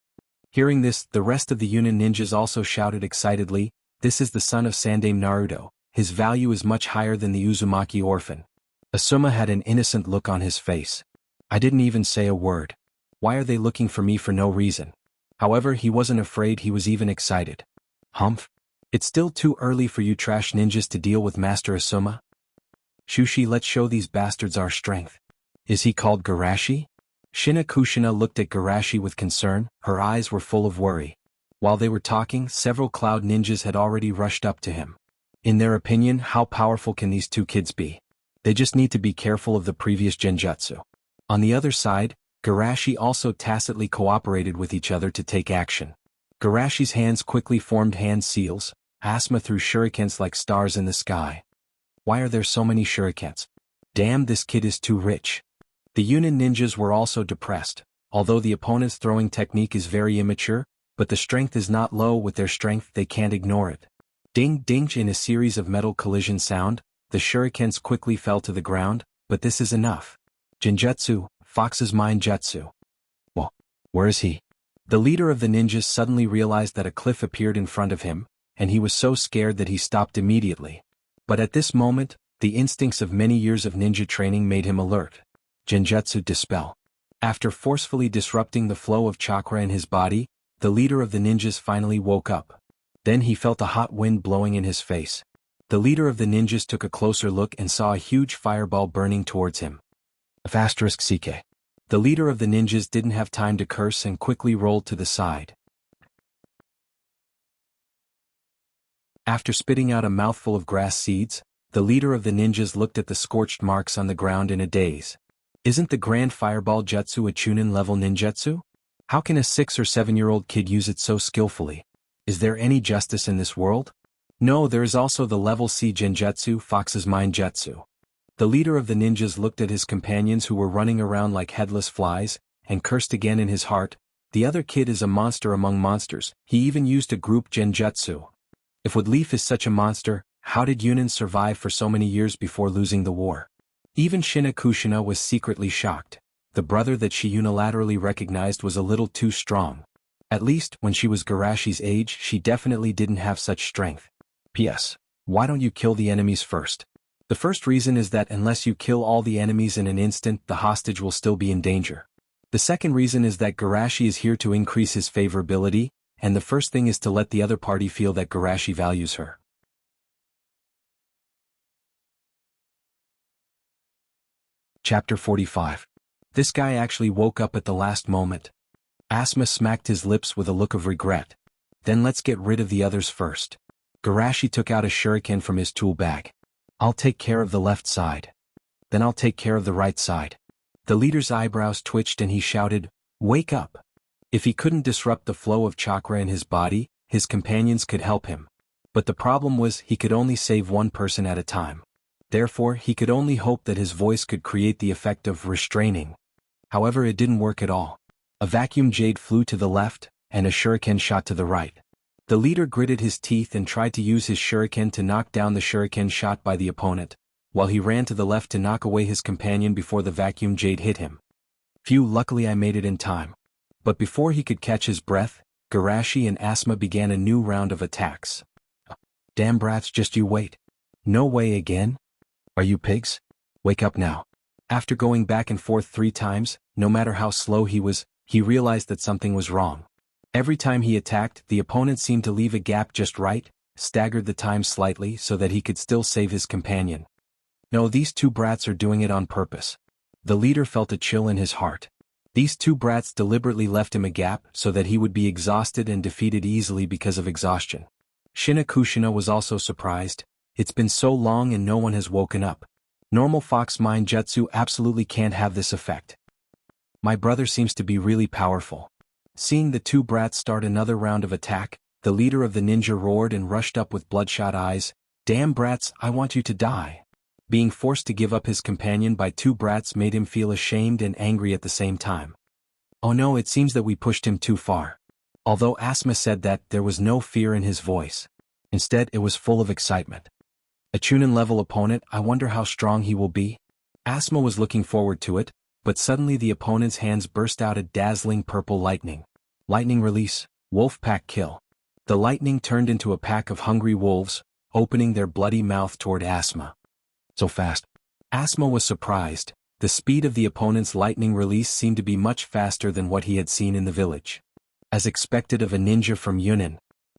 Hearing this, the rest of the Yunin ninjas also shouted excitedly, this is the son of Sandame Naruto, his value is much higher than the Uzumaki orphan. Asuma had an innocent look on his face. I didn't even say a word. Why are they looking for me for no reason? However, he wasn't afraid, he was even excited. Humph. It's still too early for you trash ninjas to deal with Master Asuma. Shushi, let's show these bastards our strength. Is he called Garashi? Shina Kushina looked at Garashi with concern, her eyes were full of worry. While they were talking, several cloud ninjas had already rushed up to him. In their opinion, how powerful can these two kids be? They just need to be careful of the previous genjutsu. On the other side, Garashi also tacitly cooperated with each other to take action. Garashi's hands quickly formed hand seals, Asuma threw shurikens like stars in the sky. Why are there so many shurikens? Damn, this kid is too rich. The Yunin ninjas were also depressed, although the opponent's throwing technique is very immature, but the strength is not low, with their strength they can't ignore it. Ding ding, in a series of metal collision sound, the shurikens quickly fell to the ground, but this is enough. Genjutsu, Fox's mind jutsu. Well, where is he? The leader of the ninjas suddenly realized that a cliff appeared in front of him, and he was so scared that he stopped immediately. But at this moment, the instincts of many years of ninja training made him alert. Genjutsu dispel. After forcefully disrupting the flow of chakra in his body, the leader of the ninjas finally woke up. Then he felt a hot wind blowing in his face. The leader of the ninjas took a closer look and saw a huge fireball burning towards him. *CK. The leader of the ninjas didn't have time to curse and quickly rolled to the side. After spitting out a mouthful of grass seeds, the leader of the ninjas looked at the scorched marks on the ground in a daze. Isn't the Grand Fireball Jutsu a Chunin-level ninjutsu? How can a 6 or 7-year-old kid use it so skillfully? Is there any justice in this world? No, there is also the level C Genjutsu, Fox's Mind Jutsu. The leader of the ninjas looked at his companions who were running around like headless flies, and cursed again in his heart, the other kid is a monster among monsters, he even used a group Genjutsu. If Woodleaf is such a monster, how did Yunin survive for so many years before losing the war? Even Shina Kushina was secretly shocked. The brother that she unilaterally recognized was a little too strong. At least, when she was Garashi's age, she definitely didn't have such strength. P.S. Why don't you kill the enemies first? The first reason is that unless you kill all the enemies in an instant, the hostage will still be in danger. The second reason is that Garashi is here to increase his favorability, and the first thing is to let the other party feel that Garashi values her. Chapter 45. This guy actually woke up at the last moment. Asuma smacked his lips with a look of regret. Then let's get rid of the others first. Garashi took out a shuriken from his tool bag. I'll take care of the left side. Then I'll take care of the right side. The leader's eyebrows twitched and he shouted, wake up. If he couldn't disrupt the flow of chakra in his body, his companions could help him. But the problem was he could only save one person at a time. Therefore, he could only hope that his voice could create the effect of restraining. However, it didn't work at all. A vacuum jade flew to the left, and a shuriken shot to the right. The leader gritted his teeth and tried to use his shuriken to knock down the shuriken shot by the opponent, while he ran to the left to knock away his companion before the vacuum jade hit him. Phew, luckily I made it in time. But before he could catch his breath, Garashi and Asma began a new round of attacks. Damn brats, just you wait. No way again? Are you pigs? Wake up now. After going back and forth 3 times, no matter how slow he was, he realized that something was wrong. Every time he attacked, the opponent seemed to leave a gap just right, staggered the time slightly so that he could still save his companion. No, these 2 brats are doing it on purpose. The leader felt a chill in his heart. These 2 brats deliberately left him a gap so that he would be exhausted and defeated easily because of exhaustion. Kushina was also surprised. It's been so long and no one has woken up. Normal fox mind jutsu absolutely can't have this effect. My brother seems to be really powerful. Seeing the 2 brats start another round of attack, the leader of the ninja roared and rushed up with bloodshot eyes. Damn brats, I want you to die. Being forced to give up his companion by 2 brats made him feel ashamed and angry at the same time. Oh no, it seems that we pushed him too far. Although Asma said that, there was no fear in his voice. Instead, it was full of excitement. A Chunin-level opponent, I wonder how strong he will be? Asma was looking forward to it, but suddenly the opponent's hands burst out a dazzling purple lightning. Lightning release, wolf pack kill. The lightning turned into a pack of hungry wolves, opening their bloody mouth toward Asma. So fast. Asma was surprised. The speed of the opponent's lightning release seemed to be much faster than what he had seen in the village. As expected of a ninja from Yunnan,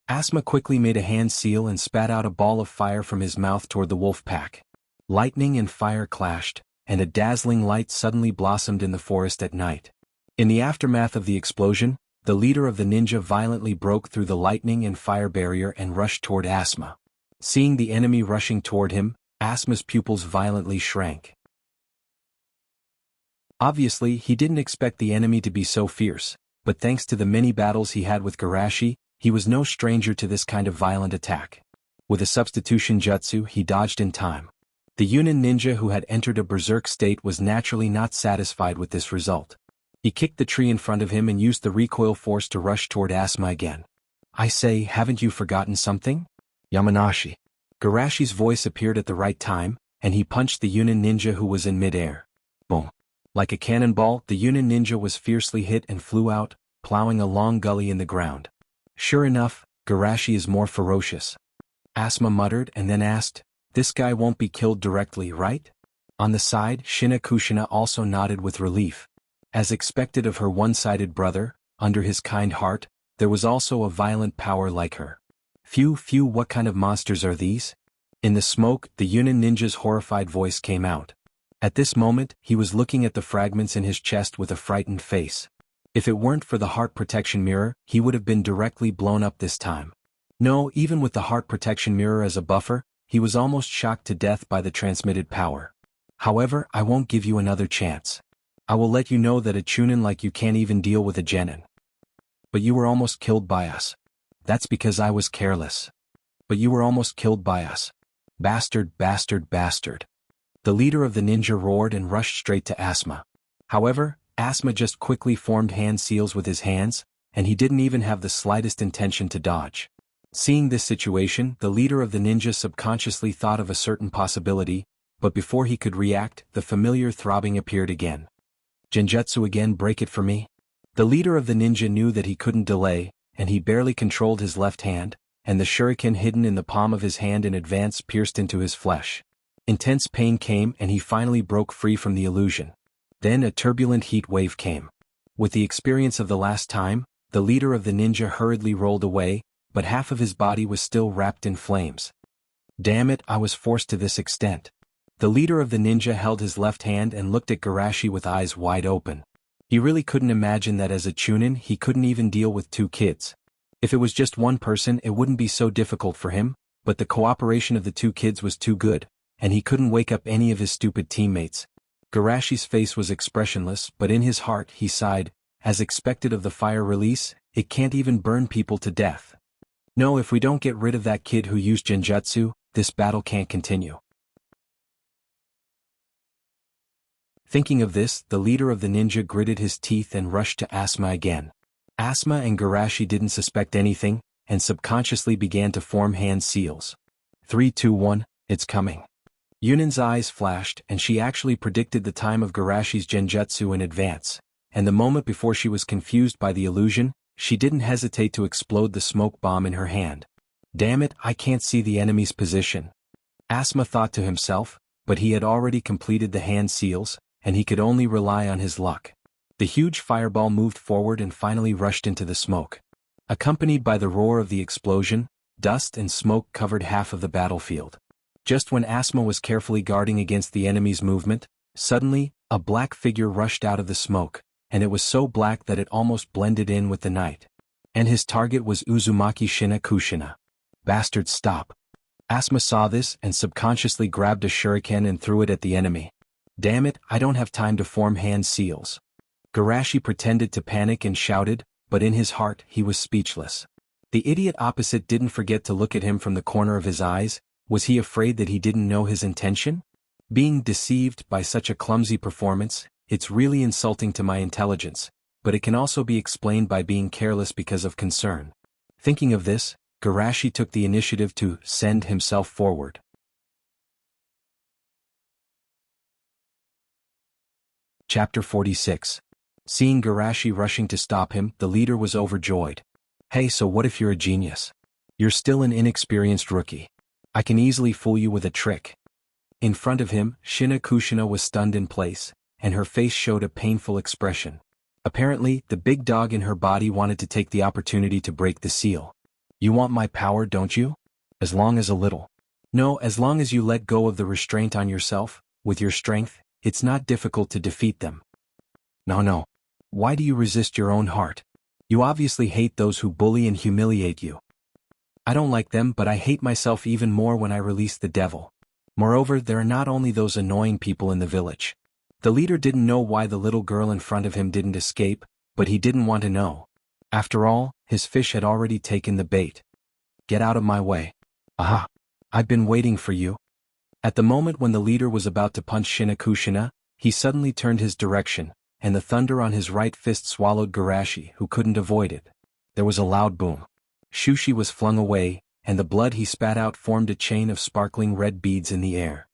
Asma quickly made a hand seal and spat out a ball of fire from his mouth toward the wolf pack. Lightning and fire clashed, and a dazzling light suddenly blossomed in the forest at night. In the aftermath of the explosion, the leader of the ninja violently broke through the lightning and fire barrier and rushed toward Asma. Seeing the enemy rushing toward him, Asma's pupils violently shrank. Obviously, he didn't expect the enemy to be so fierce, but thanks to the many battles he had with Garashi, he was no stranger to this kind of violent attack. With a substitution jutsu, he dodged in time. The Yunnan ninja who had entered a berserk state was naturally not satisfied with this result. He kicked the tree in front of him and used the recoil force to rush toward Asma again. I say, haven't you forgotten something? Yamanashi. Garashi's voice appeared at the right time, and he punched the Yunnan ninja who was in mid-air. Boom. Like a cannonball, the Yunnan ninja was fiercely hit and flew out, plowing a long gully in the ground. Sure enough, Garashi is more ferocious. Asma muttered and then asked, this guy won't be killed directly, right? On the side, Kushina also nodded with relief. As expected of her one-sided brother, under his kind heart, there was also a violent power like her. Phew, what kind of monsters are these? In the smoke, the Yunnan ninja's horrified voice came out. At this moment, he was looking at the fragments in his chest with a frightened face. If it weren't for the heart protection mirror, he would have been directly blown up this time. No, even with the heart protection mirror as a buffer, he was almost shocked to death by the transmitted power. However, I won't give you another chance. I will let you know that a Chunin like you can't even deal with a genin. But you were almost killed by us. That's because I was careless. But you were almost killed by us. Bastard. The leader of the ninja roared and rushed straight to Asma. However, Asma just quickly formed hand seals with his hands, and he didn't even have the slightest intention to dodge. Seeing this situation, the leader of the ninja subconsciously thought of a certain possibility, but before he could react, the familiar throbbing appeared again. Genjutsu again, break it for me? The leader of the ninja knew that he couldn't delay, and he barely controlled his left hand, and the shuriken hidden in the palm of his hand in advance pierced into his flesh. Intense pain came and he finally broke free from the illusion. Then a turbulent heat wave came. With the experience of the last time, the leader of the ninja hurriedly rolled away, but half of his body was still wrapped in flames. Damn it, I was forced to this extent. The leader of the ninja held his left hand and looked at Garashi with eyes wide open. He really couldn't imagine that as a Chunin he couldn't even deal with 2 kids. If it was just one person it wouldn't be so difficult for him, but the cooperation of the 2 kids was too good, and he couldn't wake up any of his stupid teammates. Garashi's face was expressionless, but in his heart he sighed, as expected of the fire release, it can't even burn people to death. No, if we don't get rid of that kid who used genjutsu, this battle can't continue. Thinking of this, the leader of the ninja gritted his teeth and rushed to Asma again. Asma and Garashi didn't suspect anything, and subconsciously began to form hand seals. 3, 2, 1, it's coming. Yunan's eyes flashed, and she actually predicted the time of Garashi's genjutsu in advance, and the moment before she was confused by the illusion, she didn't hesitate to explode the smoke bomb in her hand. Damn it, I can't see the enemy's position. Asma thought to himself, but he had already completed the hand seals, and he could only rely on his luck. The huge fireball moved forward and finally rushed into the smoke. Accompanied by the roar of the explosion, dust and smoke covered half of the battlefield. Just when Asma was carefully guarding against the enemy's movement, suddenly, a black figure rushed out of the smoke, and it was so black that it almost blended in with the night. And his target was Uzumaki Shina Kushina. Bastard, stop. Asma saw this and subconsciously grabbed a shuriken and threw it at the enemy. Damn it, I don't have time to form hand seals. Garashi pretended to panic and shouted, but in his heart he was speechless. The idiot opposite didn't forget to look at him from the corner of his eyes. Was he afraid that he didn't know his intention? Being deceived by such a clumsy performance, it's really insulting to my intelligence, but it can also be explained by being careless because of concern. Thinking of this, Garashi took the initiative to send himself forward. Chapter 46. Seeing Garashi rushing to stop him, the leader was overjoyed. Hey, so what if you're a genius? You're still an inexperienced rookie. I can easily fool you with a trick. In front of him, Shina Kushina was stunned in place, and her face showed a painful expression. Apparently, the big dog in her body wanted to take the opportunity to break the seal. You want my power, don't you? As long as a little. No, as long as you let go of the restraint on yourself, with your strength, it's not difficult to defeat them. No. Why do you resist your own heart? You obviously hate those who bully and humiliate you. I don't like them, but I hate myself even more when I release the devil. Moreover, there are not only those annoying people in the village. The leader didn't know why the little girl in front of him didn't escape, but he didn't want to know. After all, his fish had already taken the bait. Get out of my way. Aha! I've been waiting for you. At the moment when the leader was about to punch Shina Kushina, he suddenly turned his direction, and the thunder on his right fist swallowed Garashi, who couldn't avoid it. There was a loud boom. Shushi was flung away, and the blood he spat out formed a chain of sparkling red beads in the air.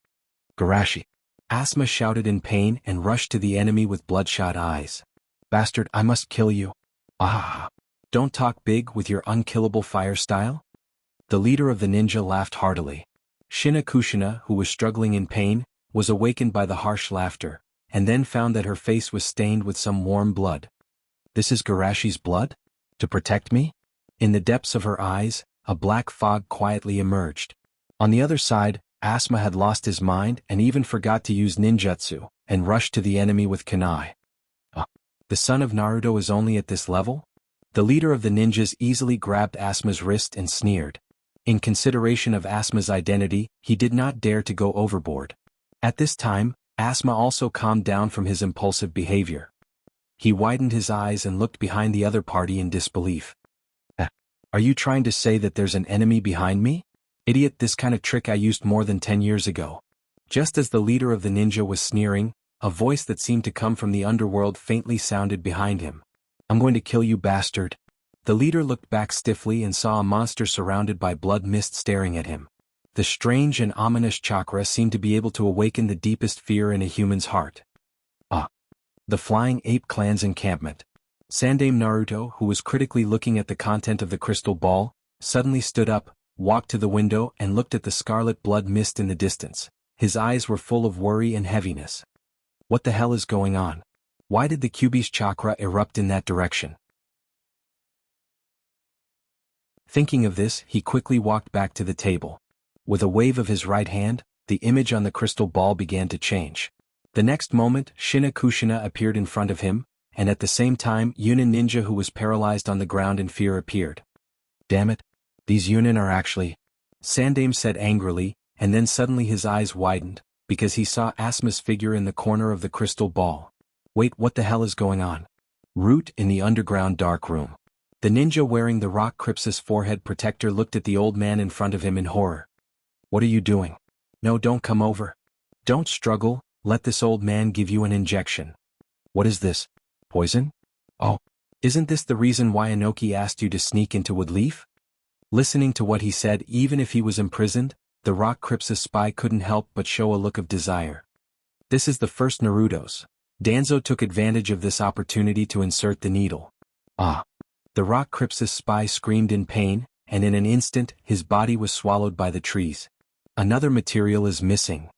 Garashi! Asma shouted in pain and rushed to the enemy with bloodshot eyes. Bastard, I must kill you. Ah! Don't talk big with your unkillable fire style? The leader of the ninja laughed heartily. Shina Kushina, who was struggling in pain, was awakened by the harsh laughter, and then found that her face was stained with some warm blood. This is Garashi's blood? To protect me? In the depths of her eyes, a black fog quietly emerged. On the other side, Asma had lost his mind and even forgot to use ninjutsu, and rushed to the enemy with kunai. The son of Naruto is only at this level? The leader of the ninjas easily grabbed Asma's wrist and sneered. In consideration of Asma's identity, he did not dare to go overboard. At this time, Asma also calmed down from his impulsive behavior. He widened his eyes and looked behind the other party in disbelief. Are you trying to say that there's an enemy behind me? Idiot, this kind of trick I used more than 10 years ago. Just as the leader of the ninja was sneering, a voice that seemed to come from the underworld faintly sounded behind him. I'm going to kill you, bastard. The leader looked back stiffly and saw a monster surrounded by blood mist staring at him. The strange and ominous chakra seemed to be able to awaken the deepest fear in a human's heart. The Flying Ape Clan's encampment. Sandaime Naruto, who was critically looking at the content of the crystal ball, suddenly stood up, walked to the window and looked at the scarlet blood mist in the distance. His eyes were full of worry and heaviness. What the hell is going on? Why did the Kyuubi's chakra erupt in that direction? Thinking of this, he quickly walked back to the table. With a wave of his right hand, the image on the crystal ball began to change. The next moment, Shina Kushina appeared in front of him, and at the same time, Yunin ninja who was paralyzed on the ground in fear appeared. Damn it! These Yunin are actually... Sandaime said angrily, and then suddenly his eyes widened, because he saw Asma's figure in the corner of the crystal ball. Wait, what the hell is going on? Root in the underground dark room. The ninja wearing the rock Crypsis forehead protector looked at the old man in front of him in horror. What are you doing? No, don't come over. Don't struggle, let this old man give you an injection. What is this? Poison? Oh, Isn't this the reason why Inoki asked you to sneak into Woodleaf? Listening to what he said, even if he was imprisoned, the Rock Crypsis spy couldn't help but show a look of desire. This is the first Naruto's. Danzo took advantage of this opportunity to insert the needle. Ah! The Rock Crypsis spy screamed in pain, and in an instant, his body was swallowed by the trees. Another material is missing.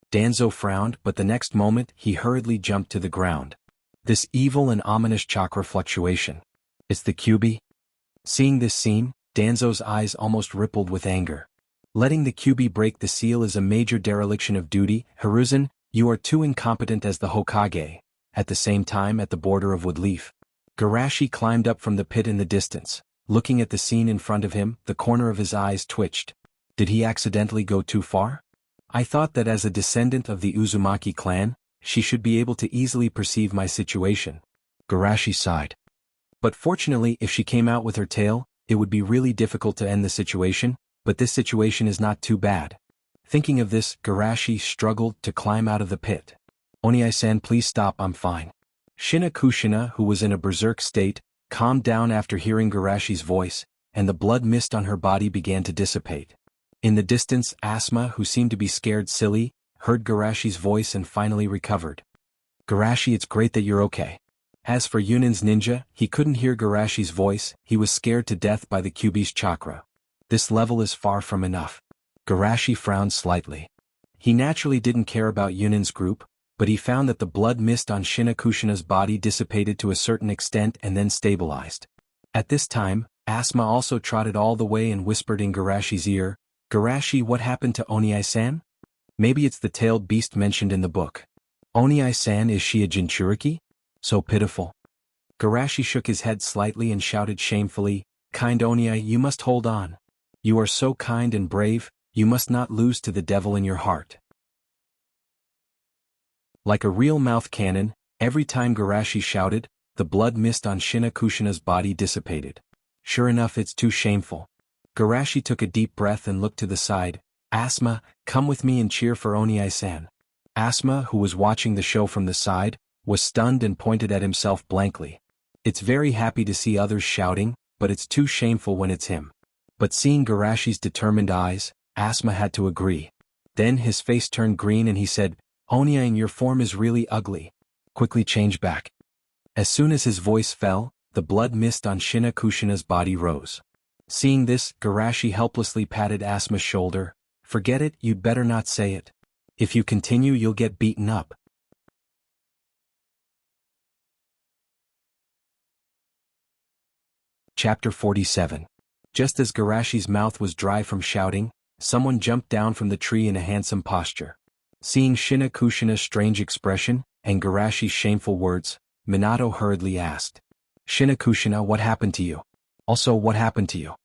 Danzo frowned, but the next moment, he hurriedly jumped to the ground. This evil and ominous chakra fluctuation. It's the Kyuubi? Seeing this scene, Danzo's eyes almost rippled with anger. Letting the Kyuubi break the seal is a major dereliction of duty. Hiruzen, you are too incompetent as the Hokage. At the same time, at the border of Woodleaf, Garashi climbed up from the pit in the distance. Looking at the scene in front of him, the corner of his eyes twitched. Did he accidentally go too far? I thought that as a descendant of the Uzumaki clan, she should be able to easily perceive my situation. Garashi sighed. But fortunately, if she came out with her tail, it would be really difficult to end the situation, but this situation is not too bad. Thinking of this, Garashi struggled to climb out of the pit. Oniai-san, please stop, I'm fine. Shina Kushina, who was in a berserk state, calmed down after hearing Garashi's voice, and the blood mist on her body began to dissipate. In the distance, Asuma, who seemed to be scared silly, heard Garashi's voice and finally recovered. Garashi, it's great that you're okay. As for Yunin's ninja, he couldn't hear Garashi's voice, he was scared to death by the Kyuubi's chakra. This level is far from enough. Garashi frowned slightly. He naturally didn't care about Yunin's group, but he found that the blood mist on Shina Kushina's body dissipated to a certain extent and then stabilized. At this time, Asuma also trotted all the way and whispered in Garashi's ear, Garashi, what happened to Oniai-san? Maybe it's the tailed beast mentioned in the book. Oniai-san, is she a Jinchuriki? So pitiful. Garashi shook his head slightly and shouted shamefully, Kind Oniai, you must hold on. You are so kind and brave, you must not lose to the devil in your heart. Like a real mouth cannon, every time Garashi shouted, the blood mist on Shina Kushina's body dissipated. Sure enough, it's too shameful. Garashi took a deep breath and looked to the side. Asuma, come with me and cheer for Oniai-san. Asuma, who was watching the show from the side, was stunned and pointed at himself blankly. It's very happy to see others shouting, but it's too shameful when it's him. But seeing Garashi's determined eyes, Asuma had to agree. Then his face turned green and he said, Oniai, your form is really ugly. Quickly change back. As soon as his voice fell, the blood mist on Shina Kushina's body rose. Seeing this, Garashi helplessly patted Asuma's shoulder. Forget it, you'd better not say it. If you continue, you'll get beaten up. Chapter 47. Just as Garashi's mouth was dry from shouting, someone jumped down from the tree in a handsome posture. Seeing Shina Kushina's strange expression, and Garashi's shameful words, Minato hurriedly asked. Shina Kushina, what happened to you? Also, what happened to you?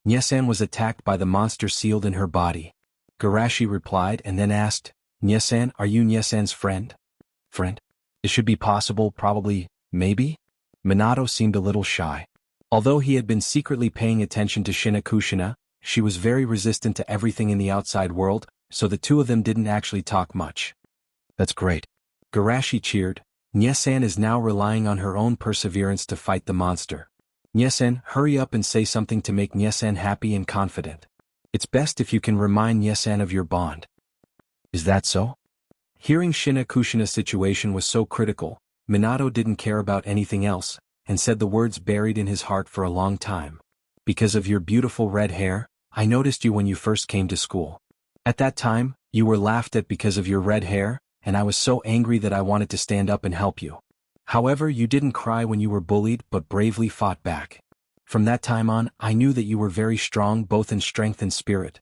Nyesan was attacked by the monster sealed in her body. Garashi replied and then asked, Nyesan, are you Nyesan's friend? Friend? It should be possible, probably, maybe? Minato seemed a little shy. Although he had been secretly paying attention to Shina Kushina, she was very resistant to everything in the outside world, so the two of them didn't actually talk much. That's great. Garashi cheered. Nyesan is now relying on her own perseverance to fight the monster. Nyesan, hurry up and say something to make Nyesan happy and confident. It's best if you can remind Nyesan of your bond. Is that so? Hearing Shina Kushina's situation was so critical, Minato didn't care about anything else, and said the words buried in his heart for a long time. Because of your beautiful red hair, I noticed you when you first came to school. At that time, you were laughed at because of your red hair, and I was so angry that I wanted to stand up and help you. However, you didn't cry when you were bullied but bravely fought back. From that time on, I knew that you were very strong both in strength and spirit.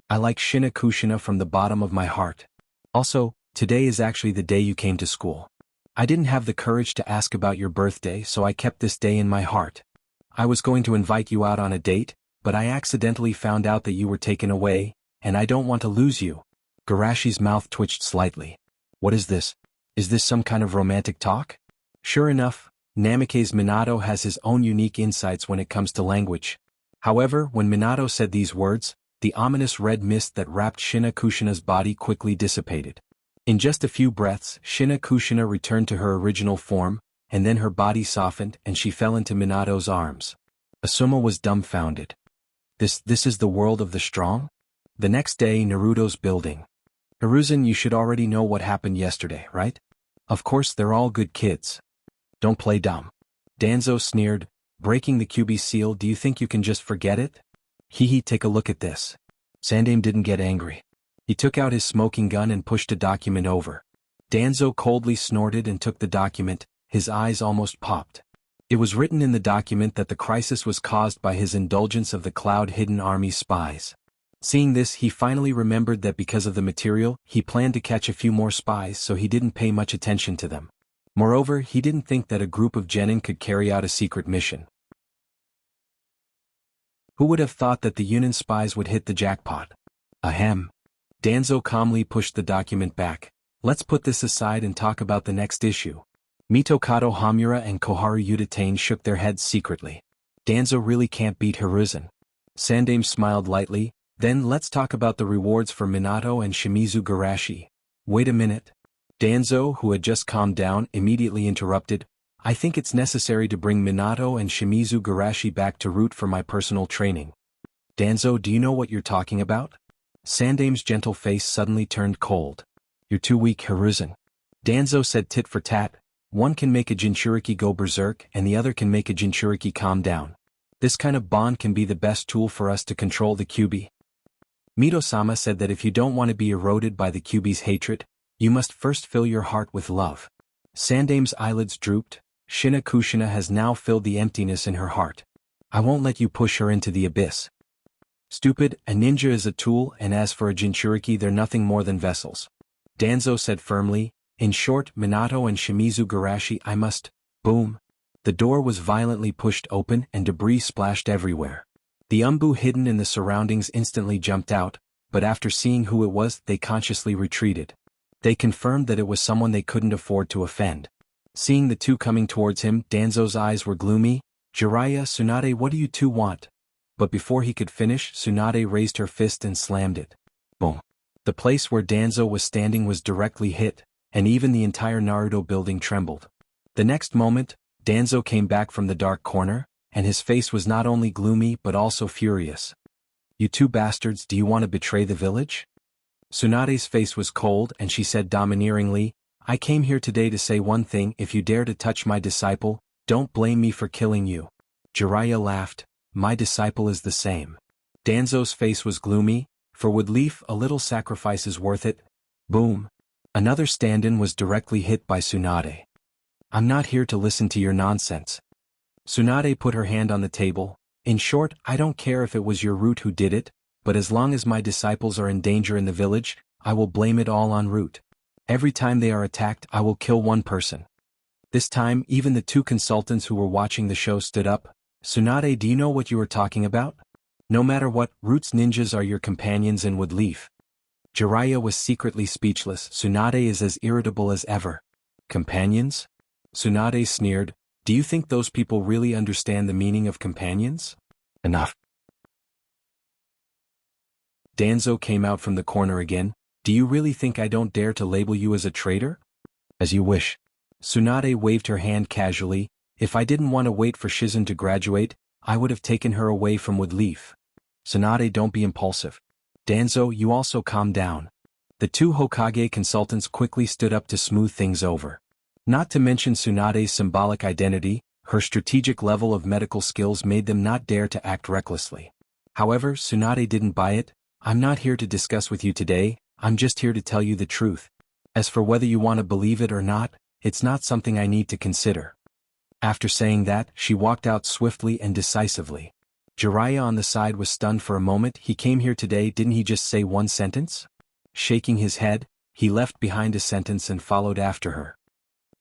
I like Shina Kushina from the bottom of my heart. Also, today is actually the day you came to school. I didn't have the courage to ask about your birthday, so I kept this day in my heart. I was going to invite you out on a date, but I accidentally found out that you were taken away, and I don't want to lose you. Garashi's mouth twitched slightly. What is this? Is this some kind of romantic talk? Sure enough, Namikaze Minato has his own unique insights when it comes to language. However, when Minato said these words, the ominous red mist that wrapped Shina Kushina's body quickly dissipated. In just a few breaths, Shina Kushina returned to her original form, and then her body softened and she fell into Minato's arms. Asuma was dumbfounded. This is the world of the strong? The next day, Naruto's building. Hiruzen, you should already know what happened yesterday, right? Of course they're all good kids. Don't play dumb. Danzo sneered, breaking the QB seal. Do you think you can just forget it? Hee, take a look at this. Sandaime didn't get angry. He took out his smoking gun and pushed a document over. Danzo coldly snorted and took the document, his eyes almost popped. It was written in the document that the crisis was caused by his indulgence of the Cloud Hidden Army spies. Seeing this, he finally remembered that because of the material, he planned to catch a few more spies, so he didn't pay much attention to them. Moreover, he didn't think that a group of genin could carry out a secret mission. Who would have thought that the Yunin spies would hit the jackpot? Ahem. Danzo calmly pushed the document back. Let's put this aside and talk about the next issue. Mitokado Hamura and Koharu Udatane shook their heads secretly. Danzo really can't beat Hiruzen. Sandaime smiled lightly. Then let's talk about the rewards for Minato and Shimizu Garashi. Wait a minute. Danzo, who had just calmed down, immediately interrupted. I think it's necessary to bring Minato and Shimizu Garashi back to Root for my personal training. Danzo, do you know what you're talking about? Sandaime's gentle face suddenly turned cold. You're too weak, Hiruzen. Danzo said tit for tat. One can make a Jinchuriki go berserk and the other can make a Jinchuriki calm down. This kind of bond can be the best tool for us to control the QB. Mito-sama said that if you don't want to be eroded by the QB's hatred, you must first fill your heart with love. Sandaime's eyelids drooped. Shina Kushina has now filled the emptiness in her heart. I won't let you push her into the abyss. Stupid, a ninja is a tool, and as for a Jinchuriki, they're nothing more than vessels. Danzo said firmly. In short, Minato and Shimizu Garashi, I must. Boom. The door was violently pushed open and debris splashed everywhere. The Umbu hidden in the surroundings instantly jumped out, but after seeing who it was, they consciously retreated. They confirmed that it was someone they couldn't afford to offend. Seeing the two coming towards him, Danzo's eyes were gloomy. Jiraiya, Tsunade, what do you two want? But before he could finish, Tsunade raised her fist and slammed it. Boom. The place where Danzo was standing was directly hit, and even the entire Naruto building trembled. The next moment, Danzo came back from the dark corner, and his face was not only gloomy but also furious. You two bastards, do you want to betray the village? Tsunade's face was cold and she said domineeringly, I came here today to say one thing. If you dare to touch my disciple, don't blame me for killing you. Jiraiya laughed. My disciple is the same. Danzo's face was gloomy. For Woodleaf, a little sacrifice is worth it. Boom. Another stand-in was directly hit by Tsunade. I'm not here to listen to your nonsense. Tsunade put her hand on the table. In short, I don't care if it was your Root who did it, but as long as my disciples are in danger in the village, I will blame it all on Root. Every time they are attacked, I will kill one person. This time, even the two consultants who were watching the show stood up. Tsunade, do you know what you are talking about? No matter what, Root's ninjas are your companions in Woodleaf. Jiraiya was secretly speechless. Tsunade is as irritable as ever. Companions? Tsunade sneered. Do you think those people really understand the meaning of companions? Enough. Danzo came out from the corner again. Do you really think I don't dare to label you as a traitor? As you wish. Tsunade waved her hand casually. If I didn't want to wait for Shizen to graduate, I would have taken her away from Woodleaf. Tsunade, don't be impulsive. Danzo, you also calm down. The two Hokage consultants quickly stood up to smooth things over. Not to mention Tsunade's symbolic identity, her strategic level of medical skills made them not dare to act recklessly. However, Tsunade didn't buy it. I'm not here to discuss with you today, I'm just here to tell you the truth. As for whether you want to believe it or not, it's not something I need to consider. After saying that, she walked out swiftly and decisively. Jiraiya on the side was stunned for a moment. He came here today, didn't he just say one sentence? Shaking his head, he left behind a sentence and followed after her.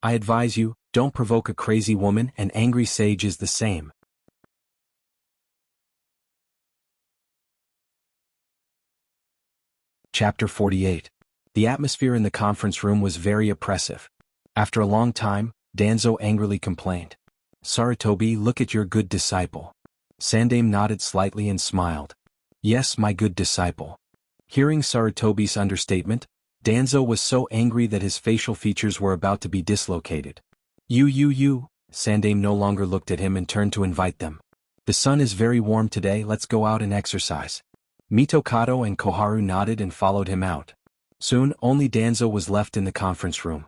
I advise you, don't provoke a crazy woman. An angry sage is the same. Chapter 48. The atmosphere in the conference room was very oppressive. After a long time, Danzo angrily complained. Sarutobi, look at your good disciple. Sandaime nodded slightly and smiled. Yes, my good disciple. Hearing Sarutobi's understatement, Danzo was so angry that his facial features were about to be dislocated. You. Sandaime no longer looked at him and turned to invite them. The sun is very warm today, let's go out and exercise. Mitokado and Koharu nodded and followed him out. Soon, only Danzo was left in the conference room.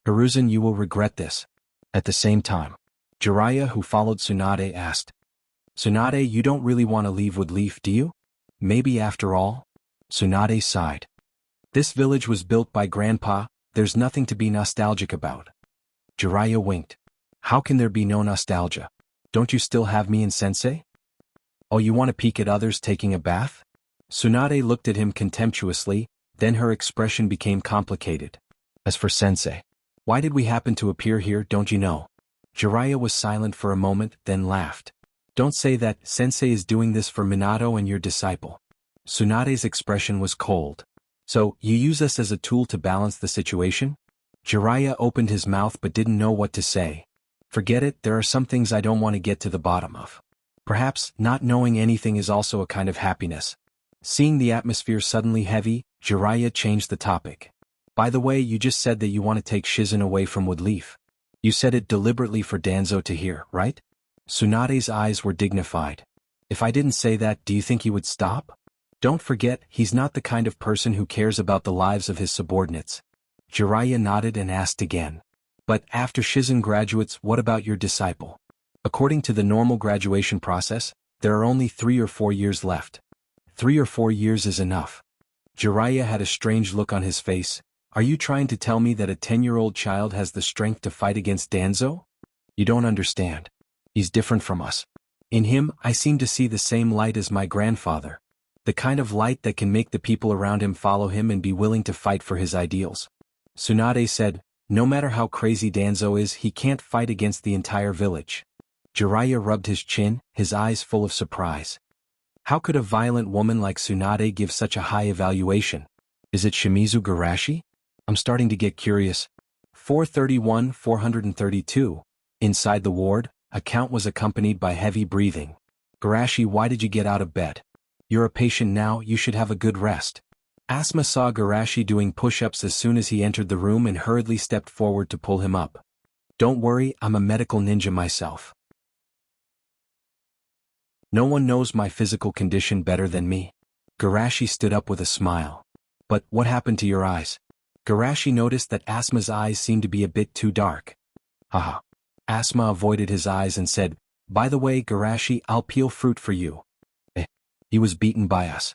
Hiruzen, you will regret this. At the same time, Jiraiya, who followed Tsunade, asked. Tsunade, you don't really want to leave Woodleaf, do you? Maybe after all? Tsunade sighed. This village was built by Grandpa, there's nothing to be nostalgic about. Jiraiya winked. How can there be no nostalgia? Don't you still have me and Sensei? Oh, you want to peek at others taking a bath? Tsunade looked at him contemptuously, then her expression became complicated. As for Sensei, why did we happen to appear here, don't you know? Jiraiya was silent for a moment, then laughed. Don't say that, Sensei is doing this for Minato and your disciple. Tsunade's expression was cold. So, you use us as a tool to balance the situation? Jiraiya opened his mouth but didn't know what to say. Forget it, there are some things I don't want to get to the bottom of. Perhaps, not knowing anything is also a kind of happiness. Seeing the atmosphere suddenly heavy, Jiraiya changed the topic. By the way, you just said that you want to take Shizen away from Woodleaf. You said it deliberately for Danzo to hear, right? Tsunade's eyes were dignified. If I didn't say that, do you think he would stop? Don't forget, he's not the kind of person who cares about the lives of his subordinates. Jiraiya nodded and asked again. But after Shizen graduates, what about your disciple? According to the normal graduation process, there are only 3 or 4 years left. 3 or 4 years is enough. Jiraiya had a strange look on his face. Are you trying to tell me that a 10-year-old child has the strength to fight against Danzo? You don't understand. He's different from us. In him, I seem to see the same light as my grandfather. The kind of light that can make the people around him follow him and be willing to fight for his ideals. Tsunade said, no matter how crazy Danzo is, he can't fight against the entire village. Jiraiya rubbed his chin, his eyes full of surprise. How could a violent woman like Tsunade give such a high evaluation? Is it Shimizu Garashi? I'm starting to get curious. 432. Inside the ward, a count was accompanied by heavy breathing. Garashi, why did you get out of bed? You're a patient now, you should have a good rest. Asuma saw Garashi doing push-ups as soon as he entered the room and hurriedly stepped forward to pull him up. Don't worry, I'm a medical ninja myself. No one knows my physical condition better than me. Garashi stood up with a smile. But what happened to your eyes? Garashi noticed that Asuma's eyes seemed to be a bit too dark. Haha. Asuma avoided his eyes and said, by the way, Garashi, I'll peel fruit for you. He was beaten by us.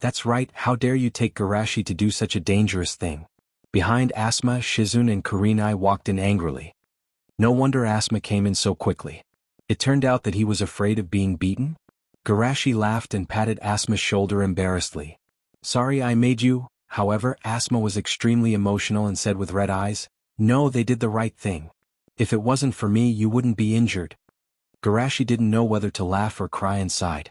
That's right, how dare you take Garashi to do such a dangerous thing? Behind Asuma, Shizune and Kurenai walked in angrily. No wonder Asuma came in so quickly. It turned out that he was afraid of being beaten? Garashi laughed and patted Asuma's shoulder embarrassedly. Sorry I made you. However, Asuma was extremely emotional and said with red eyes, no, they did the right thing. If it wasn't for me, you wouldn't be injured. Garashi didn't know whether to laugh or cry inside.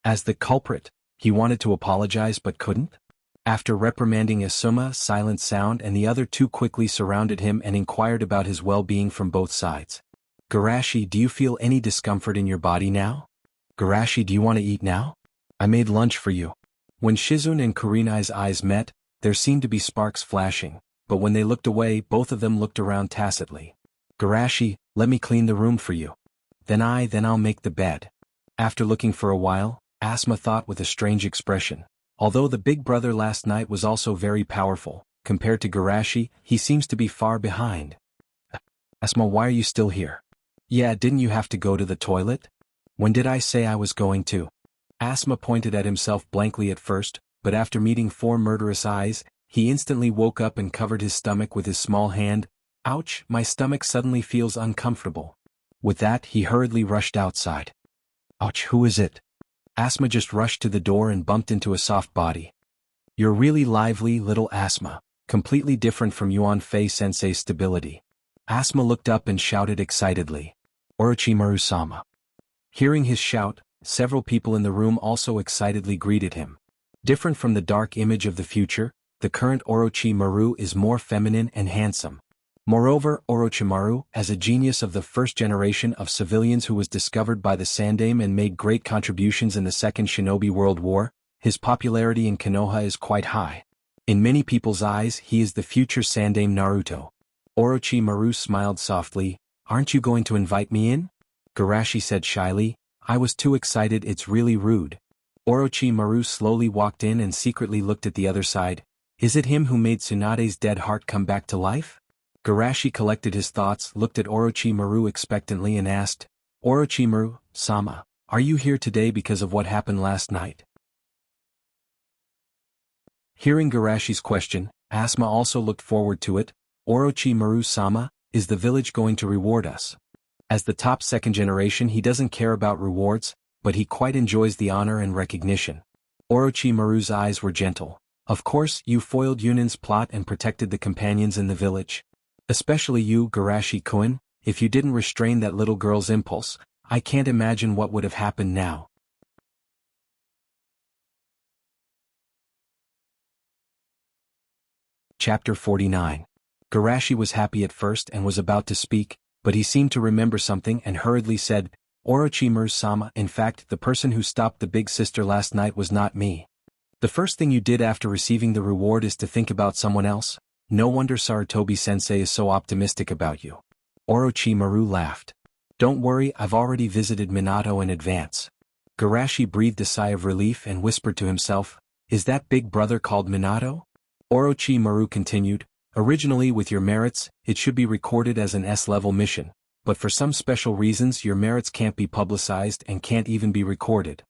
As the culprit, he wanted to apologize but couldn't. After reprimanding Asuma, Silent Sound and the other two quickly surrounded him and inquired about his well-being from both sides. Garashi, do you feel any discomfort in your body now? Garashi, do you want to eat now? I made lunch for you. When Shizune and Kurenai's eyes met, there seemed to be sparks flashing, but when they looked away, both of them looked around tacitly. Garashi, let me clean the room for you. Then I'll make the bed. After looking for a while, Asuma thought with a strange expression. Although the big brother last night was also very powerful, compared to Garashi, he seems to be far behind. Asuma, why are you still here? Yeah, didn't you have to go to the toilet? When did I say I was going to? Asuma pointed at himself blankly at first, but after meeting 4 murderous eyes, he instantly woke up and covered his stomach with his small hand. Ouch, my stomach suddenly feels uncomfortable. With that, he hurriedly rushed outside. Ouch, who is it? Asuma just rushed to the door and bumped into a soft body. You're really lively, little Asuma, completely different from Yuan Fei Sensei's stability. Asuma looked up and shouted excitedly. Orochimaru-sama. Hearing his shout, several people in the room also excitedly greeted him. Different from the dark image of the future, the current Orochimaru is more feminine and handsome. Moreover, Orochimaru, as a genius of the first generation of civilians who was discovered by the Sandaime and made great contributions in the Second Shinobi World War, his popularity in Konoha is quite high. In many people's eyes, he is the future Sandaime Naruto. Orochimaru smiled softly. Aren't you going to invite me in? Garashi said shyly. I was too excited, it's really rude. Orochimaru slowly walked in and secretly looked at the other side. Is it him who made Tsunade's dead heart come back to life? Garashi collected his thoughts, looked at Orochimaru expectantly and asked, Orochimaru-sama, are you here today because of what happened last night? Hearing Garashi's question, Asuma also looked forward to it. Orochimaru-sama, is the village going to reward us? As the top second generation, he doesn't care about rewards, but he quite enjoys the honor and recognition. Orochimaru's eyes were gentle. Of course, you foiled Yunin's plot and protected the companions in the village. Especially you, Garashi-kun. If you didn't restrain that little girl's impulse, I can't imagine what would have happened now. Chapter 49. Garashi was happy at first and was about to speak, but he seemed to remember something and hurriedly said, Orochimaru-sama, in fact, the person who stopped the big sister last night was not me. The first thing you did after receiving the reward is to think about someone else. No wonder Sarutobi-sensei is so optimistic about you. Orochimaru laughed. Don't worry, I've already visited Minato in advance. Garashi breathed a sigh of relief and whispered to himself, is that big brother called Minato? Orochimaru continued, originally with your merits, it should be recorded as an S-level mission, but for some special reasons your merits can't be publicized and can't even be recorded.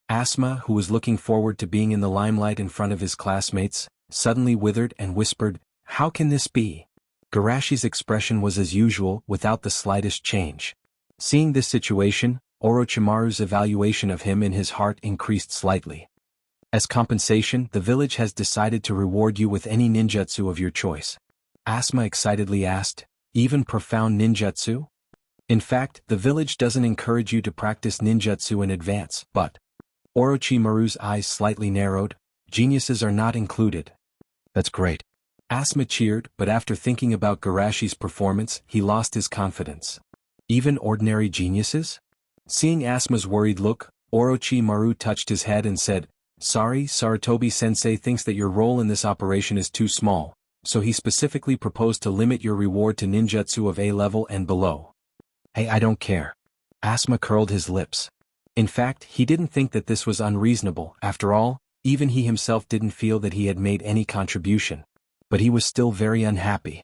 Asuma, who was looking forward to being in the limelight in front of his classmates, suddenly withered and whispered, how can this be? Garashi's expression was as usual, without the slightest change. Seeing this situation, Orochimaru's evaluation of him in his heart increased slightly. As compensation, the village has decided to reward you with any ninjutsu of your choice. Asuma excitedly asked, even profound ninjutsu? In fact, the village doesn't encourage you to practice ninjutsu in advance, but Orochimaru's eyes slightly narrowed, geniuses are not included. That's great. Asuma cheered, but after thinking about Garashi's performance, he lost his confidence. Even ordinary geniuses? Seeing Asuma's worried look, Orochimaru touched his head and said, sorry, Sarutobi-sensei thinks that your role in this operation is too small, so he specifically proposed to limit your reward to ninjutsu of A level and below. Hey, I don't care. Asuma curled his lips. In fact, he didn't think that this was unreasonable. After all, even he himself didn't feel that he had made any contribution. But he was still very unhappy.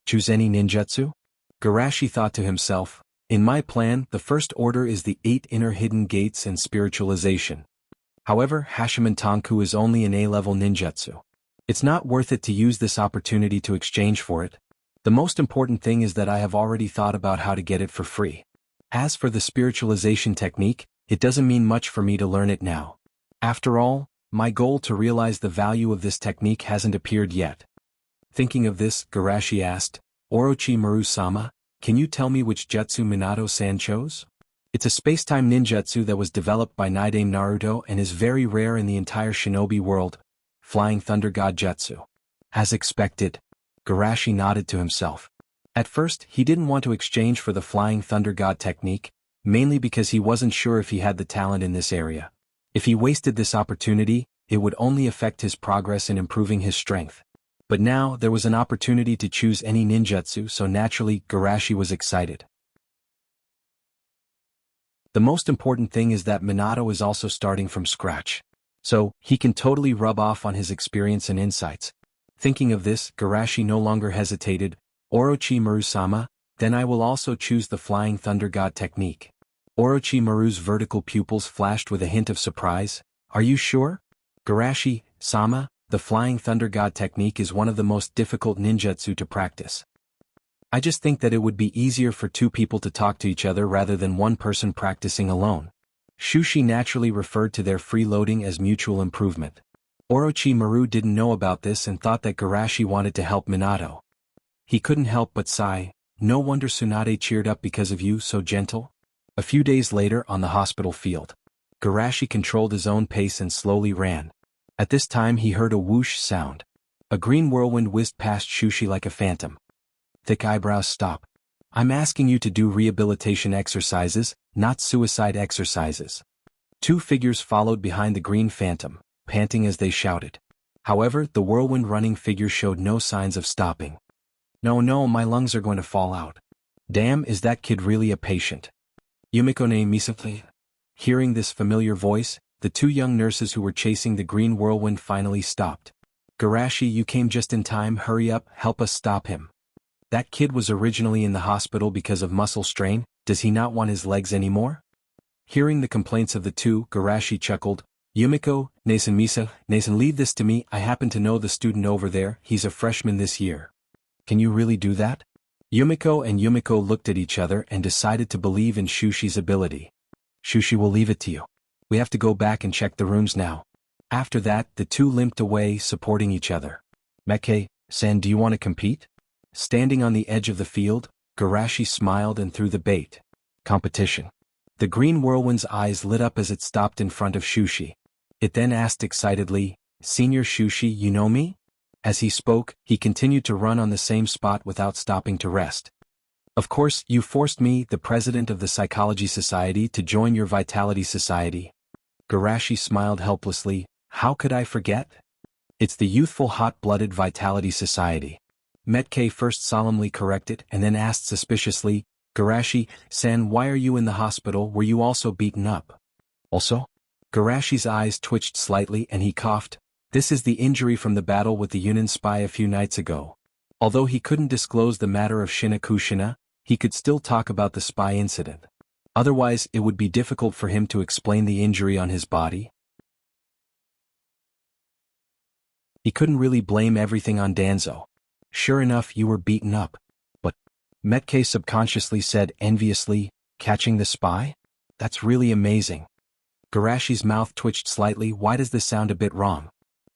Choose any ninjutsu? Garashi thought to himself, in my plan, the first order is the 8 inner hidden gates and spiritualization. However, Hashiman Tanku is only an A-level ninjutsu. It's not worth it to use this opportunity to exchange for it. The most important thing is that I have already thought about how to get it for free. As for the spiritualization technique, it doesn't mean much for me to learn it now. After all, my goal to realize the value of this technique hasn't appeared yet. Thinking of this, Garashi asked, Orochimaru-sama, can you tell me which jutsu Minato-san chose? It's a space-time ninjutsu that was developed by Naidame Naruto and is very rare in the entire shinobi world. Flying Thunder God Jutsu. As expected. Garashi nodded to himself. At first, he didn't want to exchange for the Flying Thunder God technique, mainly because he wasn't sure if he had the talent in this area. If he wasted this opportunity, it would only affect his progress in improving his strength. But now, there was an opportunity to choose any ninjutsu, so naturally, Garashi was excited. The most important thing is that Minato is also starting from scratch. So, he can totally rub off on his experience and insights. Thinking of this, Garashi no longer hesitated. Orochimaru-sama, then I will also choose the Flying Thunder God technique. Orochimaru's vertical pupils flashed with a hint of surprise. Are you sure? Garashi-sama, the Flying Thunder God technique is one of the most difficult ninjutsu to practice. I just think that it would be easier for 2 people to talk to each other rather than one person practicing alone. Shushi naturally referred to their freeloading as mutual improvement. Orochimaru didn't know about this and thought that Garashi wanted to help Minato. He couldn't help but sigh, no wonder Tsunade cheered up because of you, so gentle. A few days later on the hospital field. Garashi controlled his own pace and slowly ran. At this time he heard a whoosh sound. A green whirlwind whizzed past Shushi like a phantom. Thick eyebrows stop. I'm asking you to do rehabilitation exercises, not suicide exercises. 2 figures followed behind the green phantom, panting as they shouted. However, the whirlwind running figure showed no signs of stopping. No, my lungs are going to fall out. Damn, is that kid really a patient? Yumiko ne misate. Hearing this familiar voice, the two young nurses who were chasing the green whirlwind finally stopped. Garashi, you came just in time, hurry up, help us stop him. That kid was originally in the hospital because of muscle strain, does he not want his legs anymore? Hearing the complaints of the two, Garashi chuckled, Yumiko, Nason Misa, Nason, leave this to me, I happen to know the student over there, he's a freshman this year. Can you really do that? Yumiko and Yumiko looked at each other and decided to believe in Shushi's ability. Shushi will leave it to you. We have to go back and check the rooms now. After that, the two limped away, supporting each other. Mekei-san, do you want to compete? Standing on the edge of the field, Garashi smiled and threw the bait. Competition. The green whirlwind's eyes lit up as it stopped in front of Shushi. It then asked excitedly, Senior Shushi, you know me? As he spoke, he continued to run on the same spot without stopping to rest. Of course, you forced me, the president of the Psychology Society, to join your Vitality Society. Garashi smiled helplessly, how could I forget? It's the youthful hot-blooded Vitality Society. Metkei first solemnly corrected and then asked suspiciously, Garashi-san, why are you in the hospital, were you also beaten up? Also? Garashi's eyes twitched slightly and he coughed, this is the injury from the battle with the Yunin spy a few nights ago. Although he couldn't disclose the matter of Shinakushina, he could still talk about the spy incident. Otherwise, it would be difficult for him to explain the injury on his body. He couldn't really blame everything on Danzo. Sure enough, you were beaten up. But, Metkei subconsciously said enviously, catching the spy? That's really amazing. Garashi's mouth twitched slightly, why does this sound a bit wrong?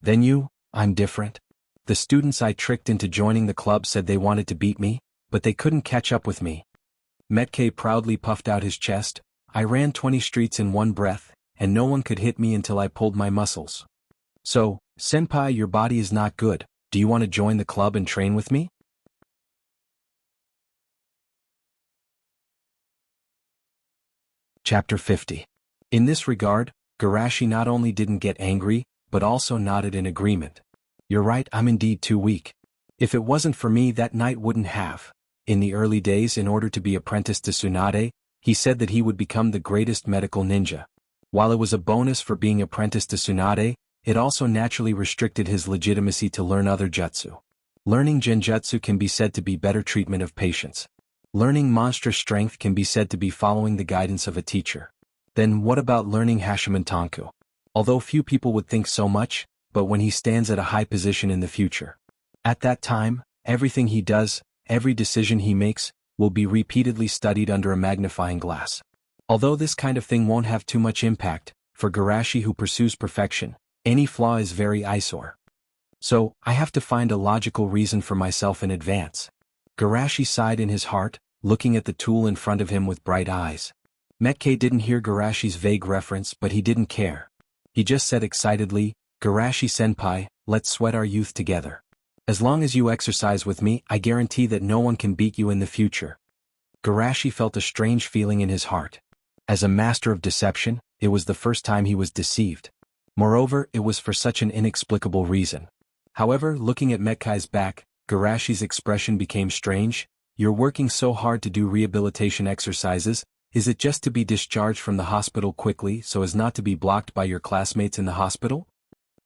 Then you, I'm different. The students I tricked into joining the club said they wanted to beat me, but they couldn't catch up with me. Metkei proudly puffed out his chest, I ran 20 streets in one breath, and no one could hit me until I pulled my muscles. So, senpai, your body is not good, do you want to join the club and train with me? Chapter 50. In this regard, Garashi not only didn't get angry, but also nodded in agreement. You're right, I'm indeed too weak. If it wasn't for me, that night wouldn't have. In the early days, in order to be apprenticed to Tsunade, he said that he would become the greatest medical ninja. While it was a bonus for being apprenticed to Tsunade, it also naturally restricted his legitimacy to learn other jutsu. Learning genjutsu can be said to be better treatment of patients. Learning monstrous strength can be said to be following the guidance of a teacher. Then what about learning Hashimantanku? Although few people would think so much, but when he stands at a high position in the future. At that time, everything he does, every decision he makes, will be repeatedly studied under a magnifying glass. Although this kind of thing won't have too much impact, for Garashi who pursues perfection, any flaw is very eyesore. So, I have to find a logical reason for myself in advance. Garashi sighed in his heart, looking at the tool in front of him with bright eyes. Metkei didn't hear Garashi's vague reference, but he didn't care. He just said excitedly, Garashi-senpai, let's sweat our youth together. As long as you exercise with me, I guarantee that no one can beat you in the future. Garashi felt a strange feeling in his heart. As a master of deception, it was the first time he was deceived. Moreover, it was for such an inexplicable reason. However, looking at Metkei's back, Garashi's expression became strange. You're working so hard to do rehabilitation exercises, is it just to be discharged from the hospital quickly so as not to be blocked by your classmates in the hospital?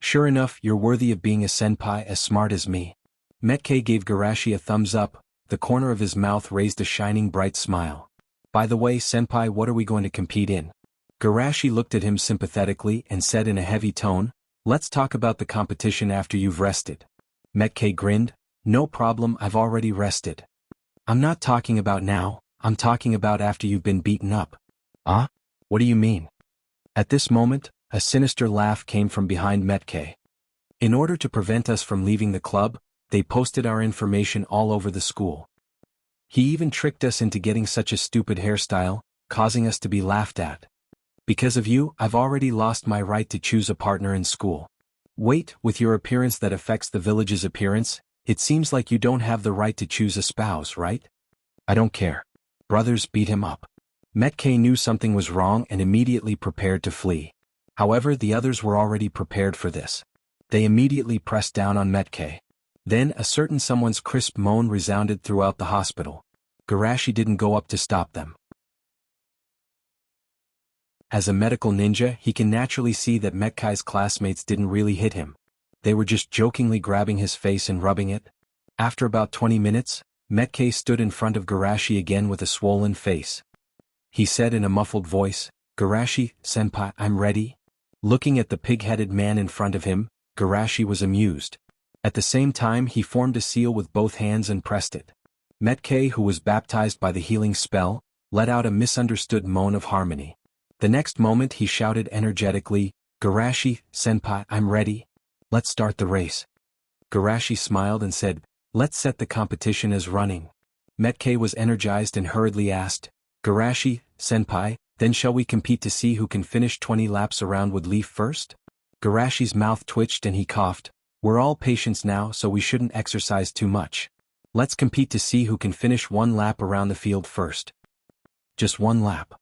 Sure enough, you're worthy of being a senpai as smart as me. Metkei gave Garashi a thumbs up, the corner of his mouth raised a shining bright smile. By the way, senpai, what are we going to compete in? Garashi looked at him sympathetically and said in a heavy tone, let's talk about the competition after you've rested. Metkei grinned, no problem, I've already rested. I'm not talking about now, I'm talking about after you've been beaten up. Ah? What do you mean? At this moment, a sinister laugh came from behind Metkei. In order to prevent us from leaving the club, they posted our information all over the school. He even tricked us into getting such a stupid hairstyle, causing us to be laughed at. Because of you, I've already lost my right to choose a partner in school. Wait, with your appearance that affects the village's appearance, it seems like you don't have the right to choose a spouse, right? I don't care. Brothers, beat him up. Metkei knew something was wrong and immediately prepared to flee. However, the others were already prepared for this. They immediately pressed down on Metkei. Then a certain someone's crisp moan resounded throughout the hospital. Garashi didn't go up to stop them. As a medical ninja, he can naturally see that Metkai's classmates didn't really hit him. They were just jokingly grabbing his face and rubbing it. After about 20 minutes, Metkai stood in front of Garashi again with a swollen face. He said in a muffled voice, "Garashi, senpai, I'm ready." Looking at the pig-headed man in front of him, Garashi was amused. At the same time he formed a seal with both hands and pressed it. Metkai, who was baptized by the healing spell, let out a misunderstood moan of harmony. The next moment he shouted energetically, "Garashi, senpai, I'm ready. Let's start the race." Garashi smiled and said, "Let's set the competition as running." Metkai was energized and hurriedly asked, "Garashi, senpai, then shall we compete to see who can finish 20 laps around with Leaf first?" Garashi's mouth twitched and he coughed. "We're all patients now, so we shouldn't exercise too much. Let's compete to see who can finish 1 lap around the field first." "Just 1 lap."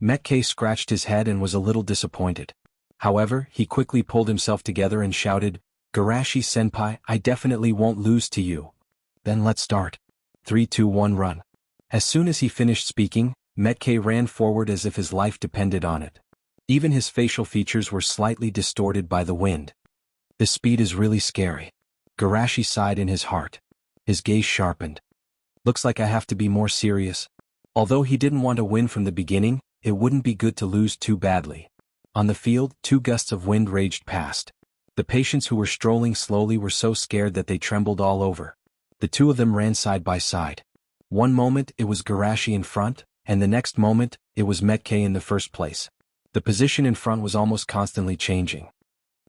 Metkai scratched his head and was a little disappointed. However, he quickly pulled himself together and shouted, "Garashi senpai, I definitely won't lose to you." "Then let's start. 3, 2, 1, run." As soon as he finished speaking, Metkai ran forward as if his life depended on it. Even his facial features were slightly distorted by the wind. "This speed is really scary." Garashi sighed in his heart. His gaze sharpened. "Looks like I have to be more serious." Although he didn't want to win from the beginning, it wouldn't be good to lose too badly. On the field, 2 gusts of wind raged past. The patients who were strolling slowly were so scared that they trembled all over. The 2 of them ran side by side. One moment it was Garashi in front, and the next moment it was Metkai in the first place. The position in front was almost constantly changing.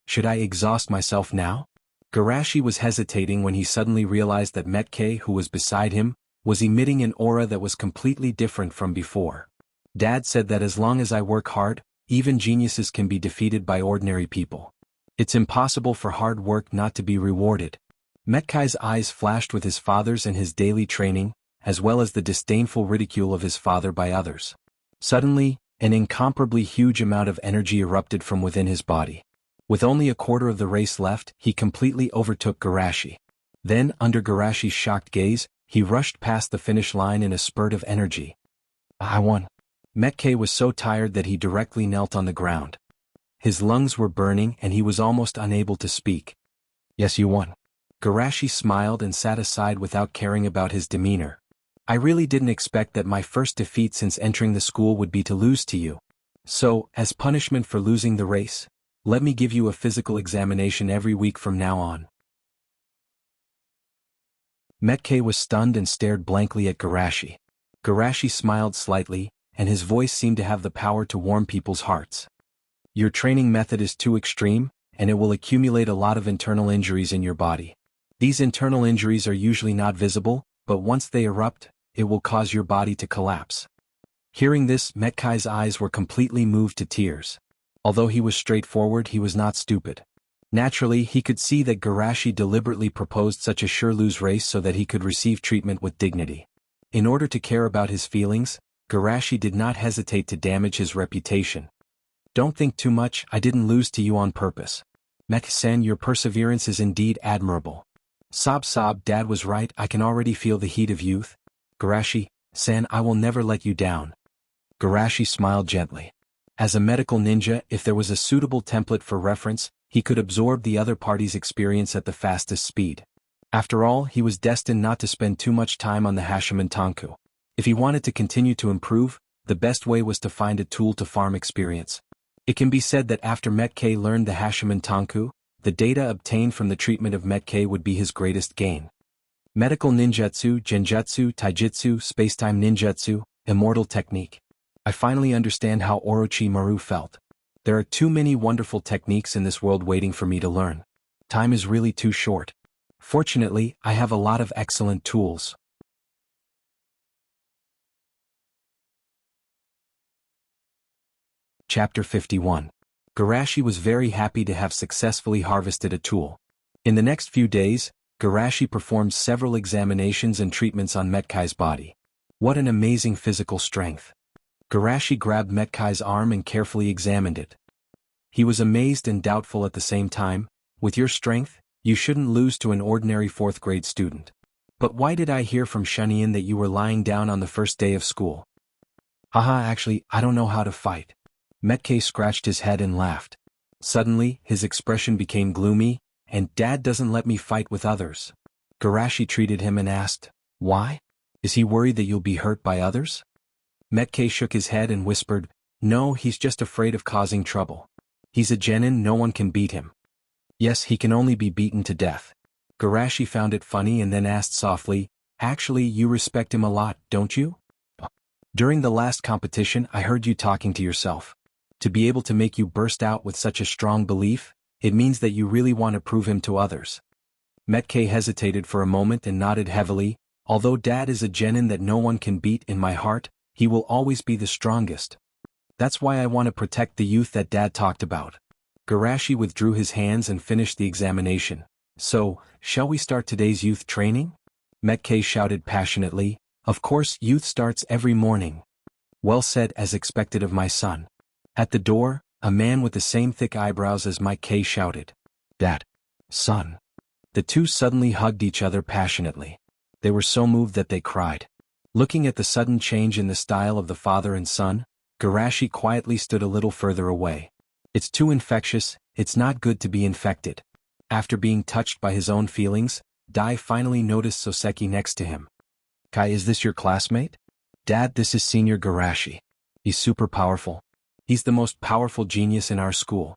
Should I exhaust myself now? Garashi was hesitating when he suddenly realized that Metkai, who was beside him, was emitting an aura that was completely different from before. Dad said that as long as I work hard, even geniuses can be defeated by ordinary people. It's impossible for hard work not to be rewarded. Metkai's eyes flashed with his father's and his daily training, as well as the disdainful ridicule of his father by others. Suddenly, an incomparably huge amount of energy erupted from within his body. With only a quarter of the race left, he completely overtook Garashi. Then, under Garashi's shocked gaze, he rushed past the finish line in a spurt of energy. "I won." Metkai was so tired that he directly knelt on the ground. His lungs were burning and he was almost unable to speak. "Yes, you won." Garashi smiled and sat aside without caring about his demeanor. "I really didn't expect that my first defeat since entering the school would be to lose to you. So, as punishment for losing the race, let me give you a physical examination every week from now on." Metkai was stunned and stared blankly at Garashi. Garashi smiled slightly, and his voice seemed to have the power to warm people's hearts. "Your training method is too extreme, and it will accumulate a lot of internal injuries in your body. These internal injuries are usually not visible, but once they erupt, it will cause your body to collapse." Hearing this, Metkai's eyes were completely moved to tears. Although he was straightforward, he was not stupid. Naturally, he could see that Garashi deliberately proposed such a sure-lose race so that he could receive treatment with dignity. In order to care about his feelings, Garashi did not hesitate to damage his reputation. "Don't think too much, I didn't lose to you on purpose. Metkai-san, your perseverance is indeed admirable." Sob, Dad was right, I can already feel the heat of youth. "Garashi-san, I will never let you down." Garashi smiled gently. As a medical ninja, if there was a suitable template for reference, he could absorb the other party's experience at the fastest speed. After all, he was destined not to spend too much time on the Hashiman Tanku. If he wanted to continue to improve, the best way was to find a tool to farm experience. It can be said that after Metkai learned the Hashiman Tanku, the data obtained from the treatment of Metkai would be his greatest gain. Medical ninjutsu, genjutsu, taijutsu, spacetime ninjutsu, immortal technique. I finally understand how Orochimaru felt. There are too many wonderful techniques in this world waiting for me to learn. Time is really too short. Fortunately, I have a lot of excellent tools. Chapter 51. Garashi was very happy to have successfully harvested a tool. In the next few days, Garashi performed several examinations and treatments on Metkai's body. What an amazing physical strength. Garashi grabbed Metkai's arm and carefully examined it. He was amazed and doubtful at the same time. "With your strength, you shouldn't lose to an ordinary 4th grade student." But why did I hear from Shunian that you were lying down on the first day of school? Haha, actually, I don't know how to fight. Metkei scratched his head and laughed. Suddenly, his expression became gloomy, and Dad doesn't let me fight with others. Garashi treated him and asked, why? Is he worried that you'll be hurt by others? Metkei shook his head and whispered, no, he's just afraid of causing trouble. He's a genin, no one can beat him. Yes, he can only be beaten to death. Garashi found it funny and then asked softly, actually, you respect him a lot, don't you? During the last competition, I heard you talking to yourself. To be able to make you burst out with such a strong belief, it means that you really want to prove him to others. Metkei hesitated for a moment and nodded heavily. Although Dad is a genin that no one can beat, in my heart, he will always be the strongest. That's why I want to protect the youth that Dad talked about. Garashi withdrew his hands and finished the examination. So, shall we start today's youth training? Metkei shouted passionately. Of course, youth starts every morning. Well said, as expected of my son. At the door, a man with the same thick eyebrows as Metkei shouted, Dad. Son. The two suddenly hugged each other passionately. They were so moved that they cried. Looking at the sudden change in the style of the father and son, Garashi quietly stood a little further away. It's too infectious, it's not good to be infected. After being touched by his own feelings, Dai finally noticed Soseki next to him. Kai, is this your classmate? Dad, this is Senior Garashi. He's super powerful. He's the most powerful genius in our school.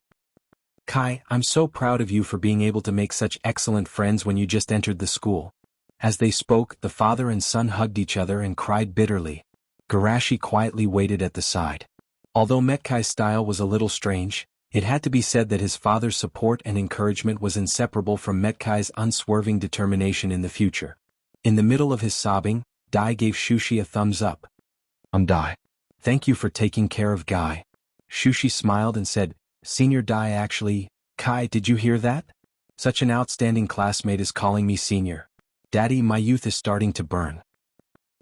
Kai, I'm so proud of you for being able to make such excellent friends when you just entered the school. As they spoke, the father and son hugged each other and cried bitterly. Garashi quietly waited at the side. Although Metkai's style was a little strange, it had to be said that his father's support and encouragement was inseparable from Metkai's unswerving determination in the future. In the middle of his sobbing, Dai gave Shushi a thumbs up. Dai. Thank you for taking care of Guy. Shushi smiled and said, Senior Dai, actually, Kai, did you hear that? Such an outstanding classmate is calling me senior. Daddy, my youth is starting to burn.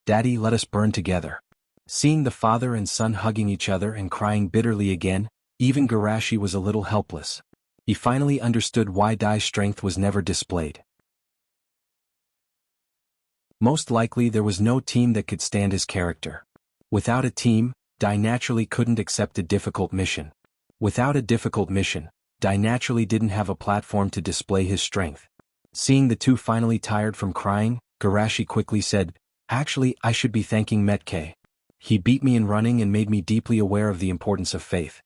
Daddy, let us burn together. Seeing the father and son hugging each other and crying bitterly again, even Garashi was a little helpless. He finally understood why Dai's strength was never displayed. Most likely there was no team that could stand his character. Without a team, Dai naturally couldn't accept a difficult mission. Without a difficult mission, Dai naturally didn't have a platform to display his strength. Seeing the two finally tired from crying, Garashi quickly said, Actually, I should be thanking Metkei. He beat me in running and made me deeply aware of the importance of faith.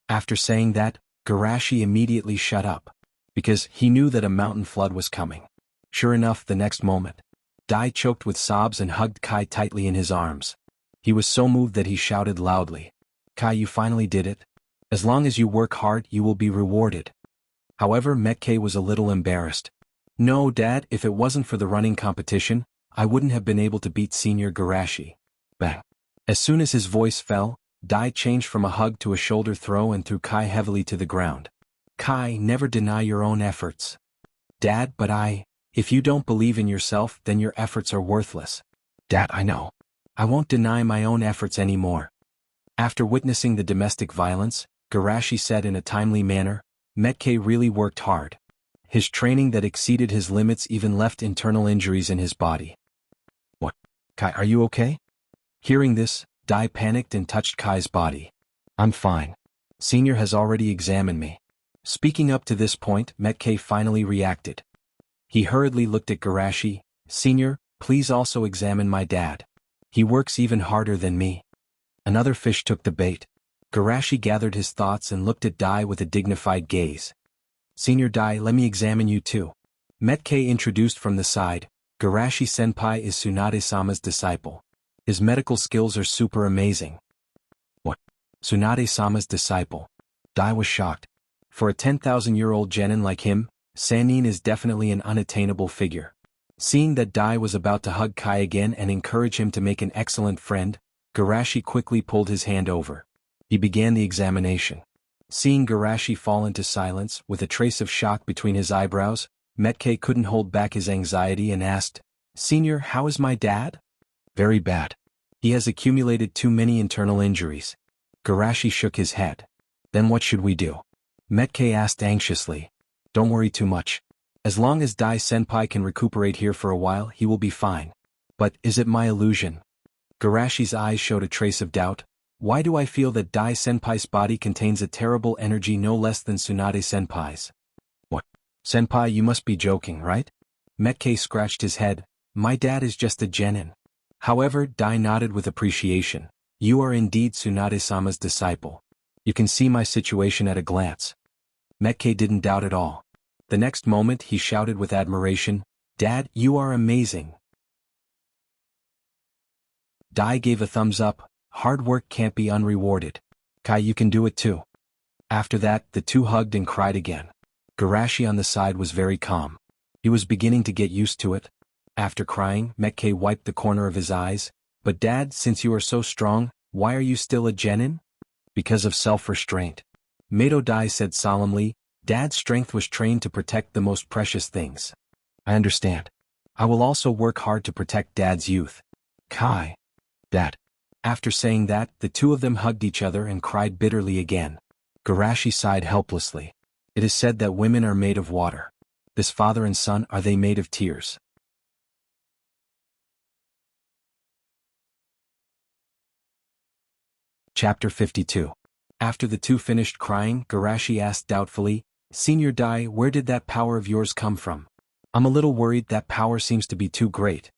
After saying that, Garashi immediately shut up. Because he knew that a mountain flood was coming. Sure enough, the next moment, Dai choked with sobs and hugged Kai tightly in his arms. He was so moved that he shouted loudly, Kai, you finally did it. As long as you work hard, you will be rewarded. However, Metkei was a little embarrassed. No, Dad, if it wasn't for the running competition, I wouldn't have been able to beat Senior Garashi. Bang. As soon as his voice fell, Dai changed from a hug to a shoulder throw and threw Kai heavily to the ground. Kai, never deny your own efforts. Dad, but if you don't believe in yourself, then your efforts are worthless. Dad, I know. I won't deny my own efforts anymore. After witnessing the domestic violence, Garashi said in a timely manner, Metkei really worked hard. His training that exceeded his limits even left internal injuries in his body. What? Kai, are you okay? Hearing this, Dai panicked and touched Kai's body. I'm fine. Senior has already examined me. Speaking up to this point, Metkei finally reacted. He hurriedly looked at Garashi. Senior, please also examine my dad. He works even harder than me. Another fish took the bait. Garashi gathered his thoughts and looked at Dai with a dignified gaze. Senior Dai, let me examine you too. Metkei introduced from the side. Garashi-senpai is Tsunade-sama's disciple. His medical skills are super amazing. What? Tsunade-sama's disciple? Dai was shocked. For a 10,000-year-old genin like him, Sannin is definitely an unattainable figure. Seeing that Dai was about to hug Kai again and encourage him to make an excellent friend, Garashi quickly pulled his hand over. He began the examination. Seeing Garashi fall into silence with a trace of shock between his eyebrows, Metkei couldn't hold back his anxiety and asked, Senior, how is my dad? Very bad. He has accumulated too many internal injuries. Garashi shook his head. Then what should we do? Metkei asked anxiously. Don't worry too much. As long as Dai-senpai can recuperate here for a while, he will be fine. But, is it my illusion? Garashi's eyes showed a trace of doubt. Why do I feel that Dai-senpai's body contains a terrible energy no less than Tsunade-senpai's? What? Senpai, you must be joking, right? Metkei scratched his head. My dad is just a genin. However, Dai nodded with appreciation. You are indeed Tsunade-sama's disciple. You can see my situation at a glance. Metkei didn't doubt at all. The next moment he shouted with admiration, Dad, you are amazing. Dai gave a thumbs up. Hard work can't be unrewarded. Kai, you can do it too. After that, the two hugged and cried again. Garashi on the side was very calm. He was beginning to get used to it. After crying, Metkei wiped the corner of his eyes. But Dad, since you are so strong, why are you still a genin? Because of self-restraint. Mato Dai said solemnly, Dad's strength was trained to protect the most precious things. I understand. I will also work hard to protect Dad's youth. Kai. Dad. After saying that, the two of them hugged each other and cried bitterly again. Garashi sighed helplessly. It is said that women are made of water. This father and son, are they made of tears? Chapter 52. After the two finished crying, Garashi asked doubtfully, Senior Dai, where did that power of yours come from? I'm a little worried that power seems to be too great.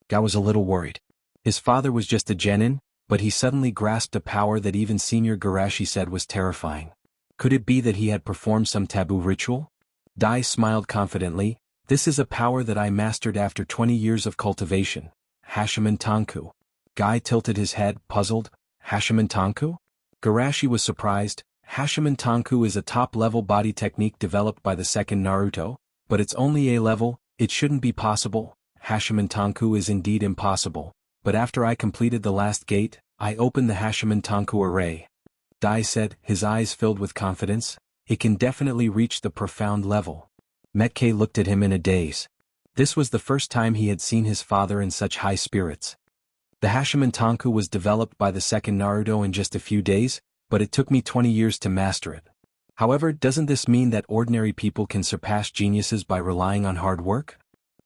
Guy was a little worried. His father was just a genin, but he suddenly grasped a power that even Senior Garashi said was terrifying. Could it be that he had performed some taboo ritual? Dai smiled confidently. This is a power that I mastered after 20 years of cultivation. Hashimen Tanku. Guy tilted his head, puzzled. Hashimen Tanku? Garashi was surprised. Hashimen Tanku is a top-level body technique developed by the second Naruto, but it's only A level. It shouldn't be possible. Hashimen Tanku is indeed impossible. But after I completed the last gate, I opened the Hashimen Tanku array. Dai said, his eyes filled with confidence. It can definitely reach the profound level. Metkei looked at him in a daze. This was the first time he had seen his father in such high spirits. The Hashimen Tanku was developed by the second Naruto in just a few days, but it took me 20 years to master it. However, doesn't this mean that ordinary people can surpass geniuses by relying on hard work?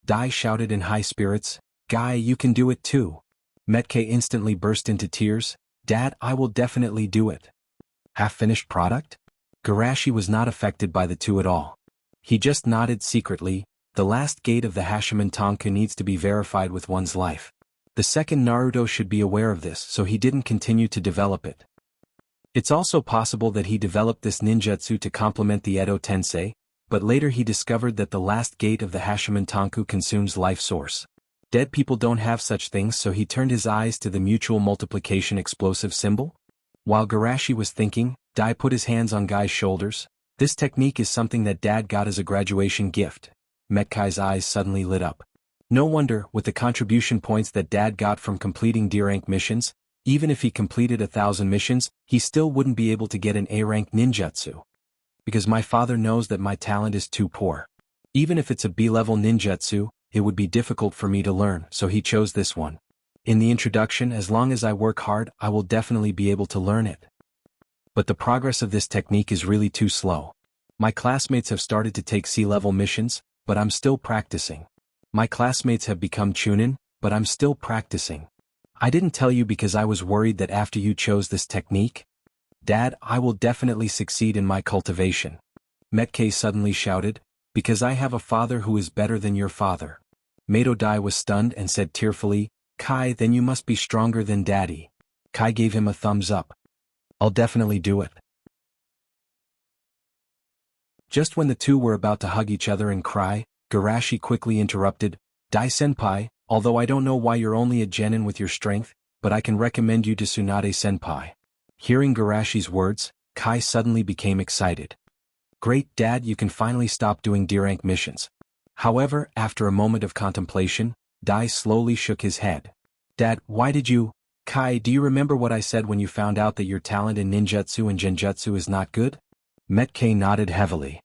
Dai shouted in high spirits, Guy, you can do it too. Metkei instantly burst into tears. Dad, I will definitely do it. Half-finished product? Garashi was not affected by the two at all. He just nodded secretly. The last gate of the Hashimen Tanku needs to be verified with one's life. The second Naruto should be aware of this, so he didn't continue to develop it. It's also possible that he developed this ninjutsu to complement the Edo Tensei, but later he discovered that the last gate of the Hashimen Tanku consumes life source. Dead people don't have such things, so he turned his eyes to the mutual multiplication explosive symbol. While Garashi was thinking, Dai put his hands on Guy's shoulders. This technique is something that Dad got as a graduation gift. Metkai's eyes suddenly lit up. No wonder, with the contribution points that Dad got from completing D-rank missions, even if he completed 1,000 missions, he still wouldn't be able to get an A-rank ninjutsu. Because my father knows that my talent is too poor. Even if it's a B-level ninjutsu, it would be difficult for me to learn, so he chose this one. In the introduction, as long as I work hard, I will definitely be able to learn it. But the progress of this technique is really too slow. My classmates have started to take C-level missions, but I'm still practicing. My classmates have become Chunin, but I'm still practicing. I didn't tell you because I was worried that after you chose this technique. Dad, I will definitely succeed in my cultivation. Metkei suddenly shouted, because I have a father who is better than your father. Mato Dai was stunned and said tearfully, Kai, then you must be stronger than Daddy. Kai gave him a thumbs up. I'll definitely do it. Just when the two were about to hug each other and cry, Garashi quickly interrupted, Dai-senpai, although I don't know why you're only a genin with your strength, but I can recommend you to Tsunade-senpai. Hearing Garashi's words, Kai suddenly became excited. Great, Dad, you can finally stop doing D-rank missions. However, after a moment of contemplation, Dai slowly shook his head. Dad, why did you? Kai, do you remember what I said when you found out that your talent in ninjutsu and genjutsu is not good? Metkei nodded heavily.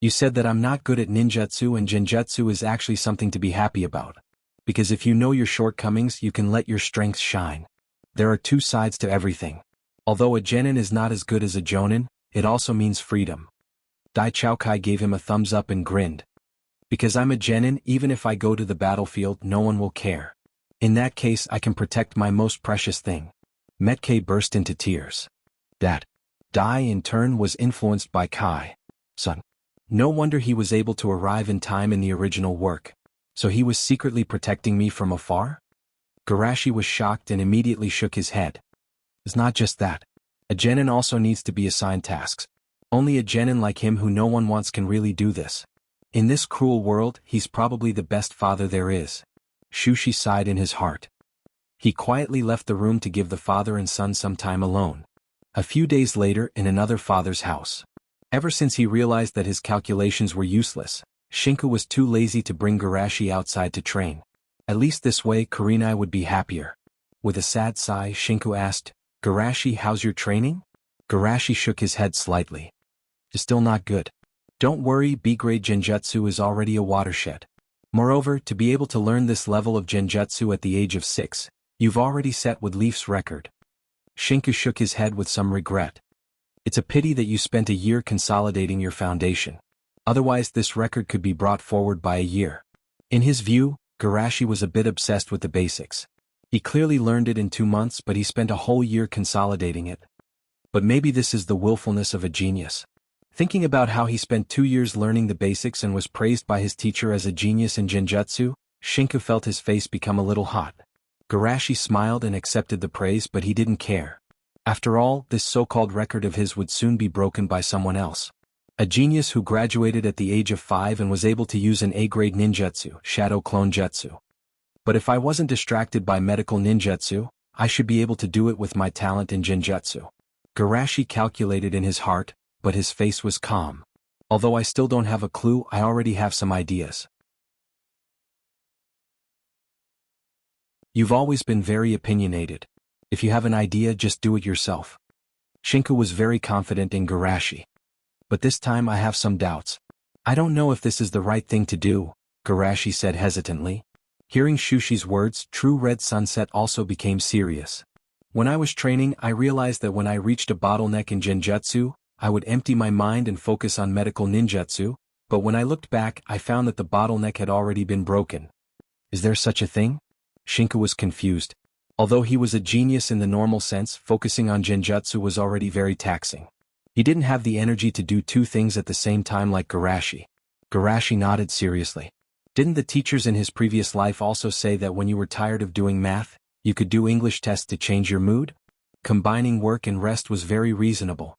You said that I'm not good at ninjutsu and genjutsu is actually something to be happy about. Because if you know your shortcomings, you can let your strengths shine. There are two sides to everything. Although a genin is not as good as a jonin, it also means freedom. Dai Chao Kai gave him a thumbs up and grinned. Because I'm a genin, even if I go to the battlefield no one will care. In that case I can protect my most precious thing. Metke burst into tears. That Dai in turn was influenced by Kai. Son. No wonder he was able to arrive in time in the original work. So he was secretly protecting me from afar? Garashi was shocked and immediately shook his head. It's not just that. A genin also needs to be assigned tasks. Only a genin like him who no one wants can really do this. In this cruel world, he's probably the best father there is. Shushi sighed in his heart. He quietly left the room to give the father and son some time alone. A few days later, in another father's house. Ever since he realized that his calculations were useless, Shinku was too lazy to bring Garashi outside to train. At least this way Kurenai would be happier. With a sad sigh, Shinku asked, Garashi, how's your training? Garashi shook his head slightly. It's still not good. Don't worry, B-grade genjutsu is already a watershed. Moreover, to be able to learn this level of genjutsu at the age of 6, you've already set with Leaf's record. Shinku shook his head with some regret. It's a pity that you spent a year consolidating your foundation. Otherwise this record could be brought forward by a year. In his view, Garashi was a bit obsessed with the basics. He clearly learned it in 2 months but he spent a whole year consolidating it. But maybe this is the willfulness of a genius. Thinking about how he spent 2 years learning the basics and was praised by his teacher as a genius in genjutsu, Shinku felt his face become a little hot. Garashi smiled and accepted the praise but he didn't care. After all, this so-called record of his would soon be broken by someone else. A genius who graduated at the age of 5 and was able to use an A-grade ninjutsu, shadow clone jutsu. But if I wasn't distracted by medical ninjutsu, I should be able to do it with my talent in genjutsu. Garashi calculated in his heart, but his face was calm. Although I still don't have a clue, I already have some ideas. You've always been very opinionated. If you have an idea, just do it yourself. Shinku was very confident in Garashi. But this time I have some doubts. I don't know if this is the right thing to do, Garashi said hesitantly. Hearing Shushi's words, True Red Sunset also became serious. When I was training, I realized that when I reached a bottleneck in genjutsu, I would empty my mind and focus on medical ninjutsu, but when I looked back I found that the bottleneck had already been broken. Is there such a thing? Shinku was confused. Although he was a genius in the normal sense, focusing on genjutsu was already very taxing. He didn't have the energy to do 2 things at the same time like Garashi. Garashi nodded seriously. Didn't the teachers in his previous life also say that when you were tired of doing math, you could do English tests to change your mood? Combining work and rest was very reasonable.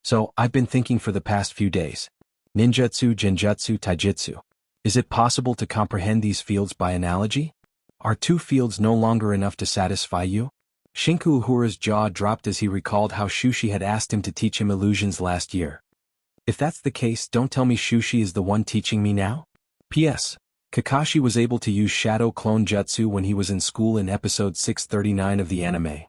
So, I've been thinking for the past few days. Ninjutsu, genjutsu, taijutsu. Is it possible to comprehend these fields by analogy? Are 2 fields no longer enough to satisfy you? Shinku Uhura's jaw dropped as he recalled how Shushi had asked him to teach him illusions last year. If that's the case, don't tell me Shushi is the one teaching me now? P.S. Kakashi was able to use Shadow Clone Jutsu when he was in school in episode 639 of the anime.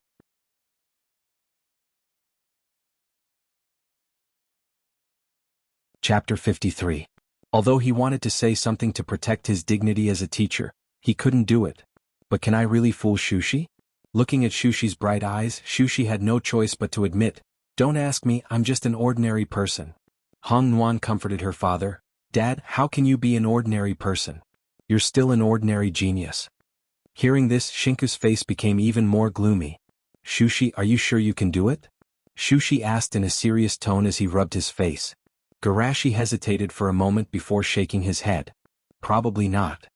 Chapter 53. Although he wanted to say something to protect his dignity as a teacher, he couldn't do it. But can I really fool Shushi? Looking at Shushi's bright eyes, Shushi had no choice but to admit, Don't ask me, I'm just an ordinary person. Hong Nuan comforted her father. Dad, how can you be an ordinary person? You're still an ordinary genius. Hearing this, Shinku's face became even more gloomy. Shushi, are you sure you can do it? Shushi asked in a serious tone as he rubbed his face. Garashi hesitated for a moment before shaking his head. Probably not.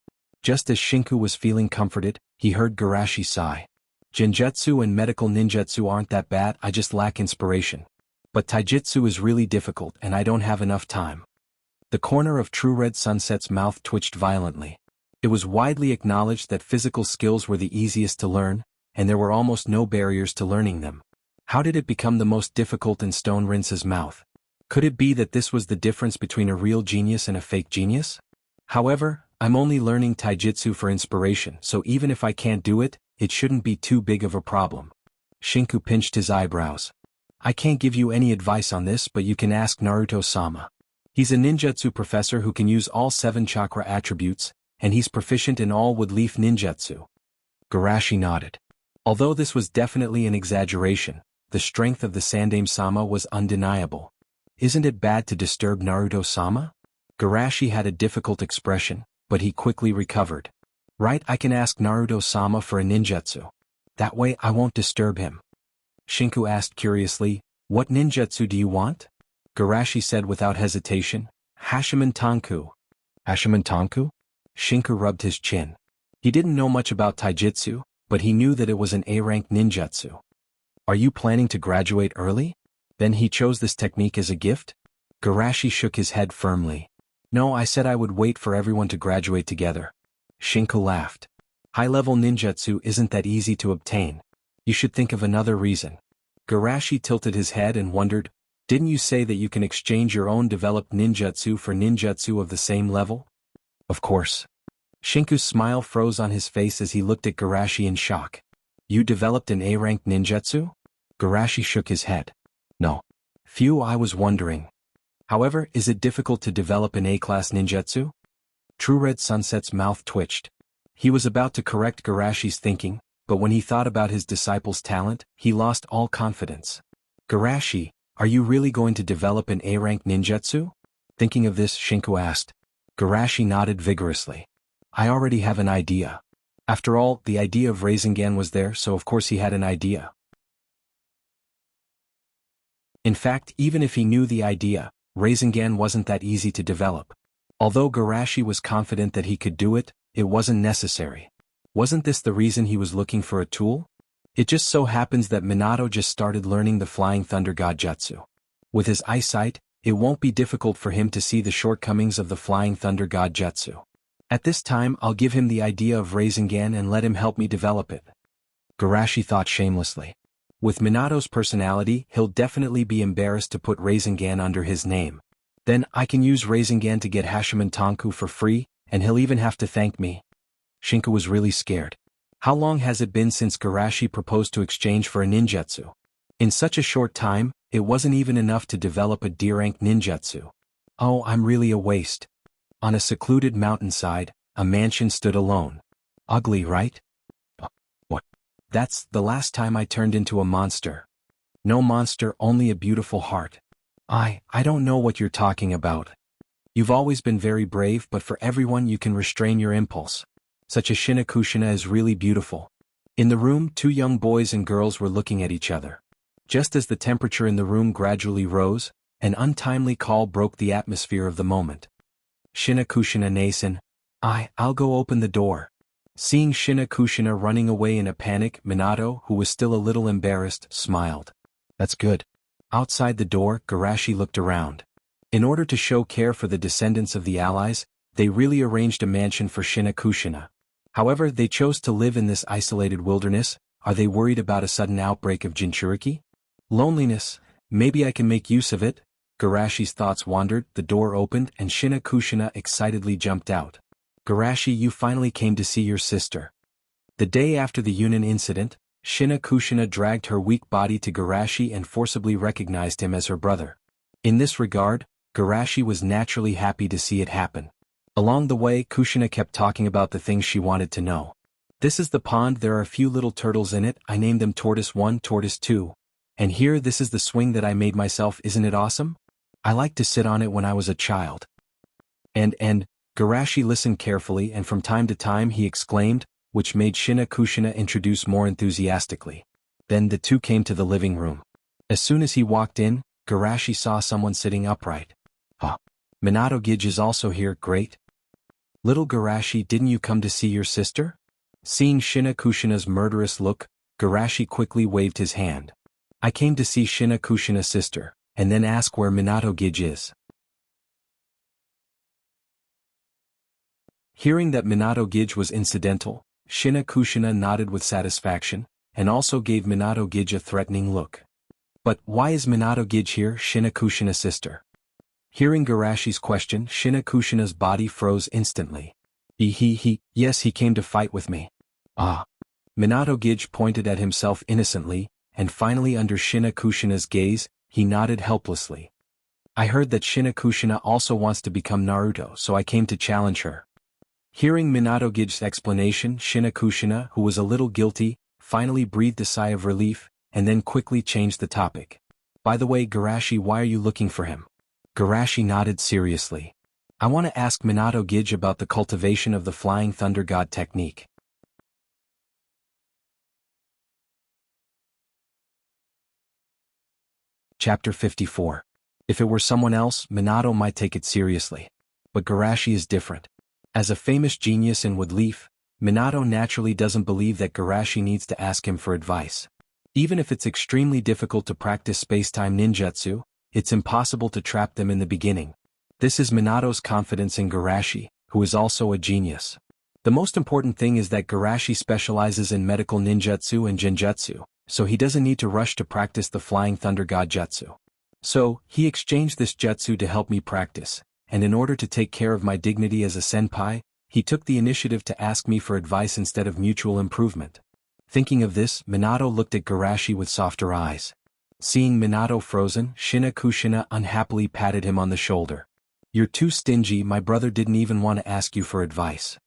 Just as Shinku was feeling comforted, he heard Garashi sigh. Genjutsu and medical ninjutsu aren't that bad, I just lack inspiration. But taijutsu is really difficult and I don't have enough time. The corner of True Red Sunset's mouth twitched violently. It was widely acknowledged that physical skills were the easiest to learn, and there were almost no barriers to learning them. How did it become the most difficult in Stone Rince's mouth? Could it be that this was the difference between a real genius and a fake genius? However, I'm only learning taijutsu for inspiration, so even if I can't do it, it shouldn't be too big of a problem. Shinku pinched his eyebrows. I can't give you any advice on this, but you can ask Naruto-sama. He's a ninjutsu professor who can use all 7 chakra attributes, and he's proficient in all wood-leaf ninjutsu. Garashi nodded. Although this was definitely an exaggeration, the strength of the Sandaime-sama was undeniable. Isn't it bad to disturb Naruto-sama? Garashi had a difficult expression, but he quickly recovered. Right, I can ask Naruto-sama for a ninjutsu. That way I won't disturb him. Shinku asked curiously, what ninjutsu do you want? Garashi said without hesitation, Hashiman Tanku. Hashiman Tanku? Shinku rubbed his chin. He didn't know much about taijutsu, but he knew that it was an A-rank ninjutsu. Are you planning to graduate early? Then he chose this technique as a gift? Garashi shook his head firmly. No, I said I would wait for everyone to graduate together. Shinku laughed. High-level ninjutsu isn't that easy to obtain. You should think of another reason. Garashi tilted his head and wondered, didn't you say that you can exchange your own developed ninjutsu for ninjutsu of the same level? Of course. Shinku's smile froze on his face as he looked at Garashi in shock. You developed an A-rank ninjutsu? Garashi shook his head. No. Phew, I was wondering. However, is it difficult to develop an A-class ninjutsu? True Red Sunset's mouth twitched. He was about to correct Garashi's thinking, but when he thought about his disciple's talent, he lost all confidence. Garashi, are you really going to develop an A-rank ninjutsu? Thinking of this, Shinku asked. Garashi nodded vigorously. I already have an idea. After all, the idea of Rasengan was there, so of course he had an idea. In fact, even if he knew the idea, Rasengan wasn't that easy to develop. Although Garashi was confident that he could do it, it wasn't necessary. Wasn't this the reason he was looking for a tool? It just so happens that Minato just started learning the Flying Thunder God Jutsu. With his eyesight, it won't be difficult for him to see the shortcomings of the Flying Thunder God Jutsu. At this time I'll give him the idea of Rasengan and let him help me develop it. Garashi thought shamelessly. With Minato's personality, he'll definitely be embarrassed to put Rasengan under his name. Then I can use Rasengan to get Hashiman Tanku for free, and he'll even have to thank me. Shinku was really scared. How long has it been since Garashi proposed to exchange for a ninjutsu? In such a short time, it wasn't even enough to develop a D-rank ninjutsu. Oh, I'm really a waste. On a secluded mountainside, a mansion stood alone. Ugly, right? What? That's the last time I turned into a monster. No monster, only a beautiful heart. I don't know what you're talking about. You've always been very brave, but for everyone you can restrain your impulse. Such a Shinakushina is really beautiful. In the room, two young boys and girls were looking at each other. Just as the temperature in the room gradually rose, an untimely call broke the atmosphere of the moment. Shinakushina Nason. I'll go open the door. Seeing Shinakushina running away in a panic, Minato, who was still a little embarrassed, smiled. That's good. Outside the door, Garashi looked around. In order to show care for the descendants of the allies, they really arranged a mansion for Shinakushina. However, they chose to live in this isolated wilderness. Are they worried about a sudden outbreak of Jinchuriki? Loneliness, maybe I can make use of it. Garashi's thoughts wandered, the door opened and Shinakushina excitedly jumped out. Garashi, you finally came to see your sister. The day after the Yunin incident, Shinakushina dragged her weak body to Garashi and forcibly recognized him as her brother. In this regard, Garashi was naturally happy to see it happen. Along the way, Kushina kept talking about the things she wanted to know. This is the pond, there are a few little turtles in it, I named them Tortoise 1, Tortoise 2. And here, this is the swing that I made myself, isn't it awesome? I liked to sit on it when I was a child. And Garashi listened carefully and from time to time he exclaimed, which made Shinakushina introduce more enthusiastically. Then the two came to the living room. As soon as he walked in, Garashi saw someone sitting upright. Minato Gage is also here, great. Little Garashi, didn't you come to see your sister? Seeing Shinakushina's murderous look, Garashi quickly waved his hand. I came to see Shinakushina's sister, and then ask where Minato Gage is. Hearing that Minato Gage was incidental, Shinakushina nodded with satisfaction, and also gave Minato Gage a threatening look. But why is Minato Gage here, Shinakushina's sister? Hearing Garashi's question, Shinakushina's body froze instantly. Yes, he came to fight with me. Minato Gage pointed at himself innocently, and finally under Shinakushina's gaze, he nodded helplessly. I heard that Shinakushina also wants to become Naruto, so I came to challenge her. Hearing Minato Gage's explanation, Shinakushina, who was a little guilty, finally breathed a sigh of relief, and then quickly changed the topic. By the way, Garashi, why are you looking for him? Garashi nodded seriously. I want to ask Minato Gige about the cultivation of the Flying Thunder God technique. Chapter 54. If it were someone else, Minato might take it seriously. But Garashi is different. As a famous genius in Wood Leaf, Minato naturally doesn't believe that Garashi needs to ask him for advice. Even if it's extremely difficult to practice space-time ninjutsu, it's impossible to trap them in the beginning. This is Minato's confidence in Garashi, who is also a genius. The most important thing is that Garashi specializes in medical ninjutsu and genjutsu, so he doesn't need to rush to practice the Flying Thunder God jutsu. So, he exchanged this jutsu to help me practice, and in order to take care of my dignity as a senpai, he took the initiative to ask me for advice instead of mutual improvement. Thinking of this, Minato looked at Garashi with softer eyes. Seeing Minato frozen, Shina Kushina unhappily patted him on the shoulder. You're too stingy, my brother didn't even want to ask you for advice.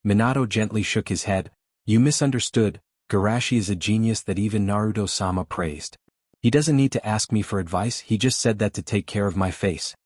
Minato gently shook his head. You misunderstood, Garashi is a genius that even Naruto-sama praised. He doesn't need to ask me for advice, he just said that to take care of my face.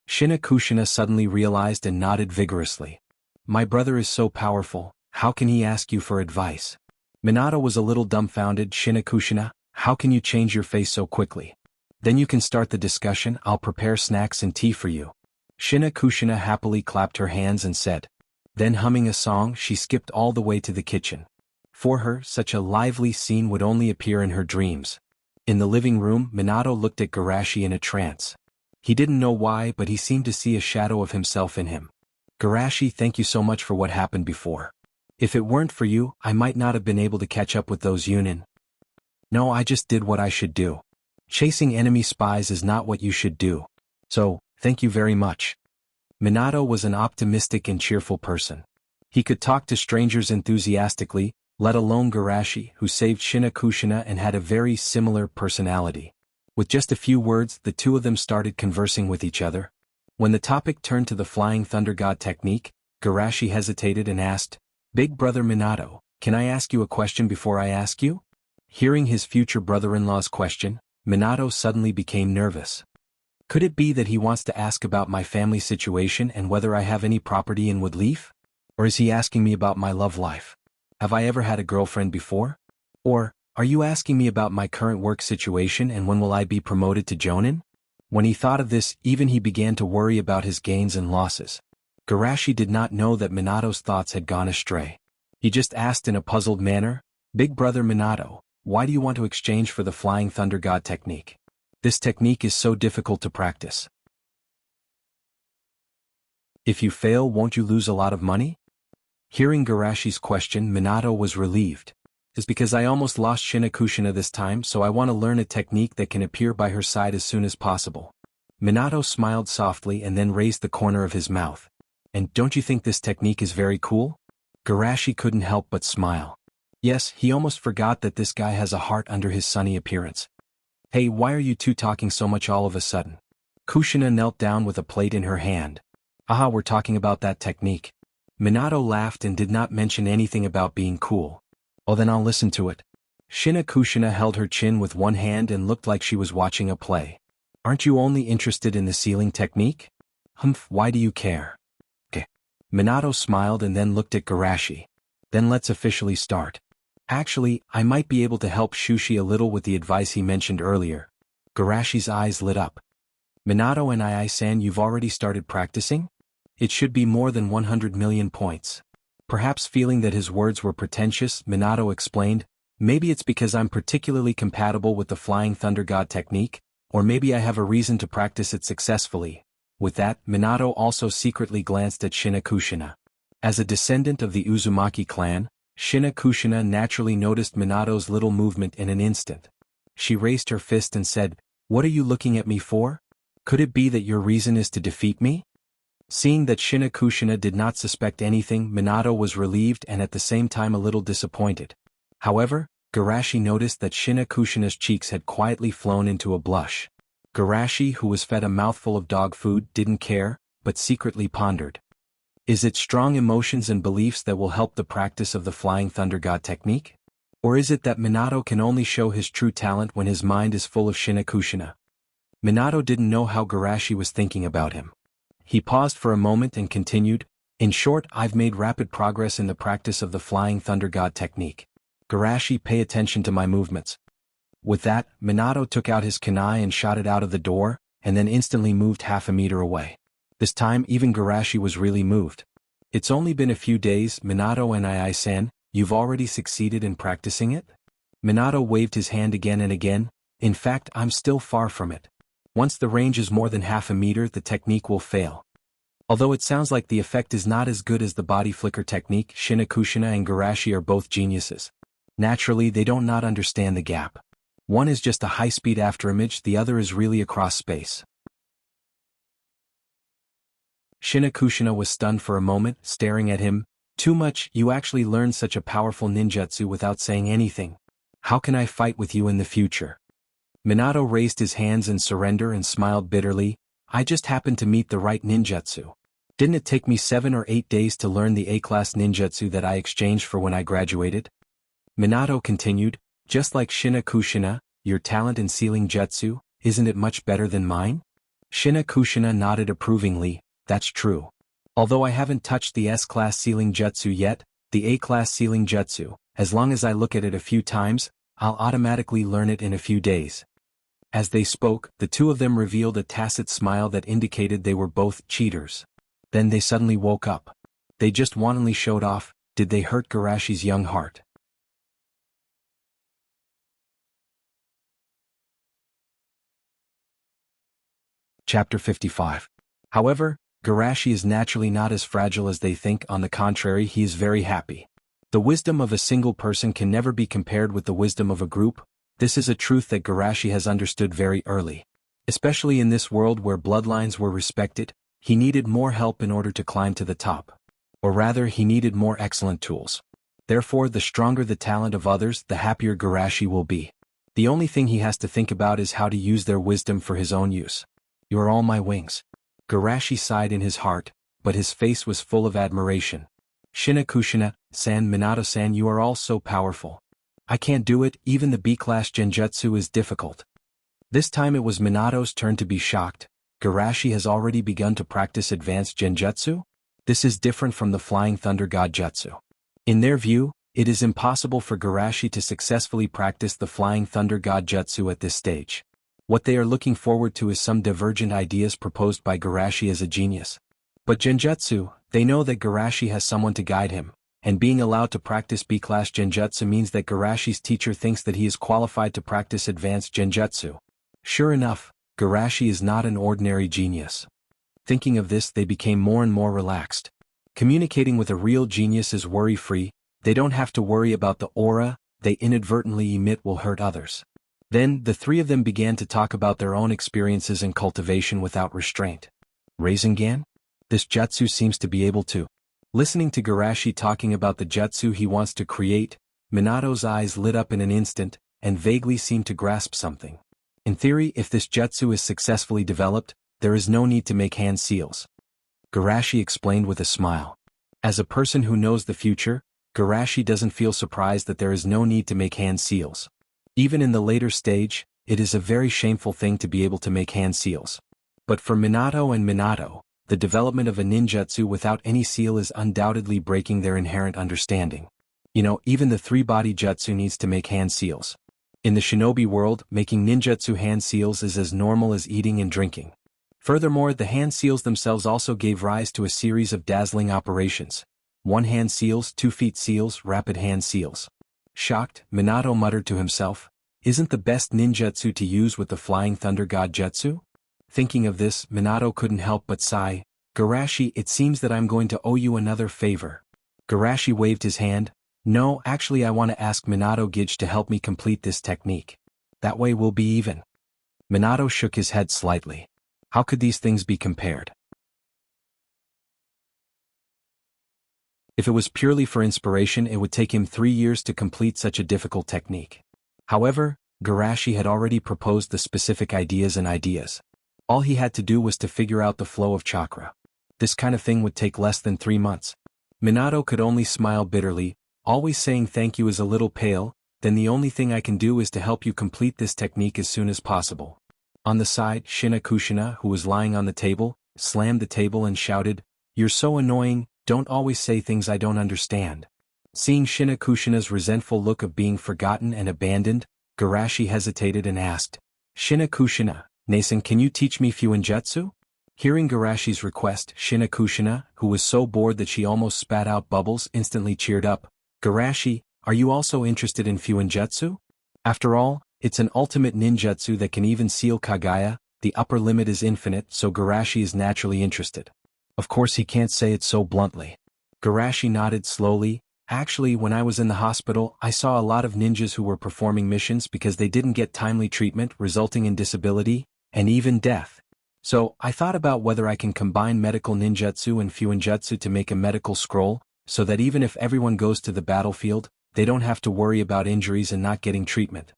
Shina Kushina suddenly realized and nodded vigorously. My brother is so powerful, how can he ask you for advice? Minato was a little dumbfounded. Shina Kushina, how can you change your face so quickly? Then you can start the discussion, I'll prepare snacks and tea for you. Shina Kushina happily clapped her hands and said. Then humming a song, she skipped all the way to the kitchen. For her, such a lively scene would only appear in her dreams. In the living room, Minato looked at Garashi in a trance. He didn't know why, but he seemed to see a shadow of himself in him. Garashi, thank you so much for what happened before. If it weren't for you, I might not have been able to catch up with those Yunin. No, I just did what I should do. Chasing enemy spies is not what you should do. So, thank you very much. Minato was an optimistic and cheerful person. He could talk to strangers enthusiastically, let alone Garashi, who saved Shina Kushina and had a very similar personality. With just a few words, the two of them started conversing with each other. When the topic turned to the Flying Thunder God technique, Garashi hesitated and asked, Big brother Minato, can I ask you a question before I ask you? Hearing his future brother-in-law's question, Minato suddenly became nervous. Could it be that he wants to ask about my family situation and whether I have any property in Wood Leaf? Or is he asking me about my love life? Have I ever had a girlfriend before? Or, are you asking me about my current work situation and when will I be promoted to Jonin? When he thought of this, even he began to worry about his gains and losses. Garashi did not know that Minato's thoughts had gone astray. He just asked in a puzzled manner, Big brother Minato, why do you want to exchange for the Flying Thunder God technique? This technique is so difficult to practice. If you fail, won't you lose a lot of money? Hearing Garashi's question, Minato was relieved. It's because I almost lost Shina Kushina this time, so I want to learn a technique that can appear by her side as soon as possible. Minato smiled softly and then raised the corner of his mouth. And don't you think this technique is very cool? Garashi couldn't help but smile. Yes, he almost forgot that this guy has a heart under his sunny appearance. Hey, why are you two talking so much all of a sudden? Kushina knelt down with a plate in her hand. Aha, we're talking about that technique. Minato laughed and did not mention anything about being cool. Oh, then I'll listen to it. Shina Kushina held her chin with one hand and looked like she was watching a play. Aren't you only interested in the sealing technique? Humph, why do you care? Okay. Minato smiled and then looked at Garashi. Then let's officially start. Actually, I might be able to help Shushi a little with the advice he mentioned earlier. Garashi's eyes lit up. Minato and Ai-san, you've already started practicing? It should be more than 100 million points. Perhaps feeling that his words were pretentious, Minato explained, maybe it's because I'm particularly compatible with the Flying Thunder God technique, or maybe I have a reason to practice it successfully. With that, Minato also secretly glanced at Shina Kushina. As a descendant of the Uzumaki clan, Shina Kushina naturally noticed Minato's little movement in an instant. She raised her fist and said, What are you looking at me for? Could it be that your reason is to defeat me? Seeing that Shina Kushina did not suspect anything, Minato was relieved and at the same time a little disappointed. However, Garashi noticed that Shina Kushina's cheeks had quietly flown into a blush. Garashi, who was fed a mouthful of dog food, didn't care, but secretly pondered. Is it strong emotions and beliefs that will help the practice of the Flying Thunder God technique? Or is it that Minato can only show his true talent when his mind is full of Shina Kushina? Minato didn't know how Garashi was thinking about him. He paused for a moment and continued, "In short, I've made rapid progress in the practice of the Flying Thunder God technique. Garashi, pay attention to my movements." With that, Minato took out his kunai and shot it out of the door, and then instantly moved half a meter away. This time even Garashi was really moved. "It's only been a few days, Minato and Ai-san, you've already succeeded in practicing it?" Minato waved his hand again and again. "In fact, I'm still far from it. Once the range is more than half a meter, the technique will fail." Although it sounds like the effect is not as good as the body flicker technique, Shinakushina and Garashi are both geniuses. Naturally, they don't not understand the gap. One is just a high-speed afterimage, the other is really across space. Shinakushina was stunned for a moment, staring at him. "Too much, you actually learned such a powerful ninjutsu without saying anything. How can I fight with you in the future?" Minato raised his hands in surrender and smiled bitterly. "I just happened to meet the right ninjutsu. Didn't it take me 7 or 8 days to learn the A-class ninjutsu that I exchanged for when I graduated?" Minato continued, "Just like Shinakushina, your talent in sealing jutsu, isn't it much better than mine?" Shinakushina nodded approvingly. "That's true. Although I haven't touched the S-class sealing jutsu yet, the A-class sealing jutsu, as long as I look at it a few times, I'll automatically learn it in a few days." As they spoke, the two of them revealed a tacit smile that indicated they were both cheaters. Then they suddenly woke up. They just wantonly showed off. Did they hurt Garashi's young heart? Chapter 55. However, Garashi is naturally not as fragile as they think. On the contrary, he is very happy. The wisdom of a single person can never be compared with the wisdom of a group. This is a truth that Garashi has understood very early. Especially in this world where bloodlines were respected, he needed more help in order to climb to the top. Or rather, he needed more excellent tools. Therefore, the stronger the talent of others, the happier Garashi will be. The only thing he has to think about is how to use their wisdom for his own use. "You are all my wings." Garashi sighed in his heart, but his face was full of admiration. "Shinakushina-san, Minato-san, you are all so powerful. I can't do it, even the B-class genjutsu is difficult." This time it was Minato's turn to be shocked. Garashi has already begun to practice advanced genjutsu? This is different from the Flying Thunder God Jutsu. In their view, it is impossible for Garashi to successfully practice the Flying Thunder God Jutsu at this stage. What they are looking forward to is some divergent ideas proposed by Garashi as a genius. But genjutsu, they know that Garashi has someone to guide him, and being allowed to practice B-class genjutsu means that Garashi's teacher thinks that he is qualified to practice advanced genjutsu. Sure enough, Garashi is not an ordinary genius. Thinking of this, they became more and more relaxed. Communicating with a real genius is worry-free. They don't have to worry about the aura they inadvertently emit will hurt others. Then, the three of them began to talk about their own experiences in cultivation without restraint. Rasengan? This jutsu seems to be able to. Listening to Garashi talking about the jutsu he wants to create, Minato's eyes lit up in an instant, and vaguely seemed to grasp something. In theory, if this jutsu is successfully developed, there is no need to make hand seals. Garashi explained with a smile. As a person who knows the future, Garashi doesn't feel surprised that there is no need to make hand seals. Even in the later stage, it is a very shameful thing to be able to make hand seals. But for Minato and Minato, the development of a ninjutsu without any seal is undoubtedly breaking their inherent understanding. Even the three-body jutsu needs to make hand seals. In the shinobi world, making ninjutsu hand seals is as normal as eating and drinking. Furthermore, the hand seals themselves also gave rise to a series of dazzling operations. 1-hand seals, 2-feet seals, rapid hand seals. Shocked, Minato muttered to himself, "Isn't the best ninjutsu to use with the Flying Thunder God Jutsu?" Thinking of this, Minato couldn't help but sigh. "Garashi, it seems that I'm going to owe you another favor." Garashi waved his hand. "No, actually I want to ask Minato Gage to help me complete this technique. That way we'll be even." Minato shook his head slightly. How could these things be compared? If it was purely for inspiration, it would take him 3 years to complete such a difficult technique. However, Garashi had already proposed the specific ideas. All he had to do was to figure out the flow of chakra. This kind of thing would take less than 3 months. Minato could only smile bitterly. "Always saying thank you is a little pale, then the only thing I can do is to help you complete this technique as soon as possible." On the side, Shinakushina, who was lying on the table, slammed the table and shouted, "You're so annoying, don't always say things I don't understand." Seeing Shinakushina's resentful look of being forgotten and abandoned, Garashi hesitated and asked, "Shinakushina, Nasen, can you teach me Fuinjutsu?" Hearing Garashi's request, Shinakushina, who was so bored that she almost spat out bubbles, instantly cheered up. "Garashi, are you also interested in Fuinjutsu? After all, it's an ultimate ninjutsu that can even seal Kagaya, the upper limit is infinite, so Garashi is naturally interested." Of course he can't say it so bluntly. Garashi nodded slowly. "Actually, when I was in the hospital, I saw a lot of ninjas who were performing missions because they didn't get timely treatment, resulting in disability, and even death. So, I thought about whether I can combine medical ninjutsu and fuinjutsu to make a medical scroll, so that even if everyone goes to the battlefield, they don't have to worry about injuries and not getting treatment."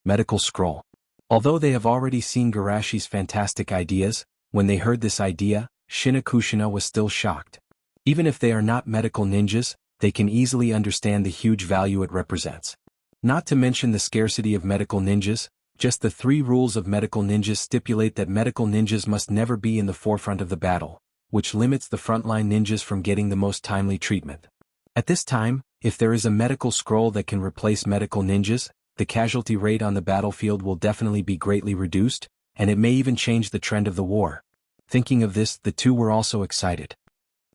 Medical scroll. Although they have already seen Garashi's fantastic ideas, when they heard this idea, Shinakushina was still shocked. Even if they are not medical ninjas, they can easily understand the huge value it represents. Not to mention the scarcity of medical ninjas, just the 3 rules of medical ninjas stipulate that medical ninjas must never be in the forefront of the battle, which limits the frontline ninjas from getting the most timely treatment. At this time, if there is a medical scroll that can replace medical ninjas, the casualty rate on the battlefield will definitely be greatly reduced, and it may even change the trend of the war. Thinking of this, the two were also excited.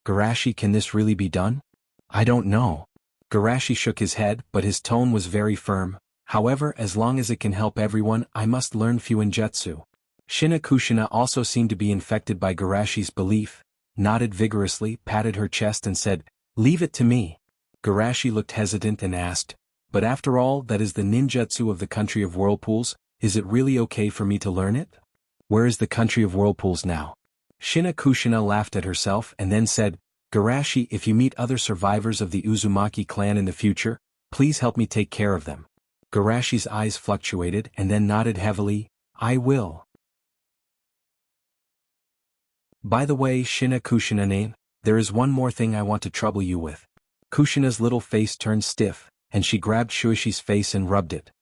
"Garashi, can this really be done?" "I don't know." Garashi shook his head, but his tone was very firm. "However, as long as it can help everyone, I must learn Fuinjutsu." Shinakushina also seemed to be infected by Garashi's belief, nodded vigorously, patted her chest and said, "Leave it to me." Garashi looked hesitant and asked, "But after all, that is the ninjutsu of the country of whirlpools, is it really okay for me to learn it?" "Where is the country of whirlpools now?" Shinakushina laughed at herself and then said, "Garashi, if you meet other survivors of the Uzumaki clan in the future, please help me take care of them." Garashi's eyes fluctuated and then nodded heavily, "I will." "By the way, Shinakushina-ne, there is one more thing I want to trouble you with." Kushina's little face turned stiff, and she grabbed Shuishi's face and rubbed it.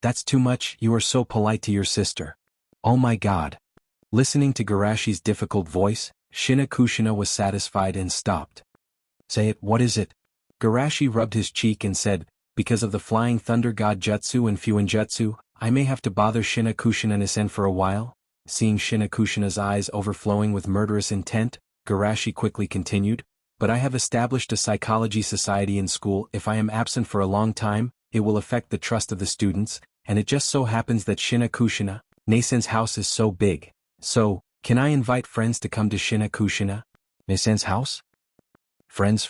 "That's too much, you are so polite to your sister." "Oh my god." Listening to Garashi's difficult voice, Shinakushina was satisfied and stopped. "Say it, what is it?" Garashi rubbed his cheek and said, "Because of the Flying Thunder God Jutsu and Fuinjutsu, I may have to bother Shinakushina-sen for a while." Seeing Shinakushina's eyes overflowing with murderous intent, Garashi quickly continued, "But I have established a psychology society in school. If I am absent for a long time, it will affect the trust of the students, and it just so happens that Shinakushina-sen's house is so big. So, can I invite friends to come to Shinakushina-sen's house?" Friends?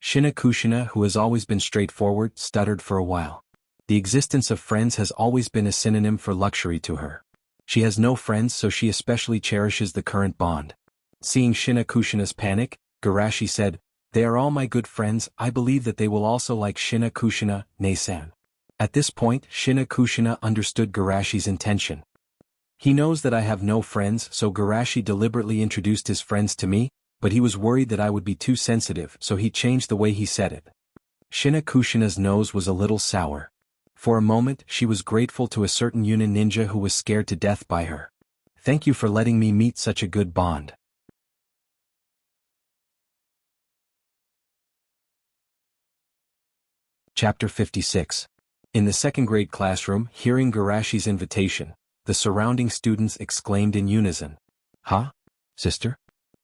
Shinakushina, who has always been straightforward, stuttered for a while. The existence of friends has always been a synonym for luxury to her. She has no friends, so she especially cherishes the current bond. Seeing Shinakushina's panic, Garashi said, "They are all my good friends, I believe that they will also like Shinakushina-san." At this point, Shinakushina understood Garashi's intention. "He knows that I have no friends, so Garashi deliberately introduced his friends to me, but he was worried that I would be too sensitive, so he changed the way he said it." Shinakushina's nose was a little sour. For a moment, she was grateful to a certain Yunin ninja who was scared to death by her. "Thank you for letting me meet such a good bond." Chapter 56. In the second-grade classroom, hearing Garashi's invitation, the surrounding students exclaimed in unison. "Huh? Sister?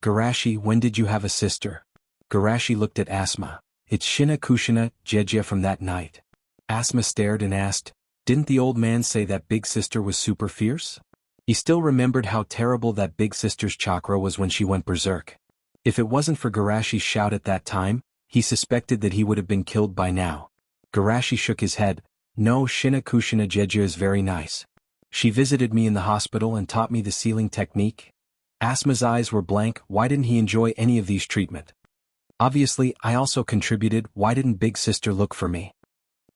Garashi, when did you have a sister?" Garashi looked at Asma. "It's Shinakushina from that night." Asma stared and asked, "Didn't the old man say that big sister was super fierce?" He still remembered how terrible that big sister's chakra was when she went berserk. If it wasn't for Garashi's shout at that time, he suspected that he would have been killed by now. Garashi shook his head. "No, Shinakushina is very nice. She visited me in the hospital and taught me the sealing technique." Asma's eyes were blank. Why didn't he enjoy any of these treatment? "Obviously, I also contributed. Why didn't big sister look for me?"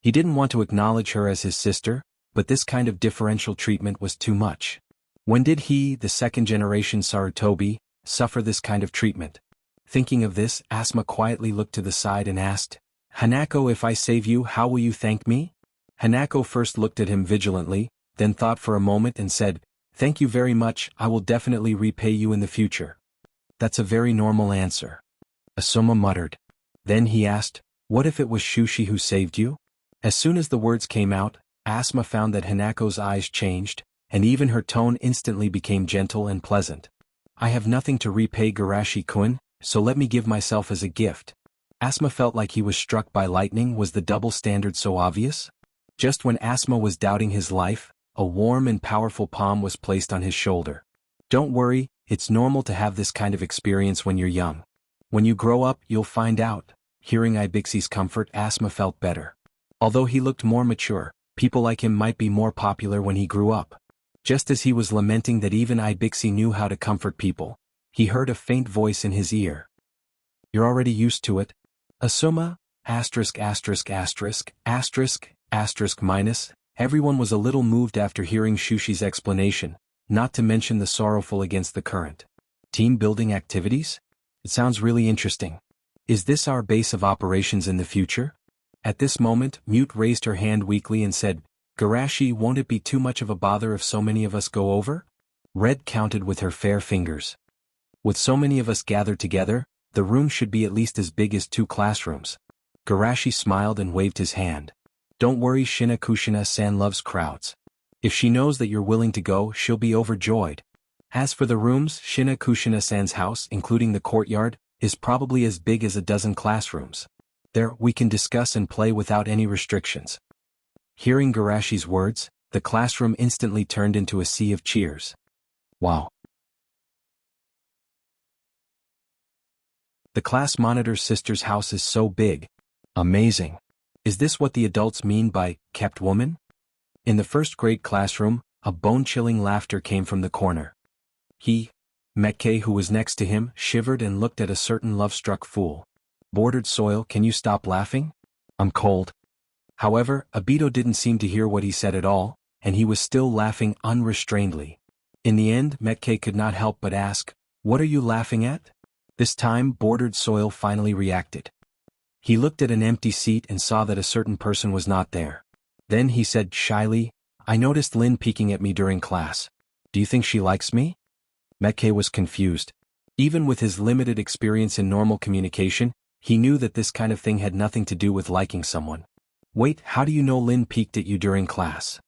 He didn't want to acknowledge her as his sister, but this kind of differential treatment was too much. When did he, the second-generation Sarutobi, suffer this kind of treatment? Thinking of this, Asma quietly looked to the side and asked, "Hanako, if I save you, how will you thank me?" Hanako first looked at him vigilantly, then thought for a moment and said, Thank you very much, I will definitely repay you in the future. That's a very normal answer. Asuma muttered. Then he asked, what if it was Shushi who saved you? As soon as the words came out, Asuma found that Hanako's eyes changed, and even her tone instantly became gentle and pleasant. I have nothing to repay Garashi-kun, so let me give myself as a gift. Asuma felt like he was struck by lightning. Was the double standard so obvious? Just when Asuma was doubting his life, a warm and powerful palm was placed on his shoulder. Don't worry, it's normal to have this kind of experience when you're young. When you grow up, you'll find out. Hearing Ibixi's comfort, Asuma felt better. Although he looked more mature, people like him might be more popular when he grew up. Just as he was lamenting that even Ibixi knew how to comfort people, he heard a faint voice in his ear. You're already used to it. Asuma, ********. Everyone was a little moved after hearing Shushi's explanation, not to mention the sorrowful against the current. Team building activities? It sounds really interesting. Is this our base of operations in the future? At this moment, Mute raised her hand weakly and said, Garashi, won't it be too much of a bother if so many of us go over? Red counted with her fair fingers. With so many of us gathered together, the room should be at least as big as 2 classrooms. Garashi smiled and waved his hand. Don't worry, Shinakushina-san loves crowds. If she knows that you're willing to go, she'll be overjoyed. As for the rooms, Shinakushina-san's house, including the courtyard, is probably as big as a dozen classrooms. There, we can discuss and play without any restrictions. Hearing Garashi's words, the classroom instantly turned into a sea of cheers. Wow. The class monitor's sister's house is so big. Amazing. Is this what the adults mean by kept woman? In the first grade classroom, a bone-chilling laughter came from the corner. Mekkei, who was next to him, shivered and looked at a certain love-struck fool. Bordered soil, can you stop laughing? I'm cold. However, Obito didn't seem to hear what he said at all, and he was still laughing unrestrainedly. In the end, Mekkei could not help but ask, what are you laughing at? This time, Bordered Soil finally reacted. He looked at an empty seat and saw that a certain person was not there. Then he said shyly, I noticed Lin peeking at me during class. Do you think she likes me? Mekkei was confused. Even with his limited experience in normal communication, he knew that this kind of thing had nothing to do with liking someone. Wait, how do you know Lin peeked at you during class?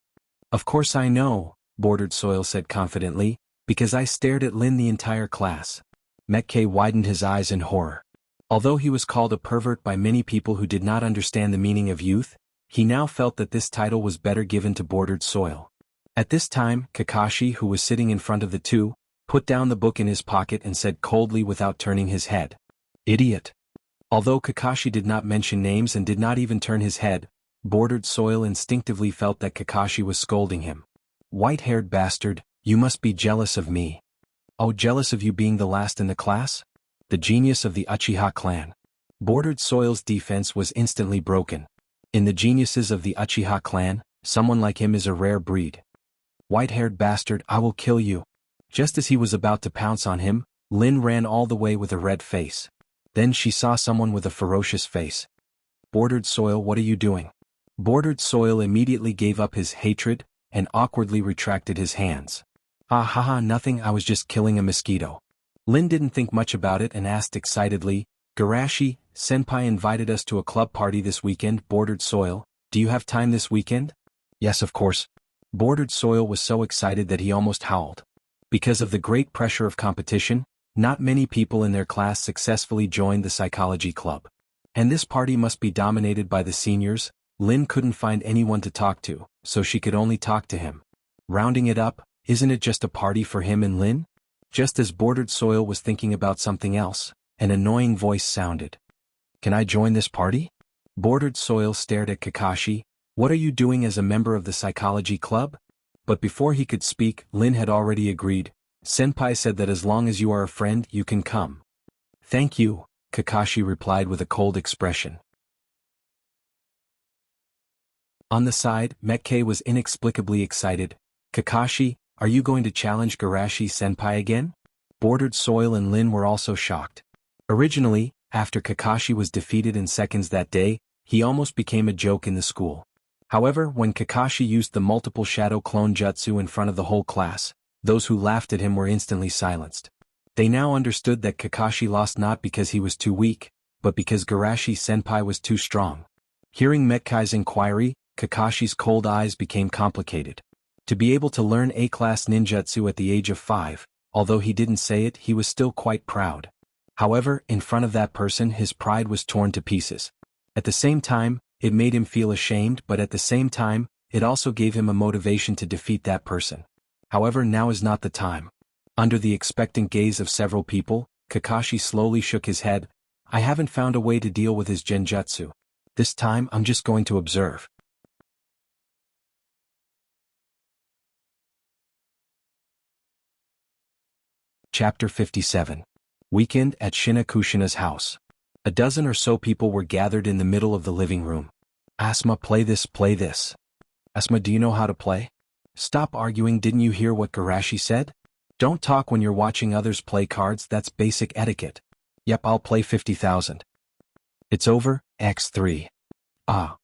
Of course I know, Bordered Soil said confidently, because I stared at Lin the entire class. Mekkei widened his eyes in horror. Although he was called a pervert by many people who did not understand the meaning of youth, he now felt that this title was better given to Bordered Soil. At this time, Kakashi, who was sitting in front of the two, put down the book in his pocket and said coldly without turning his head. Idiot. Although Kakashi did not mention names and did not even turn his head, Bordered Soil instinctively felt that Kakashi was scolding him. White-haired bastard, you must be jealous of me. Oh, jealous of you being the last in the class? The genius of the Uchiha clan. Bordered Soil's defense was instantly broken. In the geniuses of the Uchiha clan, someone like him is a rare breed. White-haired bastard, I will kill you. Just as he was about to pounce on him, Lin ran all the way with a red face. Then she saw someone with a ferocious face. Bordered Soil, what are you doing? Bordered Soil immediately gave up his hatred, and awkwardly retracted his hands. Ah haha, nothing, I was just killing a mosquito. Lin didn't think much about it and asked excitedly, Garashi, Senpai invited us to a club party this weekend. Bordered Soil, do you have time this weekend? Yes, of course. Bordered Soil was so excited that he almost howled. Because of the great pressure of competition, not many people in their class successfully joined the psychology club. And this party must be dominated by the seniors. Lin couldn't find anyone to talk to, so she could only talk to him. Rounding it up, isn't it just a party for him and Lin? Just as Bordered Soil was thinking about something else, an annoying voice sounded. Can I join this party? Bordered Soil stared at Kakashi. What are you doing as a member of the psychology club? But before he could speak, Lin had already agreed. Senpai said that as long as you are a friend, you can come. Thank you, Kakashi replied with a cold expression. On the side, Mekkei was inexplicably excited. Kakashi, are you going to challenge Garashi-senpai again? Bordered Soil and Lin were also shocked. Originally, after Kakashi was defeated in seconds that day, he almost became a joke in the school. However, when Kakashi used the multiple shadow clone jutsu in front of the whole class, Those who laughed at him were instantly silenced. They now understood that Kakashi lost not because he was too weak, but because Garashi-senpai was too strong. Hearing Metkai's inquiry, Kakashi's cold eyes became complicated. To be able to learn A-class ninjutsu at the age of 5, although he didn't say it, he was still quite proud. However, in front of that person his pride was torn to pieces. At the same time, it made him feel ashamed, but at the same time, it also gave him a motivation to defeat that person. However, now is not the time. Under the expectant gaze of several people, Kakashi slowly shook his head. I haven't found a way to deal with his genjutsu. This time I'm just going to observe. Chapter 57. Weekend at Shinakushina's house. A dozen or so people were gathered in the middle of the living room. Asuma, play this, play this. Asuma, do you know how to play? Stop arguing, didn't you hear what Garashi said? Don't talk when you're watching others play cards, that's basic etiquette. Yep, I'll play 50,000. It's over, X3. Ah.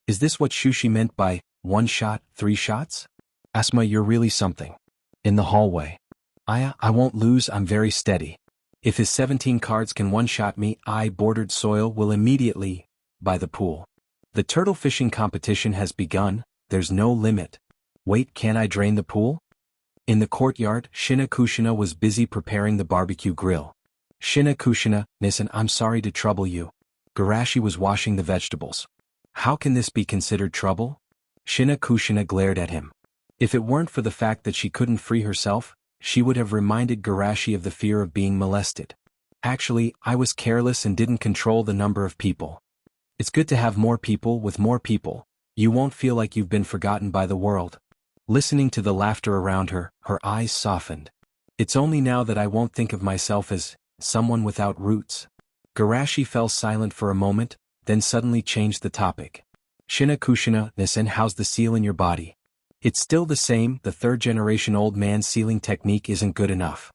Is this what Shushi meant by, 1 shot, 3 shots? Asuma, you're really something. In the hallway. I won't lose, I'm very steady. If his 17 cards can one-shot me, I, bordered soil, will immediately, by the pool. The turtle fishing competition has begun, there's no limit. Wait, can I drain the pool? In the courtyard, Shinakushina was busy preparing the barbecue grill. Shinakushina, listen, I'm sorry to trouble you. Garashi was washing the vegetables. How can this be considered trouble? Shinakushina glared at him. If it weren't for the fact that she couldn't free herself, she would have reminded Garashi of the fear of being molested. Actually, I was careless and didn't control the number of people. It's good to have more people. With more people, you won't feel like you've been forgotten by the world. Listening to the laughter around her, her eyes softened. It's only now that I won't think of myself as someone without roots. Garashi fell silent for a moment, then suddenly changed the topic. Shinakushina, listen, how's the seal in your body? It's still the same, the third-generation old man sealing technique isn't good enough.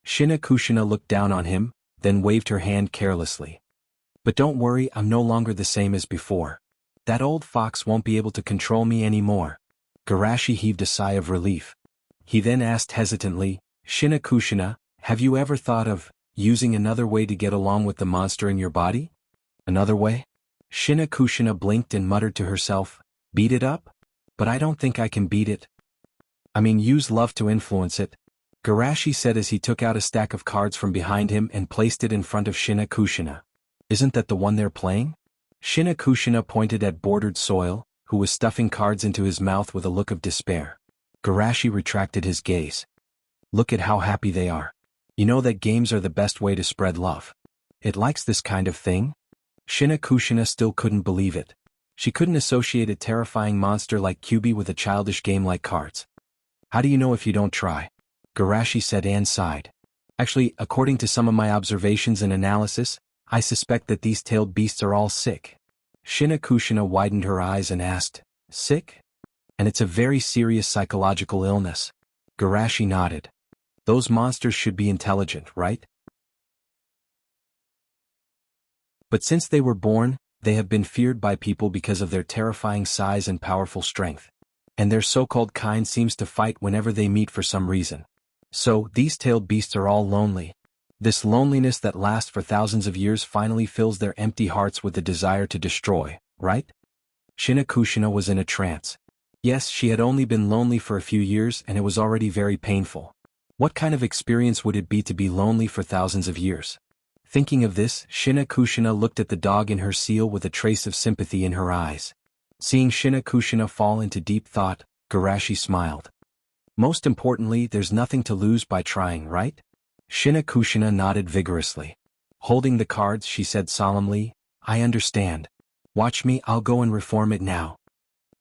Shinakushina looked down on him, then waved her hand carelessly. But don't worry, I'm no longer the same as before. That old fox won't be able to control me anymore. Garashi heaved a sigh of relief. He then asked hesitantly, Shinakushina, have you ever thought of using another way to get along with the monster in your body? Another way? Shinakushina blinked and muttered to herself, beat it up? But I don't think I can beat it. I mean, use love to influence it. Garashi said as he took out a stack of cards from behind him and placed it in front of Shinakushina. Isn't that the one they're playing? Shinakushina pointed at bordered soil, who was stuffing cards into his mouth with a look of despair. Garashi retracted his gaze. Look at how happy they are. You know that games are the best way to spread love. It likes this kind of thing? Shinakushina still couldn't believe it. She couldn't associate a terrifying monster like Kyuubi with a childish game like cards. How do you know if you don't try? Garashi said and sighed. Actually, according to some of my observations and analysis, I suspect that these tailed beasts are all sick. Shinakushina widened her eyes and asked, sick? And it's a very serious psychological illness. Garashi nodded. Those monsters should be intelligent, right? But since they were born, they have been feared by people because of their terrifying size and powerful strength. And their so-called kind seems to fight whenever they meet for some reason. So, these tailed beasts are all lonely. This loneliness that lasts for thousands of years finally fills their empty hearts with the desire to destroy, right? Shinakushina was in a trance. Yes, she had only been lonely for a few years and it was already very painful. What kind of experience would it be to be lonely for thousands of years? Thinking of this, Shinakushina looked at the dog in her seal with a trace of sympathy in her eyes. Seeing Shinakushina fall into deep thought, Garashi smiled. Most importantly, there's nothing to lose by trying, right? Shinakushina nodded vigorously. Holding the cards, she said solemnly, I understand. Watch me, I'll go and reform it now.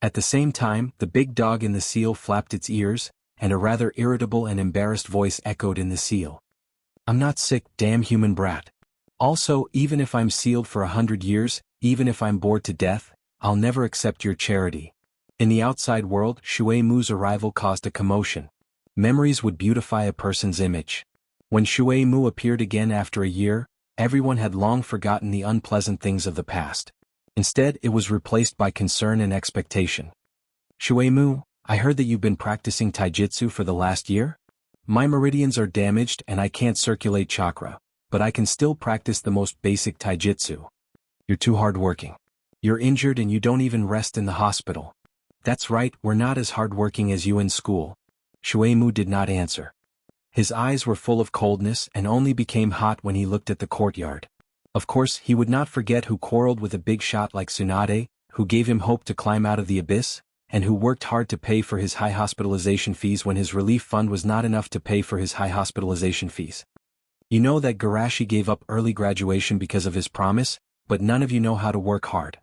At the same time, the big dog in the seal flapped its ears, and a rather irritable and embarrassed voice echoed in the seal. I'm not sick, damn human brat. Also, even if I'm sealed for 100 years, even if I'm bored to death, I'll never accept your charity. In the outside world, Shuei Mu's arrival caused a commotion. Memories would beautify a person's image. When Shuei Mu appeared again after a year, everyone had long forgotten the unpleasant things of the past. Instead, it was replaced by concern and expectation. Shuei Mu, I heard that you've been practicing taijutsu for the last year? My meridians are damaged and I can't circulate chakra, but I can still practice the most basic taijutsu. You're too hardworking. You're injured and you don't even rest in the hospital. That's right, we're not as hardworking as you in school. Shuei did not answer. His eyes were full of coldness and only became hot when he looked at the courtyard. Of course, he would not forget who quarreled with a big shot like Tsunade, who gave him hope to climb out of the abyss, and who worked hard to pay for his high hospitalization fees when his relief fund was not enough to pay for his high hospitalization fees. You know that Garashi gave up early graduation because of his promise, but none of you know how to work hard.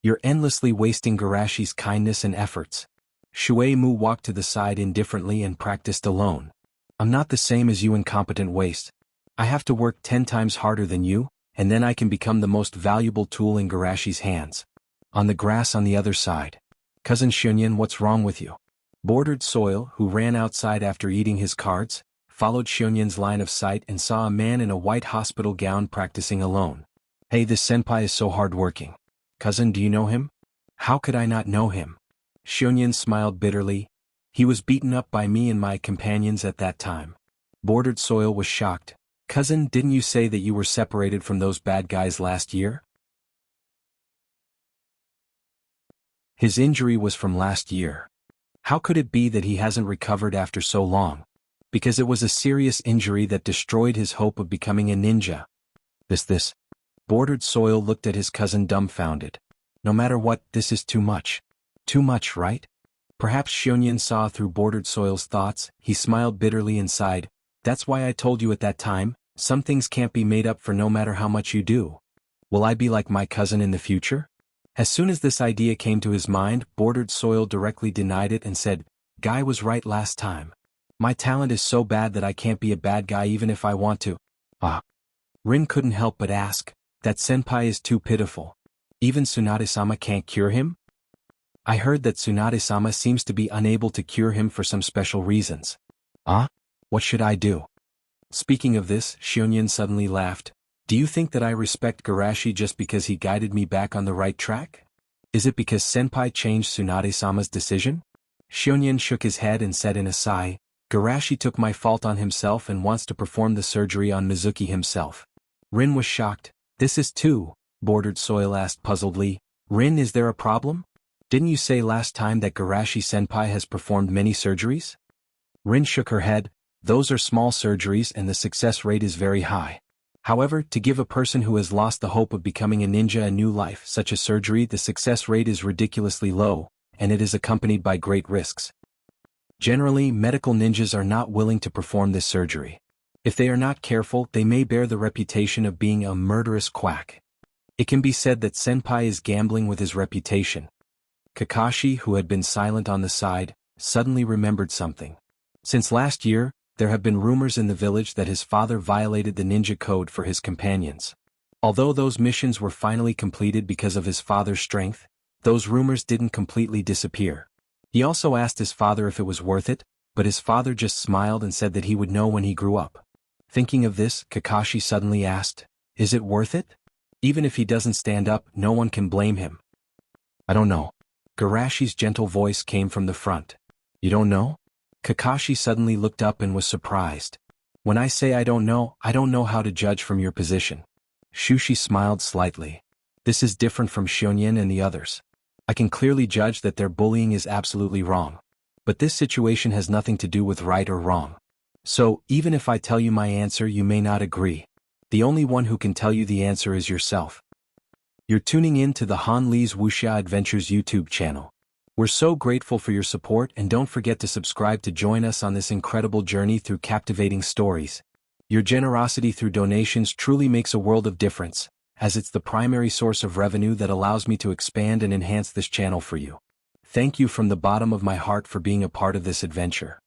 You're endlessly wasting Garashi's kindness and efforts. Shuei walked to the side indifferently and practiced alone. I'm not the same as you incompetent waste. I have to work 10 times harder than you, and then I can become the most valuable tool in Garashi's hands. On the grass on the other side. Cousin Shunyan, what's wrong with you? Bordered Soil, who ran outside after eating his cards, followed Shunyan's line of sight and saw a man in a white hospital gown practicing alone. Hey, this senpai is so hardworking. Cousin, do you know him? How could I not know him? Shunyan smiled bitterly. He was beaten up by me and my companions at that time. Bordered Soil was shocked. Cousin, didn't you say that you were separated from those bad guys last year? His injury was from last year. How could it be that he hasn't recovered after so long? Because it was a serious injury that destroyed his hope of becoming a ninja. This. Bordered Soil looked at his cousin dumbfounded. No matter what, this is too much. Too much, right? Perhaps Shunyan saw through Bordered Soil's thoughts. He smiled bitterly and sighed. That's why I told you at that time, some things can't be made up for no matter how much you do. Will I be like my cousin in the future? As soon as this idea came to his mind, Bordered Soil directly denied it and said, Guy was right last time. My talent is so bad that I can't be a bad guy even if I want to. Rin couldn't help but ask, that senpai is too pitiful. Even Tsunade-sama can't cure him? I heard that Tsunade-sama seems to be unable to cure him for some special reasons. What should I do? Speaking of this, Shunyan suddenly laughed. Do you think that I respect Garashi just because he guided me back on the right track? Is it because senpai changed Tsunade-sama's decision? Shunyan shook his head and said in a sigh, Garashi took my fault on himself and wants to perform the surgery on Mizuki himself. Rin was shocked. This is too, Bordered Soil asked puzzledly. Rin, is there a problem? Didn't you say last time that Garashi-senpai has performed many surgeries? Rin shook her head. Those are small surgeries and the success rate is very high. However, to give a person who has lost the hope of becoming a ninja a new life, such a surgery, the success rate is ridiculously low, and it is accompanied by great risks. Generally, medical ninjas are not willing to perform this surgery. If they are not careful, they may bear the reputation of being a murderous quack. It can be said that senpai is gambling with his reputation. Kakashi, who had been silent on the side, suddenly remembered something. Since last year, there have been rumors in the village that his father violated the ninja code for his companions. Although those missions were finally completed because of his father's strength, those rumors didn't completely disappear. He also asked his father if it was worth it, but his father just smiled and said that he would know when he grew up. Thinking of this, Kakashi suddenly asked, Is it worth it? Even if he doesn't stand up, no one can blame him. I don't know. Garashi's gentle voice came from the front. You don't know? Kakashi suddenly looked up and was surprised. When I say I don't know how to judge from your position. Shushi smiled slightly. This is different from Shunyan and the others. I can clearly judge that their bullying is absolutely wrong. But this situation has nothing to do with right or wrong. So, even if I tell you my answer, you may not agree. The only one who can tell you the answer is yourself. You're tuning in to the Han Lee's Wuxia Adventures YouTube channel. We're so grateful for your support and don't forget to subscribe to join us on this incredible journey through captivating stories. Your generosity through donations truly makes a world of difference, as it's the primary source of revenue that allows me to expand and enhance this channel for you. Thank you from the bottom of my heart for being a part of this adventure.